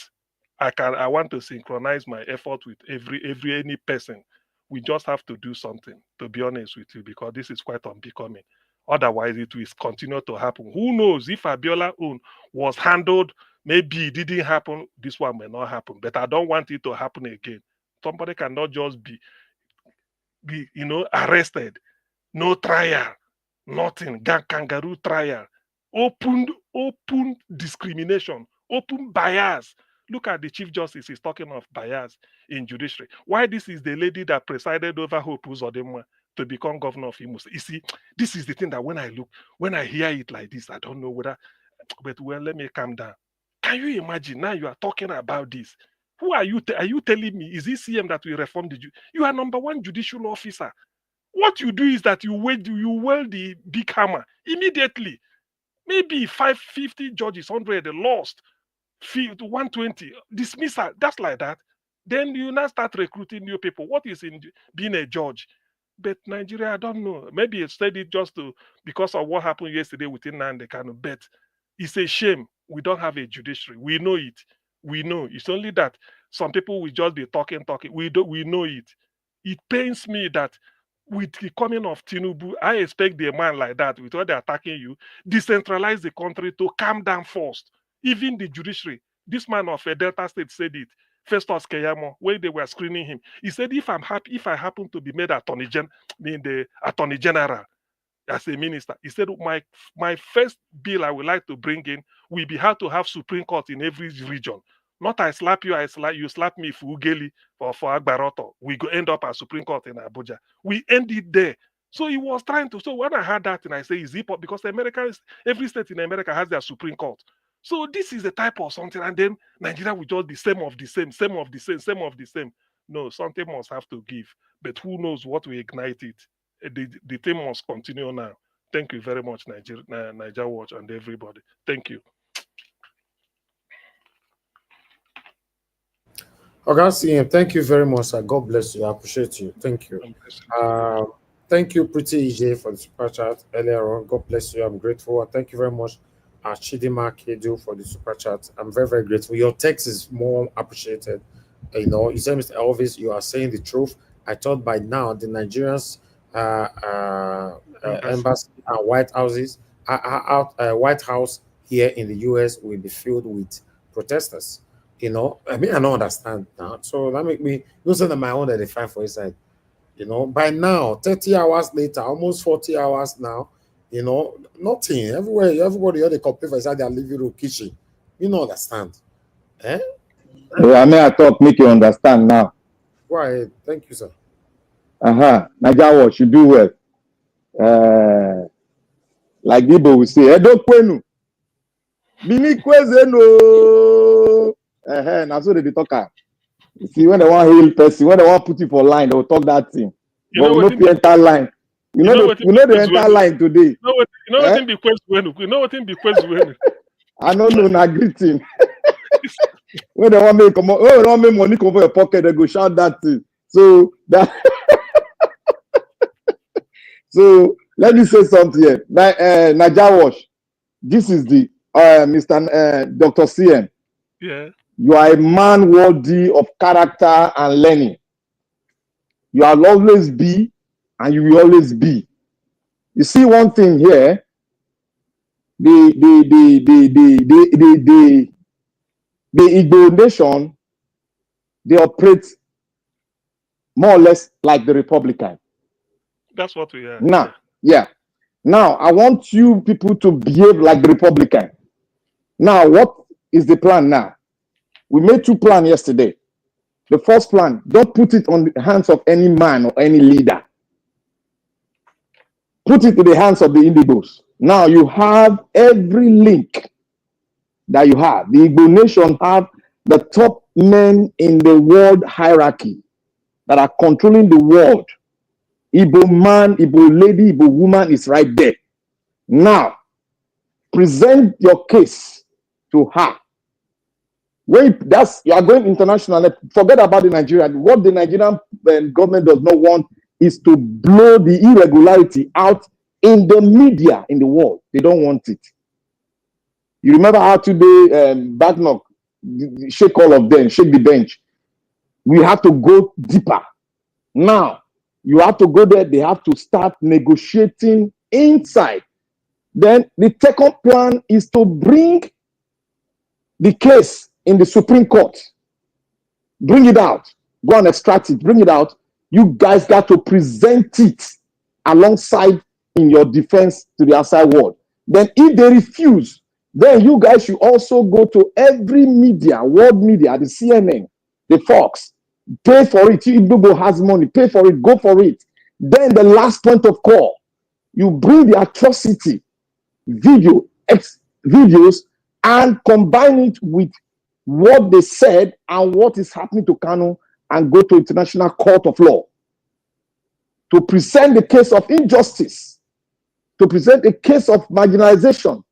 I want to synchronize my effort with any person. We just have to do something, to be honest with you, because this is quite unbecoming. Otherwise, it will continue to happen. Who knows if Abiola own was handled, maybe it didn't happen, this one may not happen. But I don't want it to happen again. Somebody cannot just be arrested, no trial, nothing, kangaroo trial, open discrimination, open bias. Look at the Chief Justice is talking of bias in judiciary. Why this is the lady that presided over Hope Uzodinma to become governor of Imo State. You see, this is the thing that when I hear it like this, I don't know whether, but well, let me calm down. Can you imagine now you are talking about this? Who are you? Are you telling me is this CM that will reform the? You are number one judicial officer. What you do is that you wield the big hammer immediately. Maybe 550 judges, 100 lost, 120 dismissal. That's like that. Then you now start recruiting new people. What is in being a judge? But Nigeria, I don't know. Maybe it said it just because of what happened yesterday within Nnamdi Kanu. But it's a shame we don't have a judiciary. We know it. We know. It's only that some people will just be talking. We know it. It pains me that with the coming of Tinubu, I expect the man like that, with what they're attacking you, decentralize the country to calm down first. Even the judiciary. This man of a Delta State said it. Festus Keyamo, when they were screening him. He said, if I happen to be made the attorney general as a minister, he said, my first bill I would like to bring in will be how to have Supreme Court in every region. Not I slap you, you slap me for Ugeli or for Agbaroto. We go end up at Supreme Court in Abuja. We end it there. So he was trying to. So when I heard that, and I say, is it because every state in America has their Supreme Court. So this is the type of something, and then Nigeria will just be same of the same. No, something must have to give. But who knows what will ignite it? The thing must continue now. Thank you very much, Niger Watch and everybody. Thank you. Okay, thank you very much, sir. God bless you. I appreciate you. Thank you. Thank you, Pretty EJ, for the super chat earlier on. God bless you. I'm grateful. And thank you very much, Chidima Kedu, for the super chat. I'm very, very grateful. Your text is more appreciated. You know, you said, Mr. Elvis, you are saying the truth. I thought by now the Nigerians embassy and White House here in the US will be filled with protesters. You know, I mean, I don't understand now. So that make me listen to my own that they fight for inside. You know, by now, 30 hours later, almost 40 hours now, you know, nothing. Everybody they complain for inside their living room, kitchen. You don't understand. Eh? I mean, I talk, make you understand now. Go ahead. Thank you, sir. Nigeria Watch, you do well. Like Igbo will say, Edo Kwenu. Bini Kwezeno. That's what they talk. See, when they want to heal person, when they want to put you for line, they will talk that thing. But we know the entire line. We know the entire line today. You know what in be question? You know what in be question? I don't know, na greeting. When they want make money come for your pocket, they go shout that thing. So that. So let me say something here. Niger Watch. This is the Mr. Dr. CM. Yeah. You are a man worthy of character and learning. You will always be, and you will always be. You see one thing here. The Igbo nation, they operate more or less like the Republican. That's what we are. Now, yeah. Now, I want you people to behave like the Republican. Now, what is the plan now? We made two plans yesterday. The first plan, don't put it on the hands of any man or any leader. Put it in the hands of the Indigos. Now you have every link that you have. The Igbo nation have the top men in the world hierarchy that are controlling the world. Igbo man, Igbo lady, Igbo woman is right there. Now, present your case to her. When you are going international, forget about the Nigerian. What the Nigerian government does not want is to blow the irregularity out in the media in the world. They don't want it. You remember how today Bagnock shake all of them, shake the bench. We have to go deeper. Now, you have to go there. They have to start negotiating inside. Then the second plan is to bring the case in the Supreme Court. Bring it out. Go and extract it. Bring it out. You guys got to present it alongside in your defense to the outside world. Then if they refuse, then you guys should also go to every media, world media, the CNN, the Fox, pay for it. If Google has money, pay for it, go for it. Then the last point of call, you bring the atrocity videos and combine it with what they said and what is happening to Kanu and go to International Court of Law to present the case of injustice, to present a case of marginalization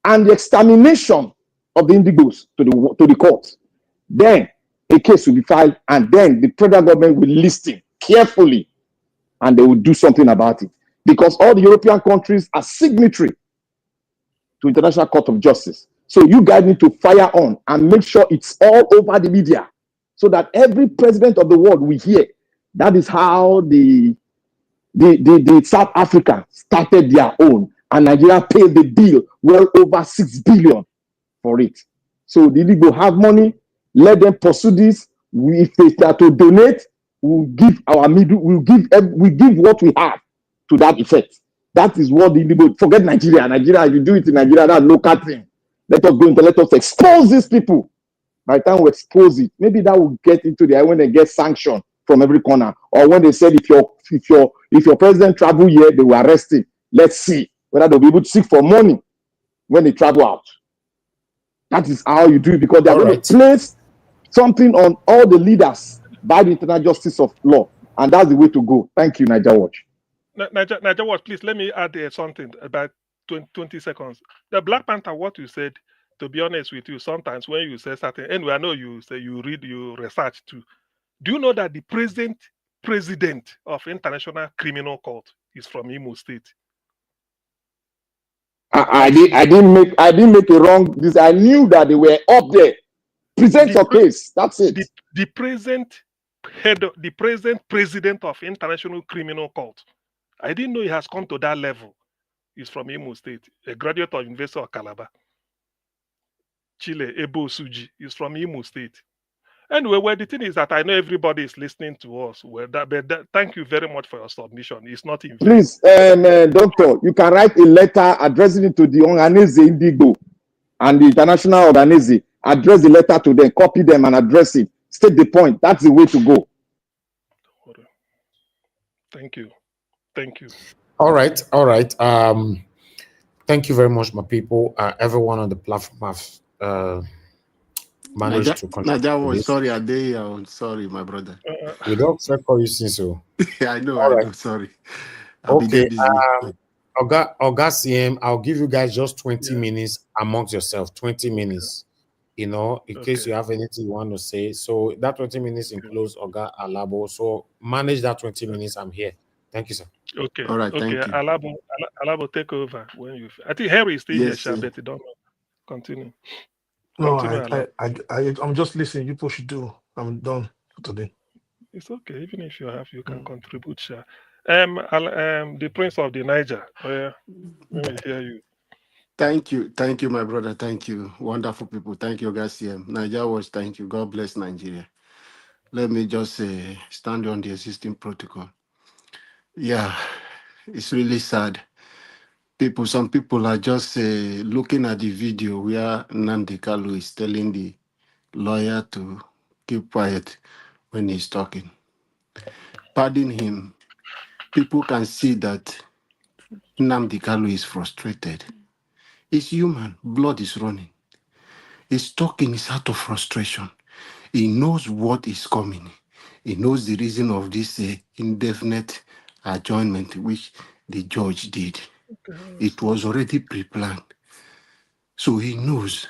and the extermination of the Indigos to the court. Then a case will be filed, and then the federal government will listen carefully and they will do something about it. Because all the European countries are signatory to International Court of Justice. So you guys need to fire on and make sure it's all over the media so that every president of the world will hear. That is how the South Africa started their own, and Nigeria paid the bill well over 6 billion for it. So the Igbo have money, let them pursue this. if they start to donate, we'll give our middle, we give what we have to that effect. That is what the Igbo, forget Nigeria. Nigeria, you do it in Nigeria, that's local thing. Let us go into, let us expose these people. By the time we expose it, maybe that will get into the when they get sanctioned from every corner, or when they said if your president travel here, they will arrest him. Let's see whether they'll be able to seek for money when they travel out. That is how you do it, because they're going to place something on all the leaders by the international justice of law, and that's the way to go. Thank you, Niger Watch. Niger Watch, please let me add something about 20 seconds. The Black Panther, what you said, to be honest with you, sometimes when you say something, anyway, I know you say you read, you research too. Do you know that the present president of International Criminal Court is from Imo State? I didn't make a wrong. I knew that they were up there. Present your case. That's it. The present president of International Criminal Court. I didn't know he has come to that level. He's from Imo State, a graduate of University of Calabar. Chile, Ebo Suji, is from Imo State. Anyway, well, the thing is that I know everybody is listening to us. Well, thank you very much for your submission. It's not in vain. Please, Doctor, you can write a letter addressing it to the Ohaneze Indigo and the international Ohaneze. Address the letter to them, copy them, and address it. State the point. That's the way to go. Thank you. Thank you. All right. Thank you very much, my people. Everyone on the platform have managed to contribute. Sorry, I'm sorry, my brother. We don't call you since so. I know. Sorry. Okay. Oga CM, I'll give you guys just 20 minutes amongst yourself. 20 minutes. In case you have anything you want to say. So that 20 minutes includes Oga Alabo. So manage that 20 minutes. I'm here. Thank you, sir. Okay. All right. Thank you. Alabo, take over when you. I think Harry is still here, but don't continue. No, I'm just listening. You push it do. I'm done for today. It's okay. Even if you have, you can contribute, sir. The Prince of the Niger. Let me hear you. Thank you, my brother. Thank you, wonderful people. Thank you, guys. Niger Watch. Thank you. God bless Nigeria. Let me just stand on the existing protocol. Yeah, it's really sad. Some people are just looking at the video where Nnamdi Kanu is telling the lawyer to keep quiet when he's talking. Pardon him. People can see that Nnamdi Kanu is frustrated. He's human. Blood is running. He's talking. He's out of frustration. He knows what is coming. He knows the reason of this indefinite adjournment which the judge did. It was already pre-planned. So he knows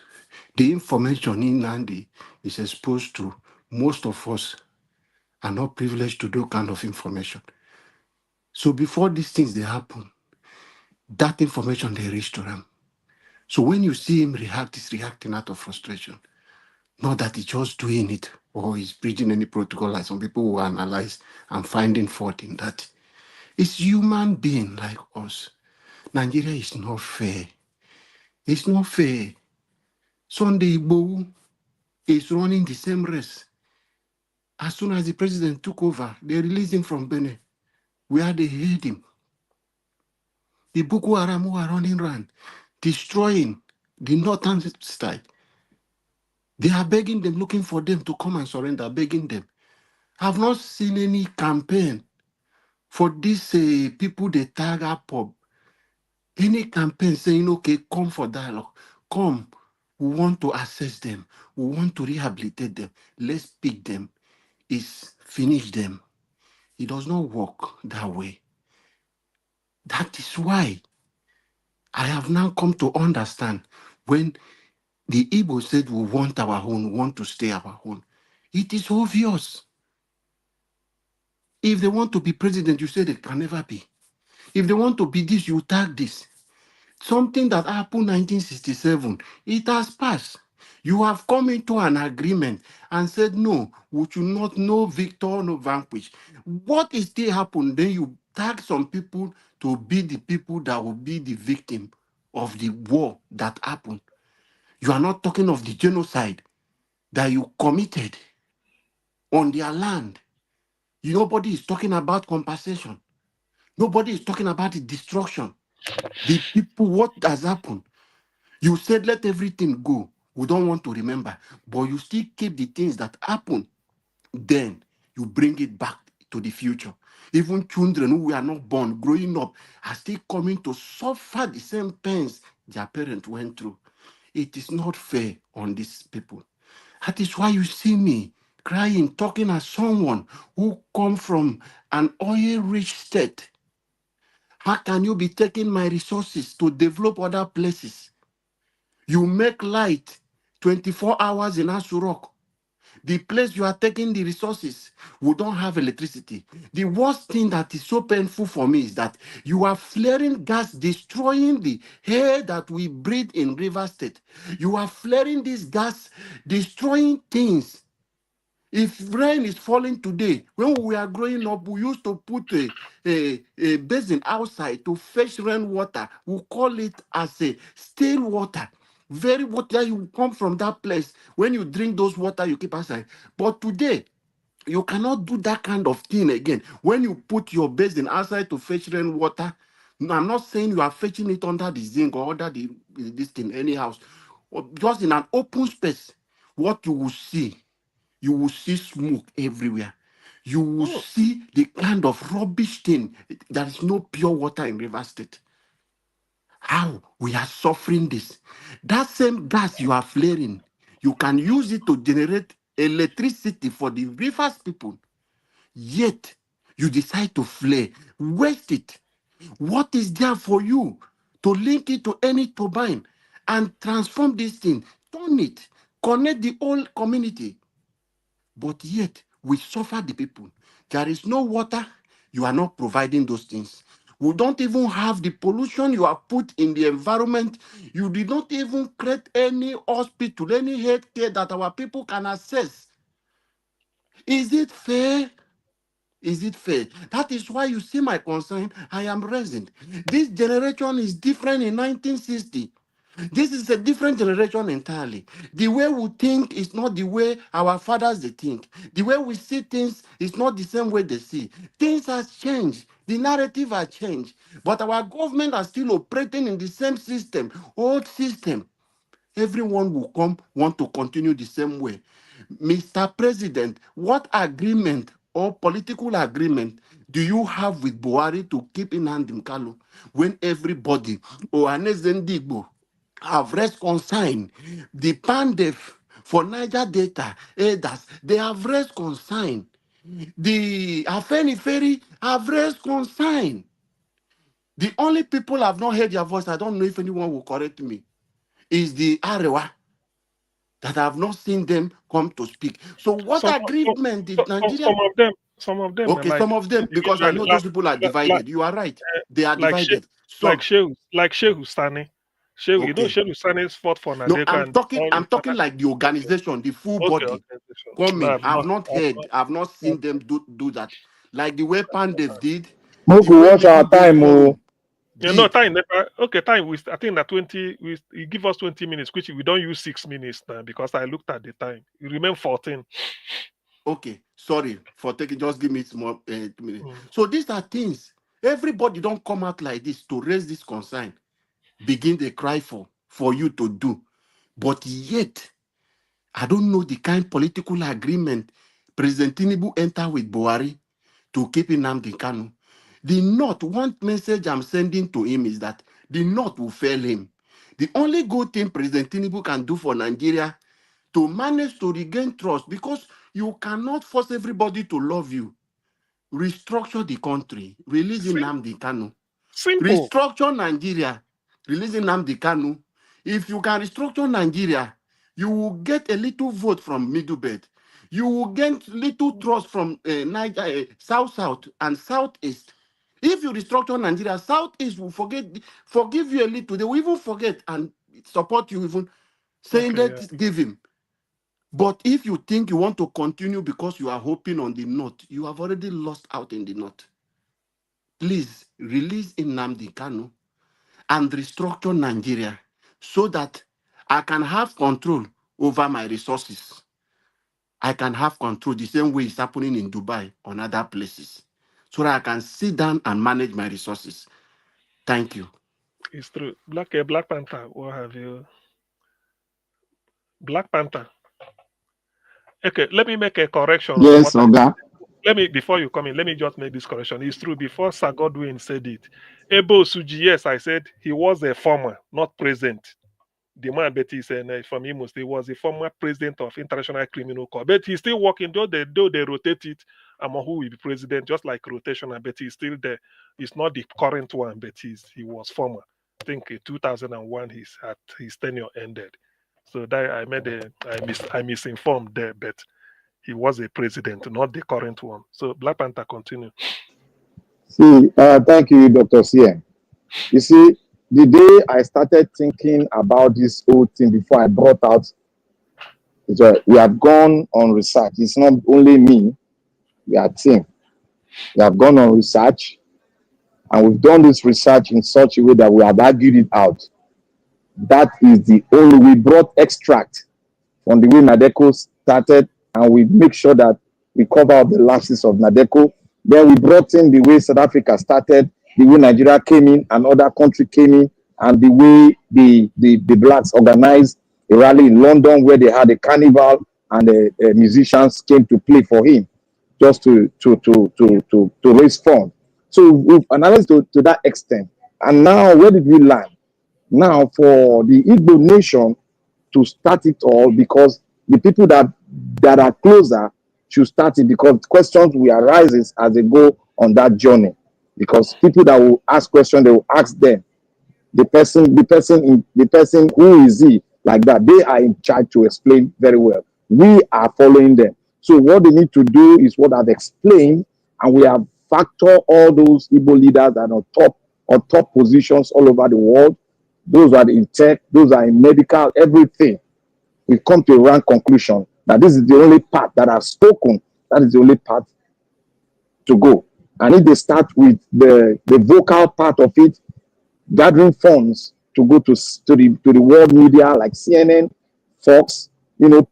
the information in Nnamdi is exposed to. Most of us are not privileged to do kind of information. So before these things they happen, that information they reach to them. So when you see him react, he's reacting out of frustration. Not that he's just doing it or he's breaching any protocol like some people who analyze and finding fault in that. It's human being like us. Nigeria is not fair. It's not fair. Sunday Igbohu is running the same race. As soon as the president took over, they released him from Benin, where they hate him. The Boko Haram who are running around, destroying the northern side. They are begging them, looking for them to come and surrender, begging them. I've not seen any campaign for these people they tag up. Any campaign saying, okay, come for dialogue. Come. We want to assess them. We want to rehabilitate them. Let's pick them. Finish them. It does not work that way. That is why I have now come to understand when the Igbo said we want our own, we want to stay our own. It is obvious. If they want to be president, you say they can never be. If they want to be this, you tag this. Something that happened in 1967, it has passed. You have come into an agreement and said, no, we should not know victor, no vanquish. What is still happened? Then you tag some people to be the people that will be the victim of the war that happened. You are not talking of the genocide that you committed. on their land. Nobody is talking about compensation. Nobody is talking about the destruction. The people, what has happened? You said let everything go. We don't want to remember, but you still keep the things that happen. Then you bring it back to the future. Even children who were not born, growing up, are still coming to suffer the same pains their parents went through. It is not fair on these people. That is why you see me crying, talking as someone who come from an oil-rich state. How can you be taking my resources to develop other places? You make light 24 hours in Asurok. The place you are taking the resources, we don't have electricity. The worst thing that is so painful for me is that you are flaring gas, destroying the air that we breathe in River State. You are flaring this gas, destroying things. If rain is falling today, when we are growing up, we used to put a basin outside to fetch rainwater. We call it as a still water. Very water, you come from that place. When you drink those water, you keep outside. But today, you cannot do that kind of thing again. When you put your basin outside to fetch rainwater, I'm not saying you are fetching it under the zinc or under this thing, any house, or just in an open space. What you will see smoke everywhere. You will see the kind of rubbish thing. There is no pure water in River State. How we are suffering this. That same gas you are flaring, you can use it to generate electricity for the rivers people. Yet, you decide to flare, waste it. What is there for you to link it to any turbine and transform this thing, turn it, connect the whole community? But yet, we suffer the people. There is no water, you are not providing those things. We don't even have the pollution you have put in the environment. You did not even create any hospital, any health care that our people can access. Is it fair? Is it fair? That is why you see my concern. I am raising. This generation is different in 1960. This is a different generation entirely. The way we think is not the way our fathers they think. The way we see things is not the same way they see. Things have changed. The narrative has changed. But our government are still operating in the same system, old system. Everyone will come want to continue the same way. Mr. President, what agreement or political agreement do you have with Buhari to keep Nnamdi Kanu when everybody, Ohanezendigbo, have raised concern? The Pandef for Niger Data, elders, they have raised concern. The Afeni Ferry have raised concern. The only people have not heard their voice, I don't know if anyone will correct me, is the Arewa, that I have not seen them come to speak. So what agreement did Nigeria? Some of them, Okay, some of them, because I know those people are divided. You are right. They are divided. Like Shehu Sani. Shehu, you know Okay. Shehu Sani's fought for No, Nadeka I'm and talking like the organization, the full body. Coming. I've not heard, I've not seen them do that. Like the way Pandev did, Make the we way watch our Middle Belt time, Forum Yeah, no, did. time. Okay, time. I think that 20. You give us 20 minutes, which we don't use 6 minutes now because I looked at the time. You remain 14. Okay, sorry for taking, just give me small minutes. So these are things, everybody don't come out like this to raise this concern, begin the cry for you to do. But yet, I don't know the kind political agreement President Tinubu enter with Buhari to keep Nnamdi Kanu. The North, one message I'm sending to him is that the North will fail him. The only good thing President Tinubu can do for Nigeria to manage to regain trust, because you cannot force everybody to love you. Restructure the country, releasing Nnamdi Kanu. Simple. Restructure Nigeria, releasing Nnamdi Kanu. If you can restructure Nigeria, you will get a little vote from Middle Belt. You will get little trust from Niger, South and Southeast. If you restructure Nigeria, Southeast will forgive you a little. They will even forget and support you, even saying that give him. But if you think you want to continue because you are hoping on the North, you have already lost out in the North. Please release Nnamdi Kanu and restructure Nigeria so that I can have control over my resources. I can have control the same way it's happening in Dubai on other places, so that I can sit down and manage my resources. Thank you. It's true. Black Panther, what have you? Black Panther. Okay, let me make a correction on Yes, what I Oga. let me before you come in, let me just make this correction. It's true. Before Sir Godwin said it, Ebo Suji, yes, I said he was a former, not present. The man Betty said from Imo State was a former president of International Criminal Court. But he's still working, though they rotate it among who will be president, just like rotation, and Betty is still there. It's not the current one, but he was former. I think in 2001 his tenure ended. So that I misinformed there, but he was a president, not the current one. So Black Panther continue. See, thank you, Dr. CM. You see, the day I started thinking about this whole thing before I brought out, we have gone on research. It's not only me, we are a team. We have gone on research, and we've done this research in such a way that we have argued it out. That is the only, we brought extract from the way Nadeco started, and we make sure that we cover up the lapses of Nadeco. Then we brought in the way South Africa started, the way Nigeria came in, and other countries came in, and the way the blacks organized a rally in London where they had a carnival and the musicians came to play for him just to raise funds. So we've analyzed to that extent. And now, where did we land? Now, for the Igbo nation to start it all, because the people that are closer should start it, because questions will arise as they go on that journey. Because people that will ask questions, they will ask them. The person who is he, like that, they are in charge to explain very well. We are following them. So what they need to do is what I've explained, and we have factored all those Igbo leaders that are on top positions all over the world. Those are in tech, those are in medical, everything. We come to a rank conclusion that this is the only path that I've spoken. That is the only path to go. And if they start with the vocal part of it, gathering funds to go to the world media like CNN, Fox,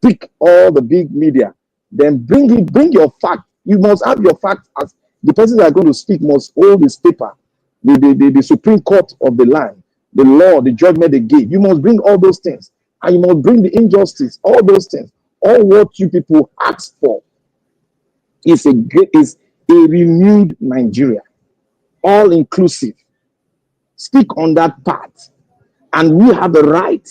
pick all the big media, then bring your fact. You must have your fact. As the person that are going to speak must hold his paper, the Supreme Court of the land, the law, the judgment they gave. You must bring all those things, and you must bring the injustice, all those things. All what you people ask for is a renewed Nigeria, all inclusive. Speak on that part, and we have the right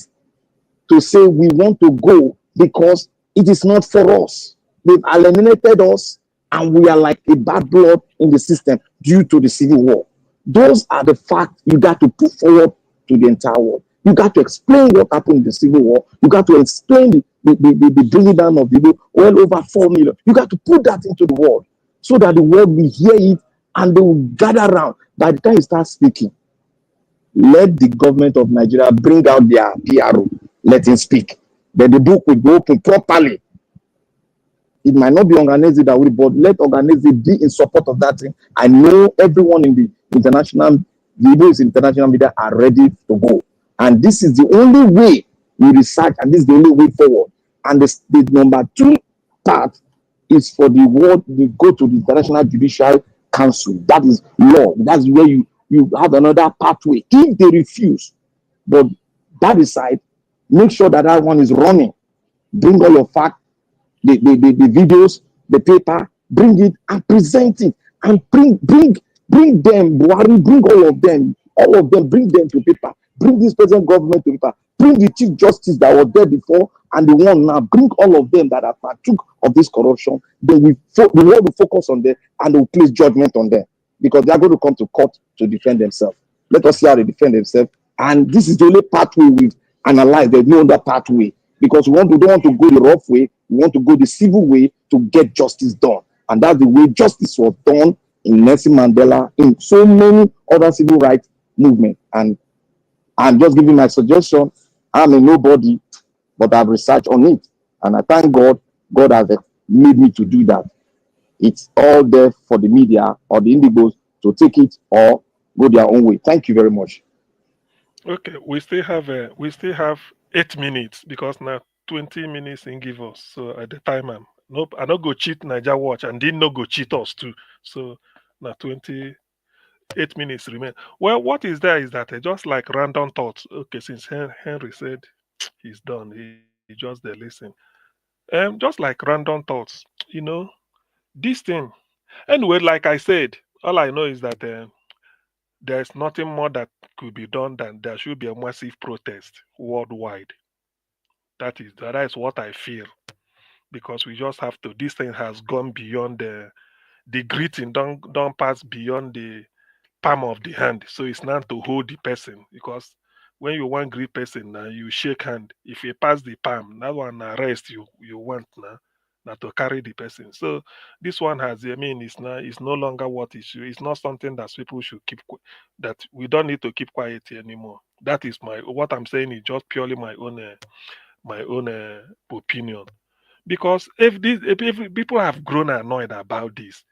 to say we want to go, because it is not for us. They've eliminated us, and we are like a bad blood in the system due to the civil war. Those are the facts you got to put forward to the entire world. You got to explain what happened in the civil war. You got to explain the bringing down of the well over 4 million. You got to put that into the world so that the world will hear it and they will gather around. By the time you start speaking, let the government of Nigeria bring out their PRO. Let him speak. Then the book will be open properly. It might not be Organize that will, but let Organize be in support of that thing. I know everyone in the international, the Igbo international media are ready to go. And this is the only way we research, and this is the only way forward. And the number 2 part is for the world, we go to the International Judicial Council. That is law. That's where you have another pathway. If they refuse, but that aside, make sure that one is running. Bring all your facts, the videos, the paper, bring it and present it, and bring them, Buhari, bring all of them, bring them to paper. Bring this present government to paper. Bring the Chief Justice that was there before and the one now. Bring all of them that are partook of this corruption. Then we want to focus on them, and we'll place judgment on them, because they are going to come to court to defend themselves. Let us see how they defend themselves. And this is the only pathway we've analyzed. There's no other pathway, because we don't want to go the rough way. We want to go the civil way to get justice done. And that's the way justice was done in Nelson Mandela, in so many other civil rights movements. And I'm just giving my suggestion. I'm a nobody, but I've researched on it. And I thank God, God has made me to do that. It's all there for the media or the individuals to take it or go their own way. Thank you very much. Okay, we still have 8 minutes, because now 20 minutes in give us. So at the time, Nope, I not go cheat Niger Watch and didn't no go cheat us too. So now 28 minutes remain. Well, what is there is that just like random thoughts. Okay, since Henry said he's done, he just there listen. Just like random thoughts, this thing. Anyway, like I said, all I know is that there's nothing more that could be done than there should be a massive protest worldwide. That is what I feel, because we just have to. This thing has gone beyond the greeting, don't pass beyond the palm of the hand. So it's not to hold the person, because when you want greet person now, you shake hand. If you pass the palm, that one arrest you want now to carry the person. So this one has, I mean, it's no longer what issue. It's not something that people should that we don't need to keep quiet anymore. That is what I'm saying is just purely my own opinion. Because if people have grown annoyed about this,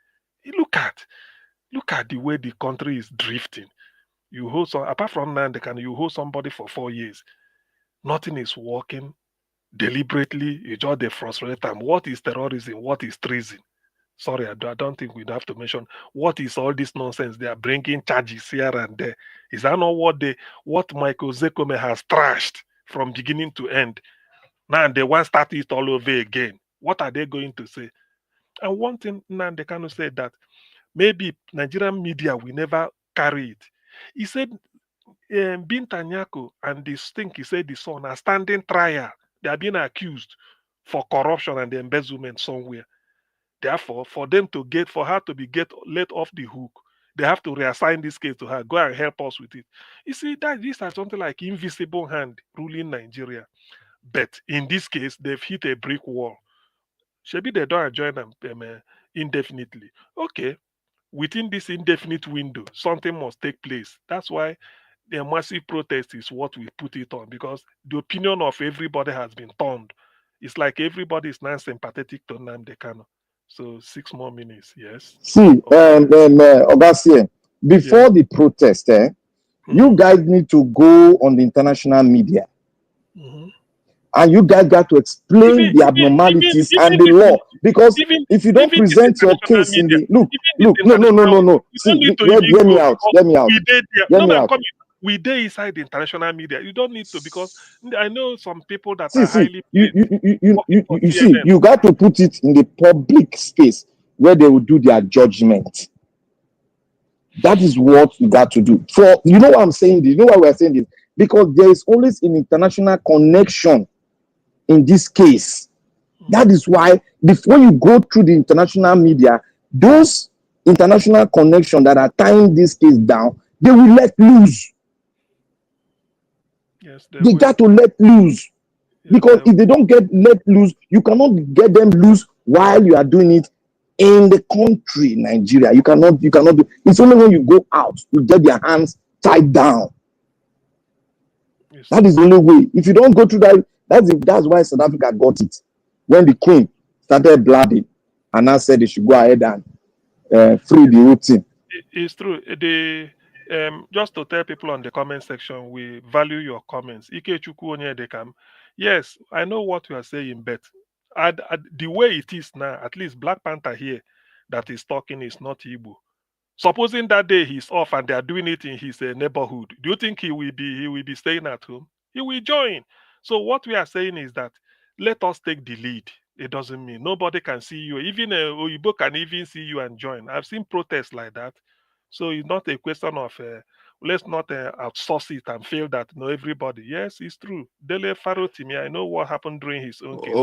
look at the way the country is drifting. You hold apart from Nnamdi Kanu, you hold somebody for 4 years, nothing is working. Deliberately, you just frustrate them. What is terrorism? What is treason? Sorry, I don't think we'd have to mention what is all this nonsense. They are bringing charges here and there. Is that not what Michael Zekome has trashed from beginning to end? Now they want to start it all over again. What are they going to say? And one thing Nnamdi Kanu said that maybe Nigerian media will never carry it. He said Binta Nyako and this thing he said the son are standing trial. They are being accused for corruption and embezzlement somewhere. Therefore, for her to be let off the hook, they have to reassign this case to her. Go and help us with it. You see, that this is something like invisible hand ruling Nigeria. But in this case, they've hit a brick wall. Maybe they don't join them indefinitely. Okay, within this indefinite window, something must take place. That's why the massive protest is what we put it on, because the opinion of everybody has been turned. It's like everybody is now sympathetic to Nnamdi Kanu. So 6 more minutes, yes. See, Ogasie, before the protest, you guys need to go on the international media. And you guys got to explain the abnormalities and the law. Because if you don't present your case in the no. See, hear me out. We did inside the international media. You don't need to, because I know some people that see, are highly. You see, you got to put it in the public space where they will do their judgment. That is what you got to do. You know what I'm saying this? You know why we're saying this? Because there is always an international connection in this case. That is why before you go through the international media, those international connections that are tying this case down, they will let loose. Yes, they got to let loose. Because if they don't get let loose, you cannot get them loose while you are doing it in the country, Nigeria. You cannot do. It's only when you go out, you get their hands tied down. That is the only way. If you don't go through that, that's why South Africa got it. When the Queen started blooding and now said they should go ahead and free the whole thing. It's true. Just to tell people on the comment section, we value your comments. Ikechukwu Onyedekam. Yes, I know what you are saying, but the way it is now, at least Black Panther here that is talking is not Igbo. Supposing that day he's off and they are doing it in his neighborhood, do you think he will be staying at home? He will join. So what we are saying is that let us take the lead. It doesn't mean nobody can see you. Even Oyibo can even see you and join. I've seen protests like that. So it's not a question of let's not outsource it and feel that everybody. Yes, it's true. Dele Farotimi, I know what happened during his own case.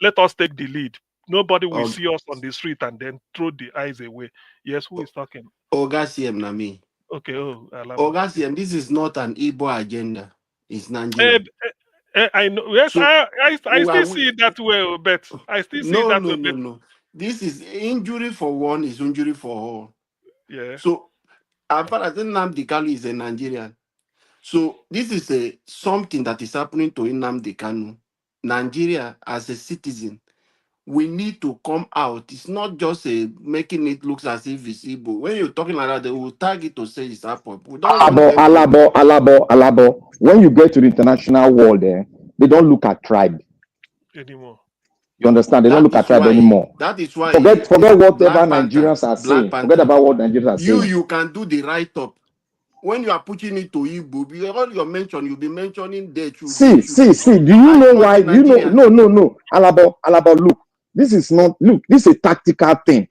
Let us take the lead. Nobody will see us on the street and then throw the eyes away. Yes, who is talking? Ogasiem Nami. Okay, Ogasiem, this is not an Igbo agenda. It's Nigerian. I know. Yes, so, I still see it that way, but I still see that way. No. This is injury for one is injury for all. Yeah. So, as far as Nnamdi Kanu is a Nigerian, so this is something that is happening to Nnamdi Kanu. Nigeria, as a citizen, we need to come out. It's not just making it look as if it's Igbo. When you're talking like that, they will tag it to say it's Apple. Alabo. When you get to the international world, they don't look at tribe anymore. You understand? They don't look at tribe anymore. That is why. Forget whatever Black Panther, Nigerians are saying. Panther. Forget about what Nigerians are saying. You can do the write-up. When you are putting it to Igbo, all your mention, you'll be mentioning they should. See. Do you know why? You know, no. Alabo, look. This is a tactical thing.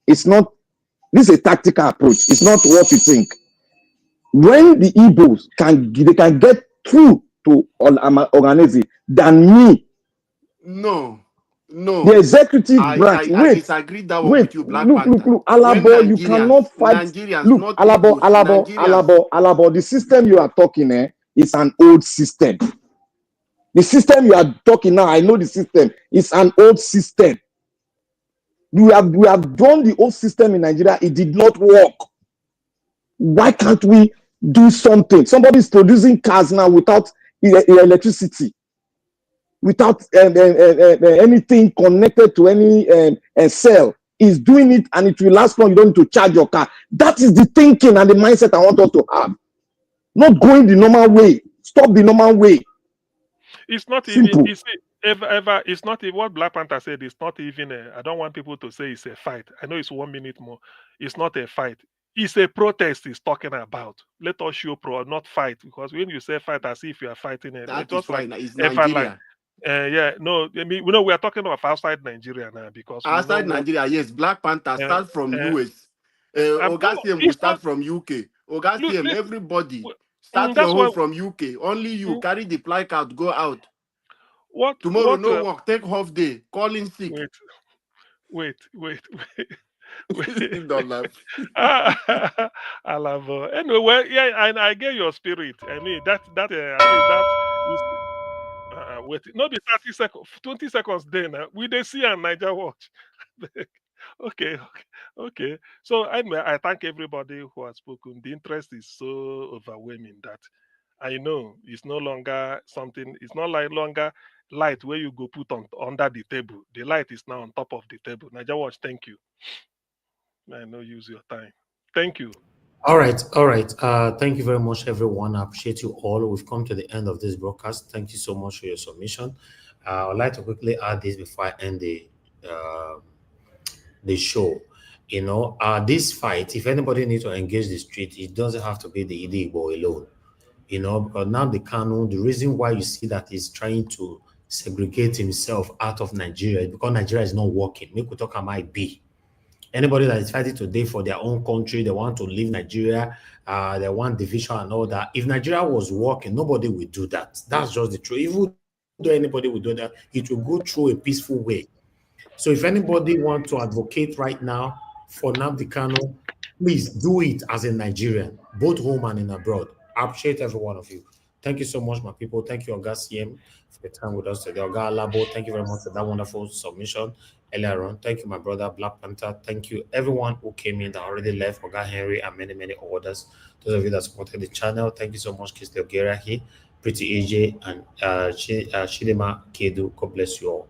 It's not. This is a tactical approach. It's not what you think. When the Igbos can get through to Oganese than me. No. The executive branch. I disagree that one with you, Black Panther. Look, Alabo, you cannot fight. Look, Alabo, the system you are talking is an old system. The system you are talking now, I know the system. It's an old system. We have done the old system in Nigeria. It did not work. Why can't we do something? Somebody is producing cars now without electricity, without anything connected to any cell. Is doing it and it will last long. You don't need to charge your car. That is the thinking and the mindset I want us to have. Not going the normal way. Stop the normal way. It's not Simple. even. You see, ever. It's not even what Black Panther said. It's not even. I don't want people to say it's a fight. I know it's 1 minute more. It's not a fight. It's a protest he's talking about. Let us show not fight, because when you say fight, as if you are fighting it, That just is like it's Nigeria. I mean, we are talking about outside Nigeria now, because outside Nigeria, yes, Black Panther start from US. Ogasiem will start from UK. Ogasiem, everybody start your home from UK. Only you carry the placard, go out. Tomorrow no work, take half day, call in sick. Wait. Don't laugh. I love anyway. Well, yeah, and I get your spirit. I mean that is wait, not be 30 seconds, 20 seconds. Then we they see on Niger Watch. Okay. So anyway, I thank everybody who has spoken. The interest is so overwhelming that I know it's no longer something. It's not like longer light where you go put on under the table. The light is now on top of the table. Niger Watch, thank you. I know use your time. Thank you. All right. Thank you very much, everyone. I appreciate you all. We've come to the end of this broadcast. Thank you so much for your submission. I'd like to quickly add this before I end the show. You know, this fight, if anybody needs to engage the street, it doesn't have to be the Igbo alone. You know, because now the Kanu, the reason why you see that he's trying to segregate himself out of Nigeria is because Nigeria is not working. Make we talk might be. Anybody that is fighting today for their own country, they want to leave Nigeria, they want division and all that. If Nigeria was working, nobody would do that. That's just the truth. Even though anybody would do that, it will go through a peaceful way. So if anybody wants to advocate right now for Nnamdi Kanu, please do it as a Nigerian, both home and in abroad. I appreciate every one of you. Thank you so much, my people. Thank you, Oga CM, for your time with us today. Oga Labo, thank you very much for that wonderful submission earlier on. Thank you, my brother Black Panther. Thank you, everyone who came in that already left, Oga Henry, and many others. Those of you that supported the channel, thank you so much, Kisle Ogerahi, Pretty AJ, and Shidema Kedu. God bless you all.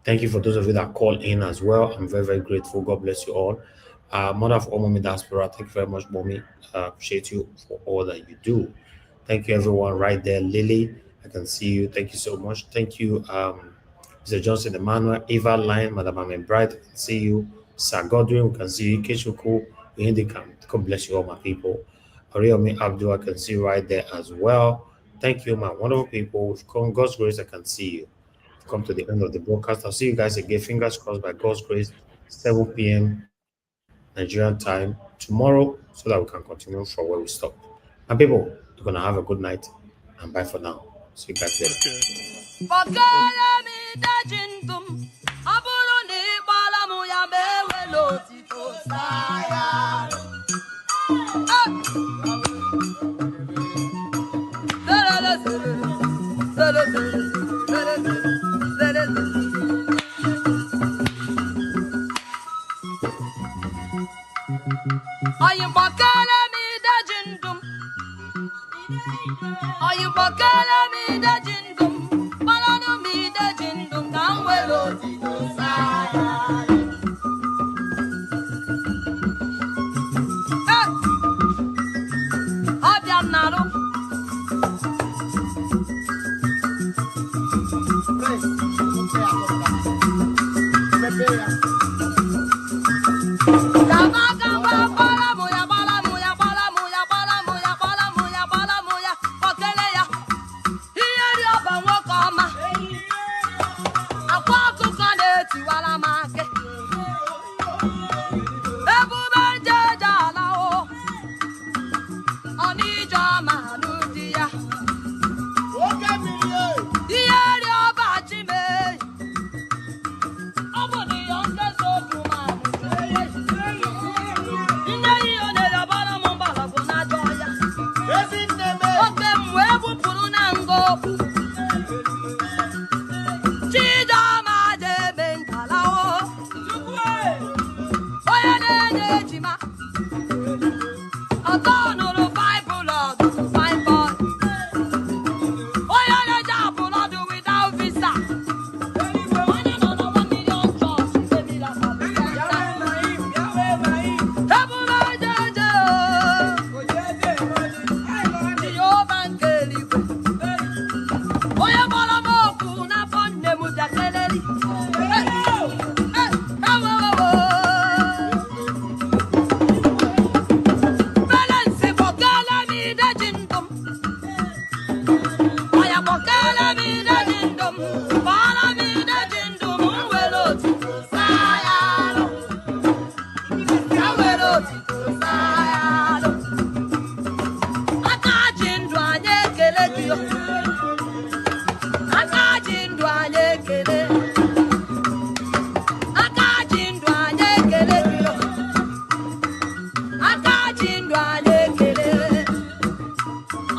Thank you for those of you that called in as well. I'm very grateful. God bless you all. Mother of all Mommy Diaspora, thank you very much, Mommy. Appreciate you for all that you do. Thank you, everyone, right there. Lily, I can see you. Thank you so much. Thank you, Mr. Johnson Emmanuel, Eva Line, Madam Amen Bright, I can see you. Sir Godwin, we can see you. Keshuku, God bless you all, my people. Ariomi Abdul, I can see you right there as well. Thank you, my wonderful people. With God's grace, I can see you. We've come to the end of the broadcast. I'll see you guys again. Fingers crossed, by God's grace, 7 p.m. Nigerian time tomorrow, so that we can continue from where we stopped. My people, you're gonna have a good night and bye for now. See you guys later. Are you me the jindum? Are you me the jindum? Balano me the jindum, down well, Hey,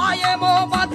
I am over,